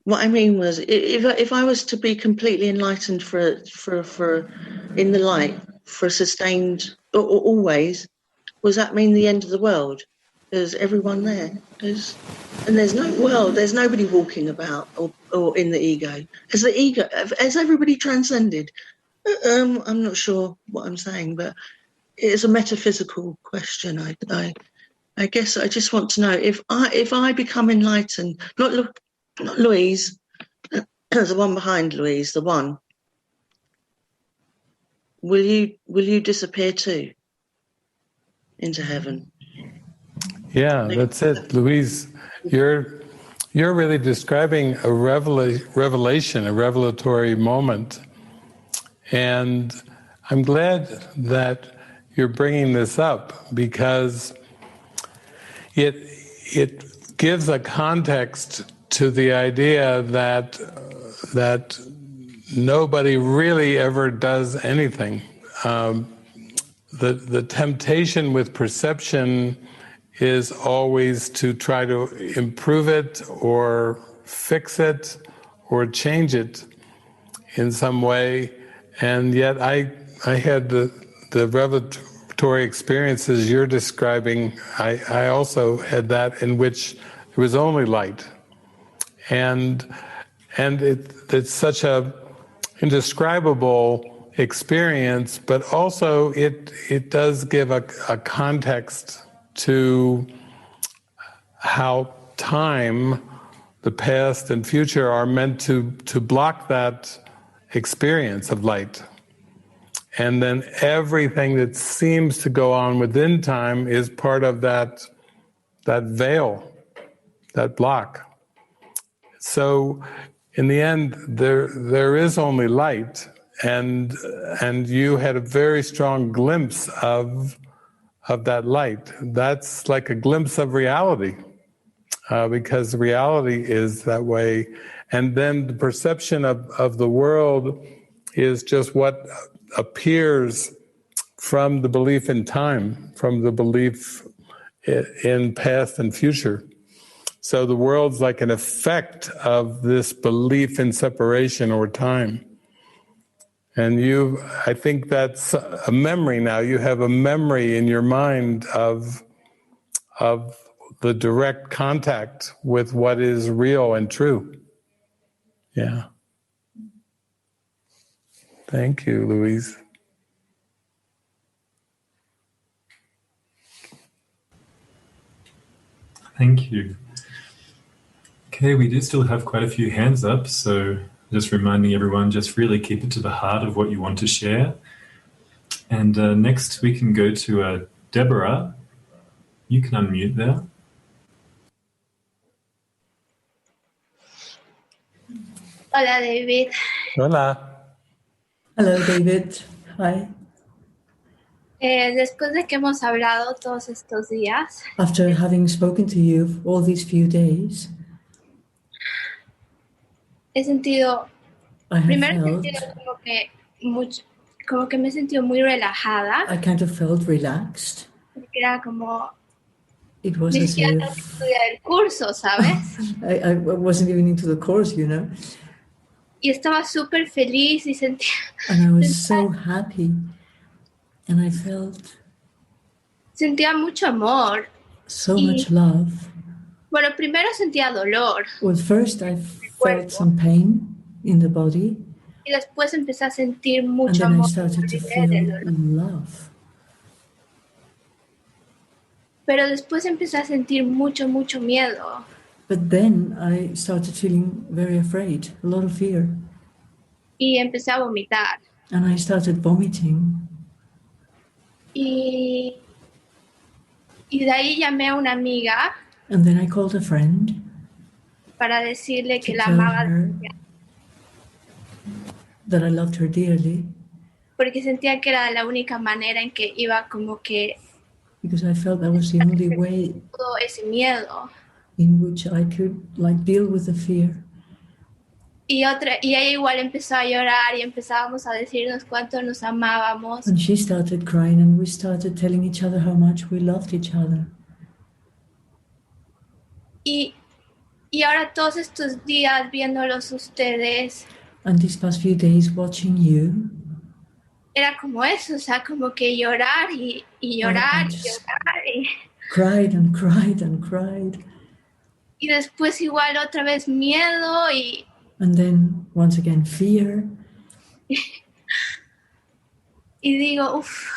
I mean was, if I was to be completely enlightened for in the light for a sustained or always, does that mean the end of the world? Is everyone there? And there's no world. There's nobody walking about or in the ego. Has everybody transcended? I'm not sure what I'm saying, but it's a metaphysical question. I guess I just want to know if I become enlightened, not Louise, the one behind Louise, the one. Will you disappear too into heaven? Yeah, that's it, Louise. You're really describing a revelation, a revelatory moment, and I'm glad that you're bringing this up because it gives a context to the idea that nobody really ever does anything. The temptation with perception is always to try to improve it or fix it or change it in some way. And yet I had the revelatory experiences you're describing. I also had that in which there was only light. And it's such a indescribable experience, but also it does give a context to how time, the past and future, are meant to block that experience of light. And then everything that seems to go on within time is part of that veil, that block. So in the end, there is only light, and you had a very strong glimpse of that light. That's like a glimpse of reality, because reality is that way. And then the perception of the world is just what appears from the belief in time, from the belief in past and future. So the world's like an effect of this belief in separation or time. And I think that's a memory now. You have a memory in your mind of the direct contact with what is real and true. Yeah. Thank you, Louise. Thank you. Okay, we do still have quite a few hands up, so just reminding everyone, just really keep it to the heart of what you want to share. And next we can go to Deborah. You can unmute there. Hola, David. Hola. Hello, David. Hi. Después de que hemos hablado todos estos días, After having spoken to you all these few days, he sentido, I have primero he felt, sentido como que me he sentido muy relajada. I kind of felt relaxed. Porque era como, It was ni as siquiera tengo que if estudiar el curso, ¿sabes? I wasn't even into the course, you know. Y estaba súper feliz y sentía... And I was so happy. And I felt Sentía mucho amor. so much love. Bueno, primero sentía dolor. Well, first I felt some pain in the body. Y después empecé a sentir And mucho then I amor. started to feel love. Pero después empecé a sentir mucho miedo. But then I started feeling very afraid, a lot of fear. Y empecé a vomitar. And I started vomiting. Y de ahí llamé a una amiga And then I called a friend para decirle que to la tell amaba her that I loved her dearly, porque sentía que era la única manera en que iba como que because I felt that was the only way todo ese miedo. in which I could deal with the fear. Y ella igual empezó a llorar y empezábamos a decirnos cuánto nos amábamos. And she started crying and we started telling each other how much we loved each other. Y ahora todos estos días viéndolos ustedes, And these past few days watching you, era como eso, o sea, como que llorar y llorar y llorar. cried and cried and cried. Y después igual otra vez miedo And then once again fear. Y digo, uff.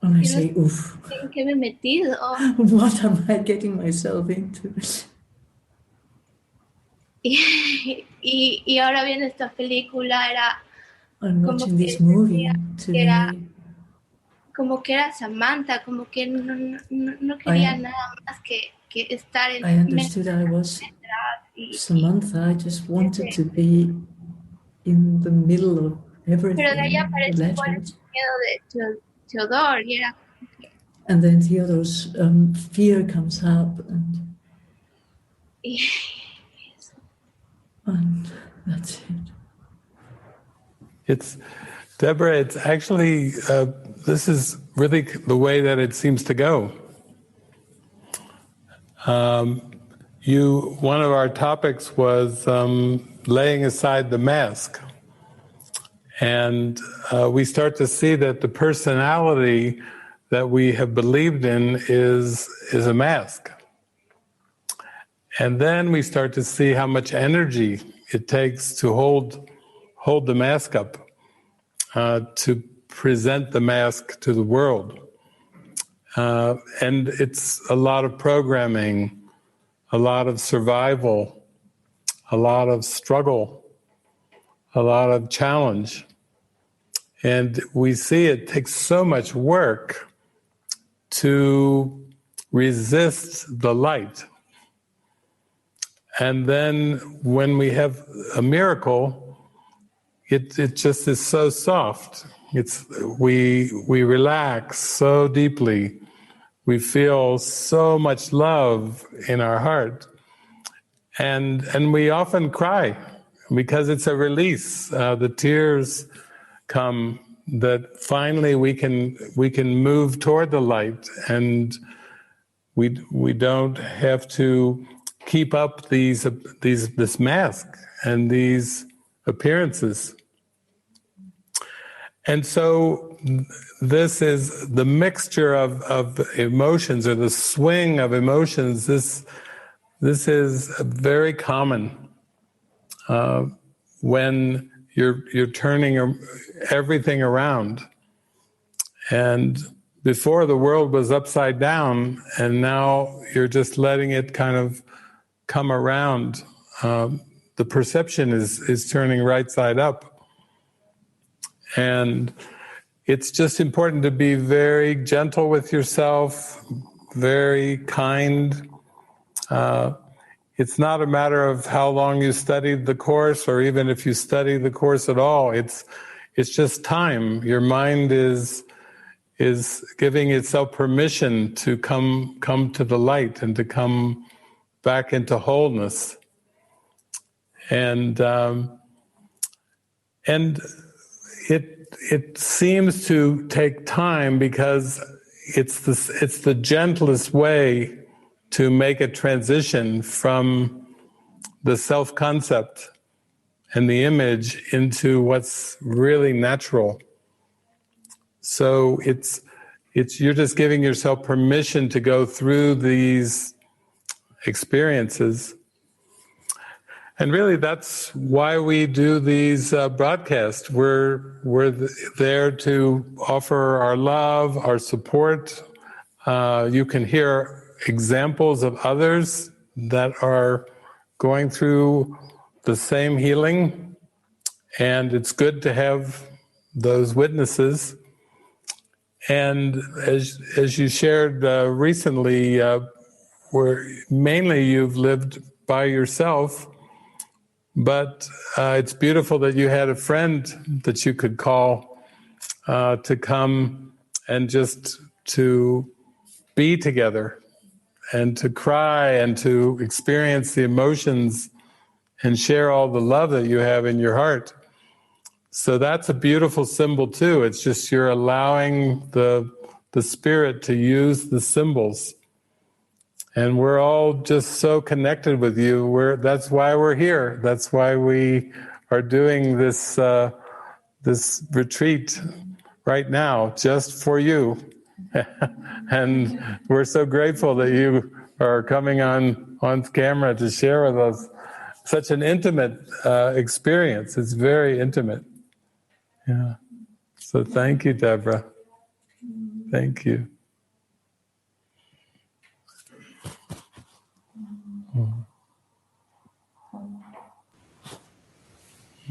And I say, oof. ¿En qué me he metido? What am I getting myself into? Y ahora viendo esta película era I'm watching this movie today. Como que era Samantha, como que no quería nada más que estar en I understood I was Samantha. I just wanted to be in the middle of everything. Pero de ahí apareció el miedo de Theodore y era... And then Theodore's fear comes up and that's it. Deborah, it's actually, this is really the way that it seems to go. One of our topics was laying aside the mask. And we start to see that the personality that we have believed in is a mask. And then we start to see how much energy it takes to hold the mask up, to present the mask to the world. And it's a lot of programming, a lot of survival, a lot of struggle, a lot of challenge. And we see it takes so much work to resist the light. And then when we have a miracle, it just is so soft. We relax so deeply. We feel so much love in our heart. and we often cry because it's a release. The tears come that finally we can move toward the light, and we don't have to keep up this mask and these appearances. And so this is the mixture of emotions, or the swing of emotions. This is very common when you're turning everything around. And before, the world was upside down, and now you're just letting it kind of come around. The perception is turning right side up. And it's just important to be very gentle with yourself, very kind. It's not a matter of how long you studied the course, or even if you study the course at all. It's just time. Your mind is giving itself permission to come to the light and to come back into wholeness. And it seems to take time because it's the gentlest way to make a transition from the self-concept and the image into what's really natural. So it's you're just giving yourself permission to go through these experiences. And really, that's why we do these broadcasts. We're there to offer our love, our support. You can hear examples of others that are going through the same healing, and it's good to have those witnesses. And as you shared recently, where mainly you've lived by yourself, but it's beautiful that you had a friend that you could call to come and just to be together and to cry and to experience the emotions and share all the love that you have in your heart. So that's a beautiful symbol too. It's just you're allowing the spirit to use the symbols. And we're all just so connected with you. That's why we're here. That's why we are doing this this retreat right now, just for you. And we're so grateful that you are coming on camera to share with us such an intimate experience. It's very intimate. Yeah. So thank you, Deborah. Thank you.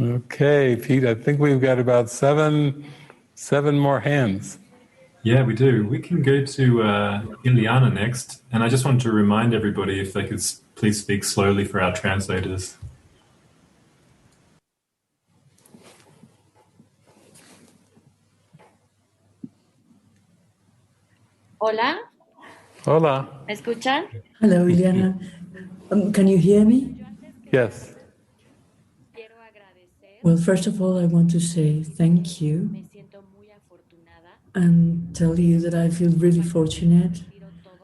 Okay, Pete, I think we've got about seven more hands. Yeah, we do. We can go to Ileana next. And I just wanted to remind everybody if they could please speak slowly for our translators. Hola. Hola. ¿Me escuchan? Hello, Ileana. Can you hear me? Yes. Well, first of all, I want to say thank you and tell you that I feel really fortunate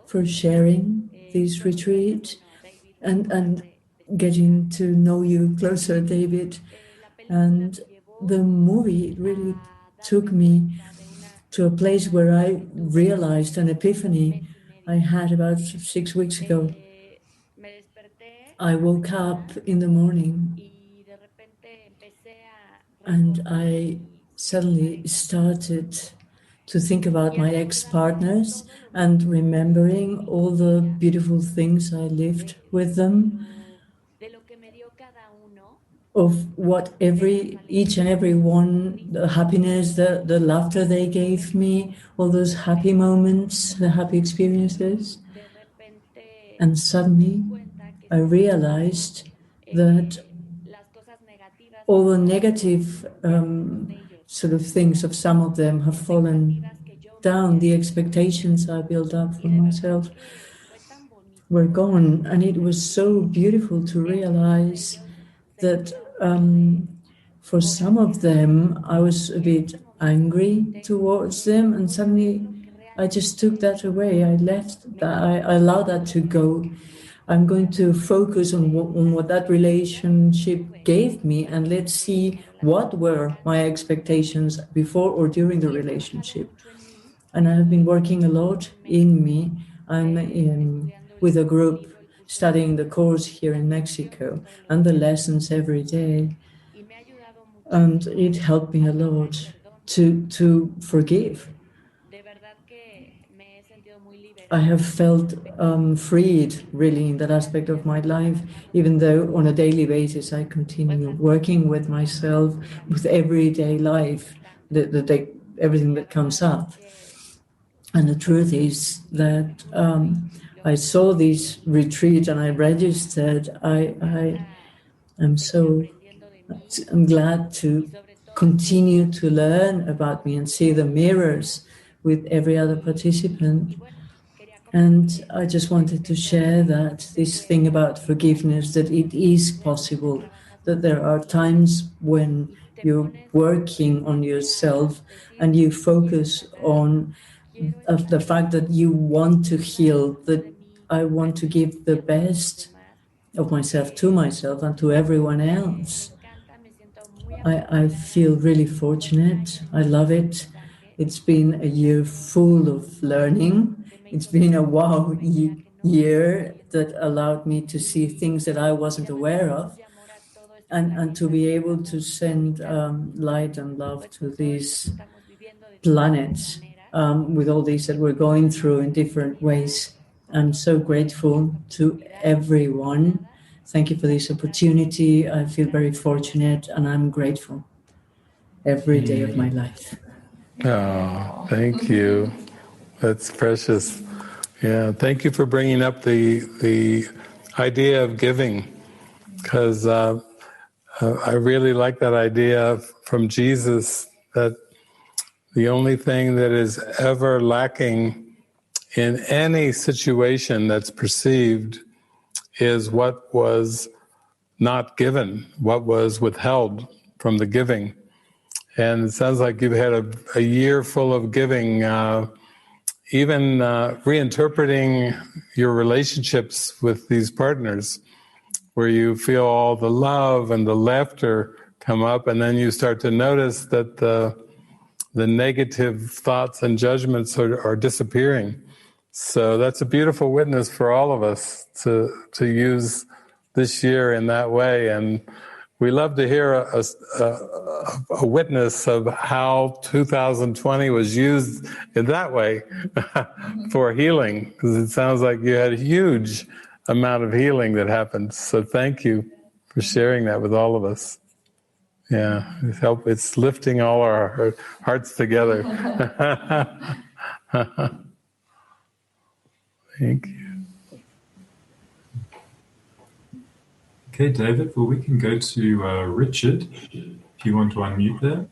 for sharing this retreat and getting to know you closer, David. And the movie really took me to a place where I realized an epiphany I had about 6 weeks ago. I woke up in the morning and I suddenly started to think about my ex-partners and remembering all the beautiful things I lived with them, of what each and every one, the happiness, the laughter they gave me, all those happy moments, the happy experiences. And suddenly I realized that all the negative sort of things of some of them have fallen down, the expectations I built up for myself. were gone, and it was so beautiful to realize that for some of them I was a bit angry towards them, and suddenly I just took that away. I left that. I allowed that to go. I'm going to focus on what that relationship gave me, and let's see what were my expectations before or during the relationship. And I have been working a lot in me. I'm with a group studying the course here in Mexico and the lessons every day. And it helped me a lot to forgive. I have felt freed, really, in that aspect of my life, even though on a daily basis I continue working with myself, with everyday life, everything that comes up. And the truth is that I saw this retreat and I registered. I'm glad to continue to learn about me and see the mirrors with every other participant. And I just wanted to share that this thing about forgiveness, that it is possible, that there are times when you're working on yourself and you focus on the fact that you want to heal, that I want to give the best of myself to myself and to everyone else. I feel really fortunate. I love it. It's been a year full of learning. It's been a wow year that allowed me to see things that I wasn't aware of, and to be able to send light and love to these planets with all these that we're going through in different ways. I'm so grateful to everyone. Thank you for this opportunity. I feel very fortunate, and I'm grateful every day of my life. Oh, thank you. That's precious. Yeah, thank you for bringing up the idea of giving, because I really like that idea from Jesus that the only thing that is ever lacking in any situation that's perceived is what was not given, what was withheld from the giving. And it sounds like you've had a year full of giving, even reinterpreting your relationships with these partners, where you feel all the love and the laughter come up, and then you start to notice that the negative thoughts and judgments are disappearing. So that's a beautiful witness for all of us to use this year in that way. And we love to hear a witness of how 2020 was used in that way for healing, because it sounds like you had a huge amount of healing that happened. So thank you for sharing that with all of us. Yeah, it's lifting all our hearts together. Thank you. Okay, David, well, we can go to Richard, if you want to unmute there.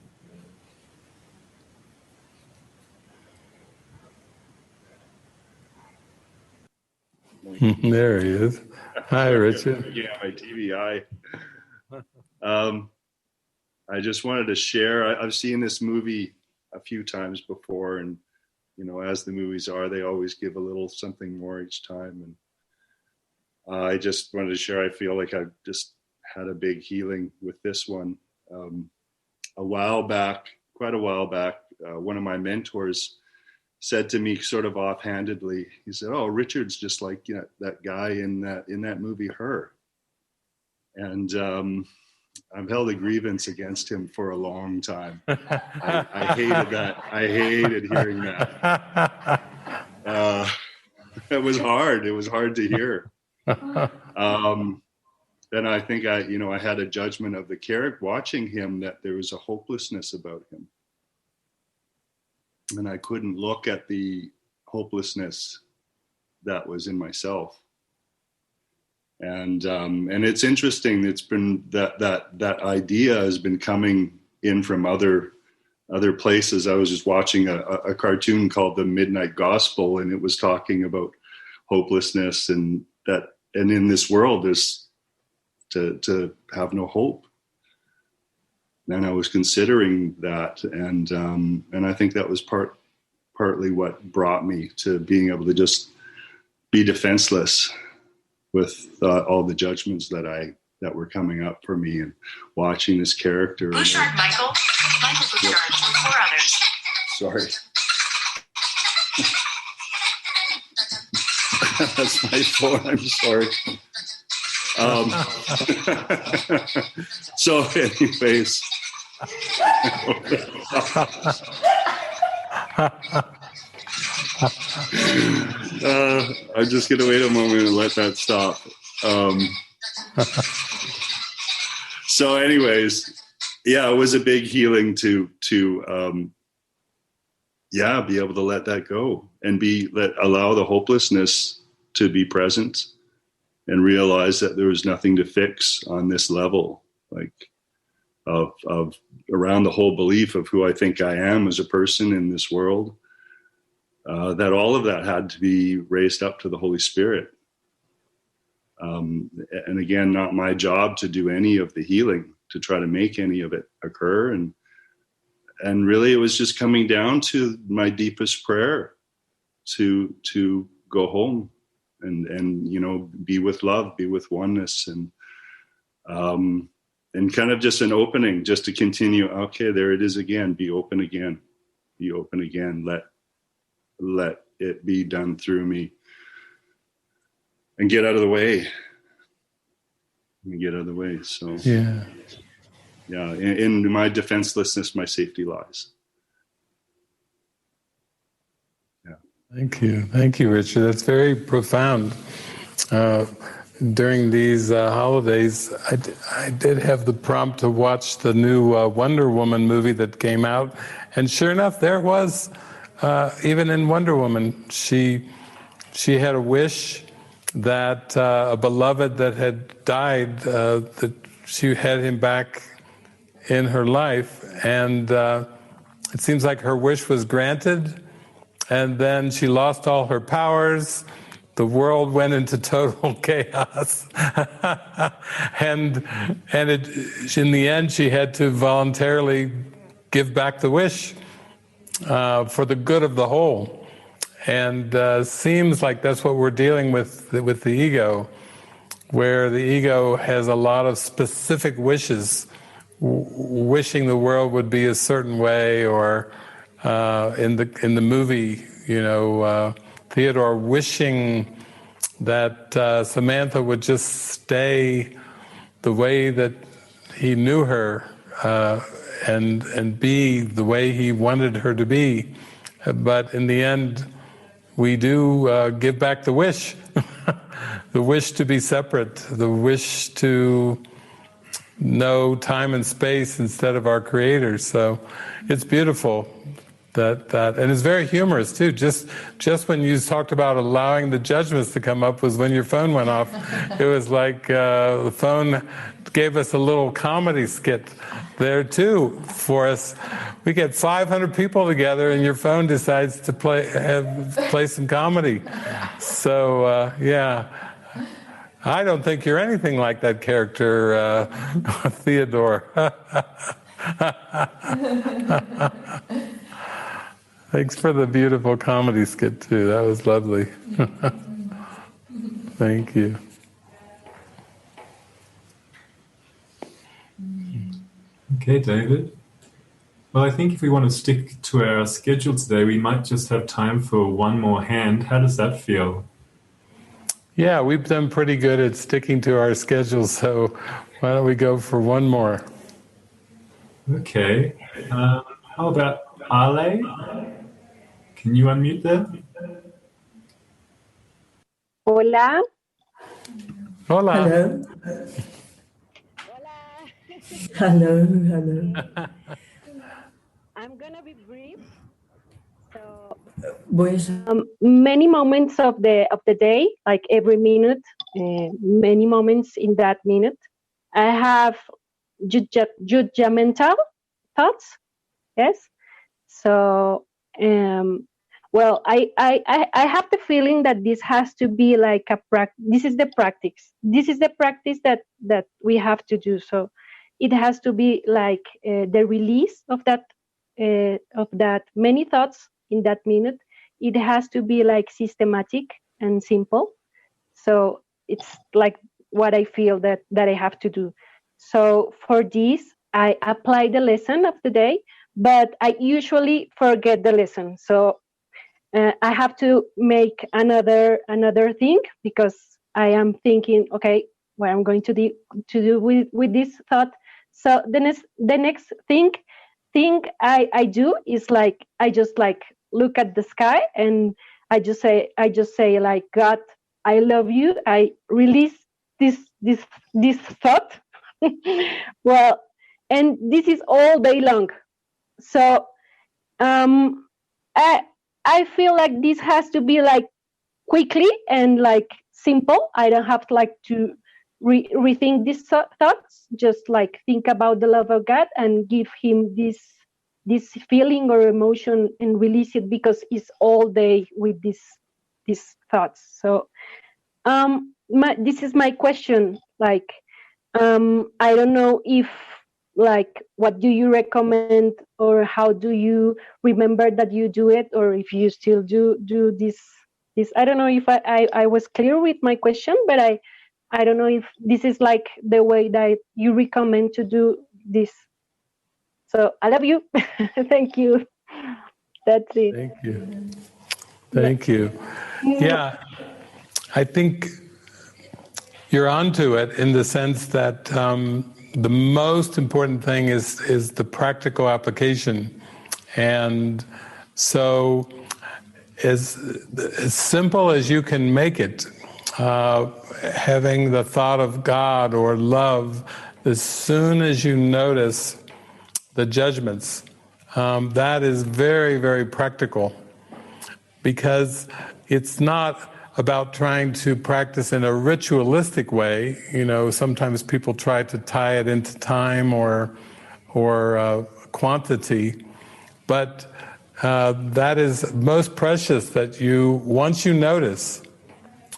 There he is. Hi, Richard. Yeah, my TVI. I just wanted to share, I've seen this movie a few times before, and, you know, as the movies are, they always give a little something more each time. And I just wanted to share, I feel like I've just had a big healing with this one. Quite a while back, one of my mentors said to me sort of offhandedly, he said, "Oh, Richard's just like, you know, that guy in that movie, Her." And I've held a grievance against him for a long time. I hated that. I hated hearing that. It was hard. It was hard to hear. Then I think I had a judgment of the character watching him, that there was a hopelessness about him. And I couldn't look at the hopelessness that was in myself. And it's interesting. It's been that idea has been coming in from other places. I was just watching a cartoon called The Midnight Gospel, and it was talking about hopelessness and and in this world there's to have no hope. And I was considering that, and I think that was partly what brought me to being able to just be defenseless with all the judgments that were coming up for me, and watching this character. Bouchard Michael Bouchard and 4 others. Sorry. That's my phone, I'm sorry. So anyways. I'm just going to wait a moment and let that stop. So anyways, yeah, it was a big healing to be able to let that go and allow the hopelessness to be present and realize that there was nothing to fix on this level, like of around the whole belief of who I think I am as a person in this world, that all of that had to be raised up to the Holy Spirit. And again, not my job to do any of the healing, to try to make any of it occur. And really it was just coming down to my deepest prayer to go home and be with love, be with oneness, and kind of just an opening, just to continue. Okay, there it is again. Be open again. Be open again. Let it be done through me, and get out of the way. So yeah. In my defenselessness, my safety lies. Thank you, Richard. That's very profound. During these holidays, I did have the prompt to watch the new Wonder Woman movie that came out, and sure enough, there was, even in Wonder Woman, she had a wish that a beloved that had died, that she had him back in her life, and it seems like her wish was granted. And then she lost all her powers. The world went into total chaos. and in the end, she had to voluntarily give back the wish for the good of the whole. And seems like that's what we're dealing with the ego, where the ego has a lot of specific wishes, wishing the world would be a certain way, or in the movie, Theodore wishing that Samantha would just stay the way that he knew her, and be the way he wanted her to be. But in the end, we do give back the wish, the wish to be separate, the wish to know time and space instead of our Creator. So it's beautiful. That and it's very humorous too. Just when you talked about allowing the judgments to come up was when your phone went off. It was like the phone gave us a little comedy skit there too for us. We get 500 people together, and your phone decides to play some comedy. So I don't think you're anything like that character, Theodore. Thanks for the beautiful comedy skit too. That was lovely. Thank you. Okay, David. Well, I think if we want to stick to our schedule today, we might just have time for one more hand. How does that feel? Yeah, we've done pretty good at sticking to our schedule, so why don't we go for one more? Okay. How about Ale? Can you unmute there? Hola. Hola. Hello. Hello. I'm gonna be brief. So, Pues, many moments of the day, like every minute, many moments in that minute, I have judgmental thoughts. Yes. So, Well, I have the feeling that this has to be like a practice. This is the practice. This is the practice that we have to do. So it has to be like the release of that many thoughts in that minute. It has to be like systematic and simple. So it's like what I feel that I have to do. So for this, I apply the lesson of the day, but I usually forget the lesson. So I have to make another thing because I am thinking, okay, what I'm going to do with this thought. So the next thing I do is like I just like look at the sky and I just say like, God, I love you. I release this thought. Well, and this is all day long. So I feel like this has to be like quickly and like simple. I don't have to like to rethink these thoughts. Just like think about the love of God and give Him this feeling or emotion and release it, because it's all day with these thoughts. So this is my question. Like I don't know if like what do you recommend, or how do you remember that you do it, or if you still do this. I don't know if I was clear with my question, but I don't know if this is like the way that you recommend to do this. So I love you. Thank you. That's it. Thank you. Yeah, I think you're onto it in the sense that the most important thing is the practical application. And so as simple as you can make it, having the thought of God or love, as soon as you notice the judgments, that is very, very practical, because it's not about trying to practice in a ritualistic way. You know, sometimes people try to tie it into time or quantity, but that is most precious, that once you notice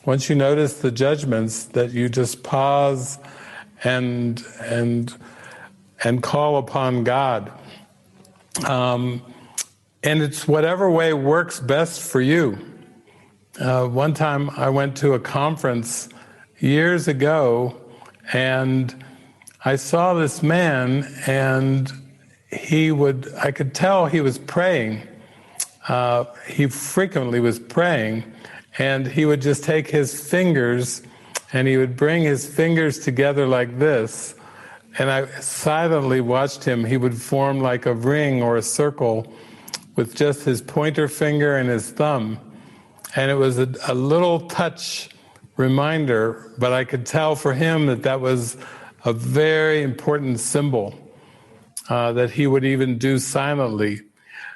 the judgments, that you just pause and call upon God. And it's whatever way works best for you. One time I went to a conference years ago, and I saw this man, and I could tell he was praying. He frequently was praying, and he would just take his fingers and he would bring his fingers together like this, and I silently watched him. He would form like a ring or a circle with just his pointer finger and his thumb. And it was a little touch reminder, but I could tell for him that was a very important symbol that he would even do silently.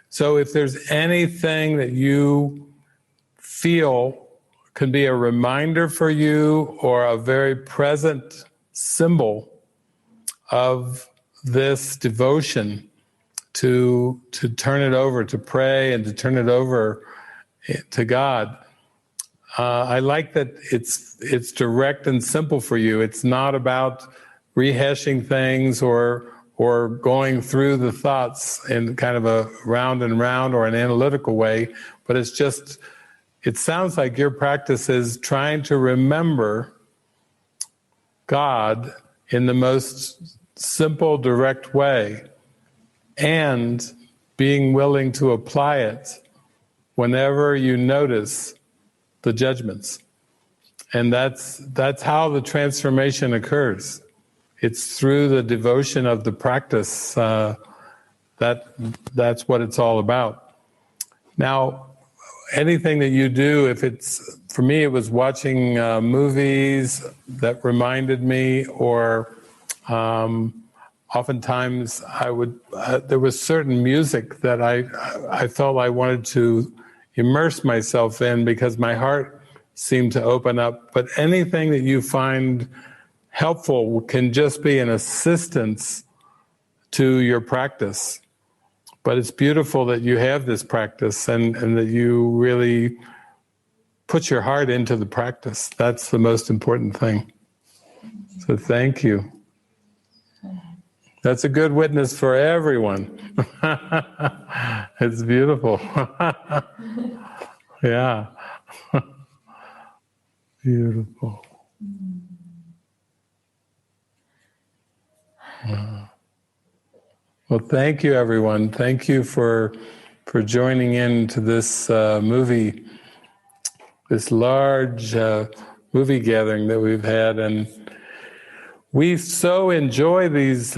So if there's anything that you feel can be a reminder for you, or a very present symbol of this devotion, to turn it over, to pray and to turn it over to God. I like that it's direct and simple for you. It's not about rehashing things or going through the thoughts in kind of a round and round or an analytical way, but it sounds like your practice is trying to remember God in the most simple, direct way, and being willing to apply it whenever you notice the judgments. And that's how the transformation occurs. It's through the devotion of the practice. That's what it's all about. Now, anything that you do, for me, it was watching movies that reminded me, or oftentimes there was certain music that I felt I wanted to immerse myself in because my heart seemed to open up. But anything that you find helpful can just be an assistance to your practice. But it's beautiful that you have this practice and that you really put your heart into the practice. That's the most important thing. So thank you. That's a good witness for everyone. It's beautiful. Yeah. Beautiful. Well, thank you, everyone. Thank you for joining in to this movie, this large movie gathering that we've had. And we so enjoy these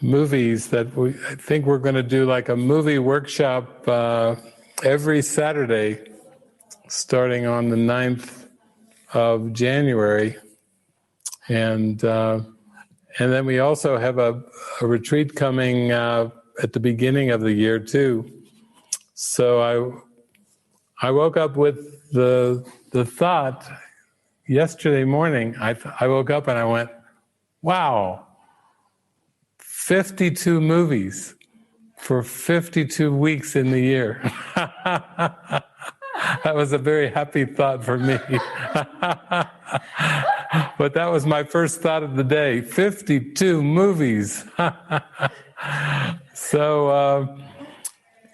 movies that I think we're going to do like a movie workshop every Saturday, starting on the 9th of January. And then we also have a retreat coming at the beginning of the year too. So I woke up with the thought yesterday morning. I woke up and I went, wow, 52 movies for 52 weeks in the year. That was a very happy thought for me. But that was my first thought of the day, 52 movies. So,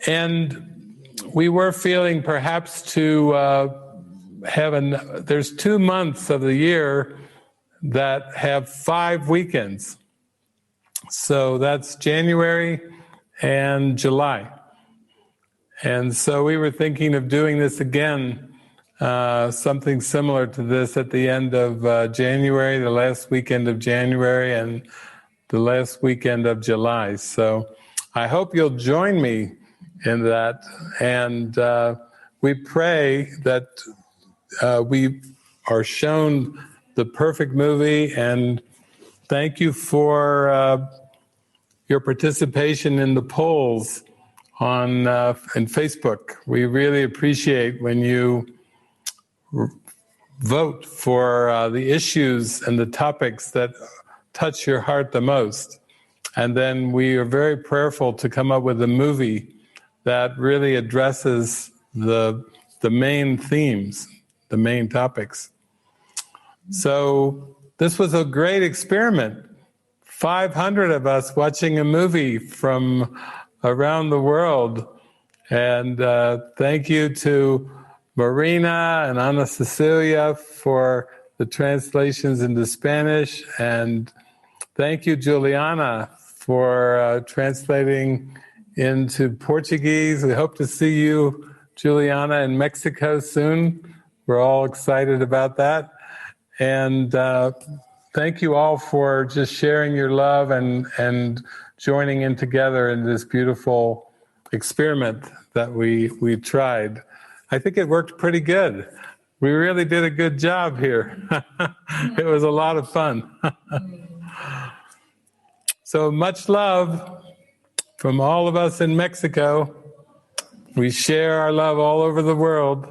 and we were feeling perhaps to there's 2 months of the year that have 5 weekends. So that's January and July. And so we were thinking of doing this again, something similar to this at the end of January, the last weekend of January, and the last weekend of July. So I hope you'll join me in that. And we pray that we are shown the perfect movie. And thank you for your participation in the polls on in Facebook. We really appreciate when you vote for the issues and the topics that touch your heart the most. And then we are very prayerful to come up with a movie that really addresses the main themes, the main topics. So this was a great experiment. 500 of us watching a movie from around the world. And thank you to Marina and Ana Cecilia for the translations into Spanish. And thank you, Juliana, for translating into Portuguese. We hope to see you, Juliana, in Mexico soon. We're all excited about that. And thank you all for just sharing your love and joining in together in this beautiful experiment that we tried. I think it worked pretty good. We really did a good job here. It was a lot of fun. So much love from all of us in Mexico. We share our love all over the world.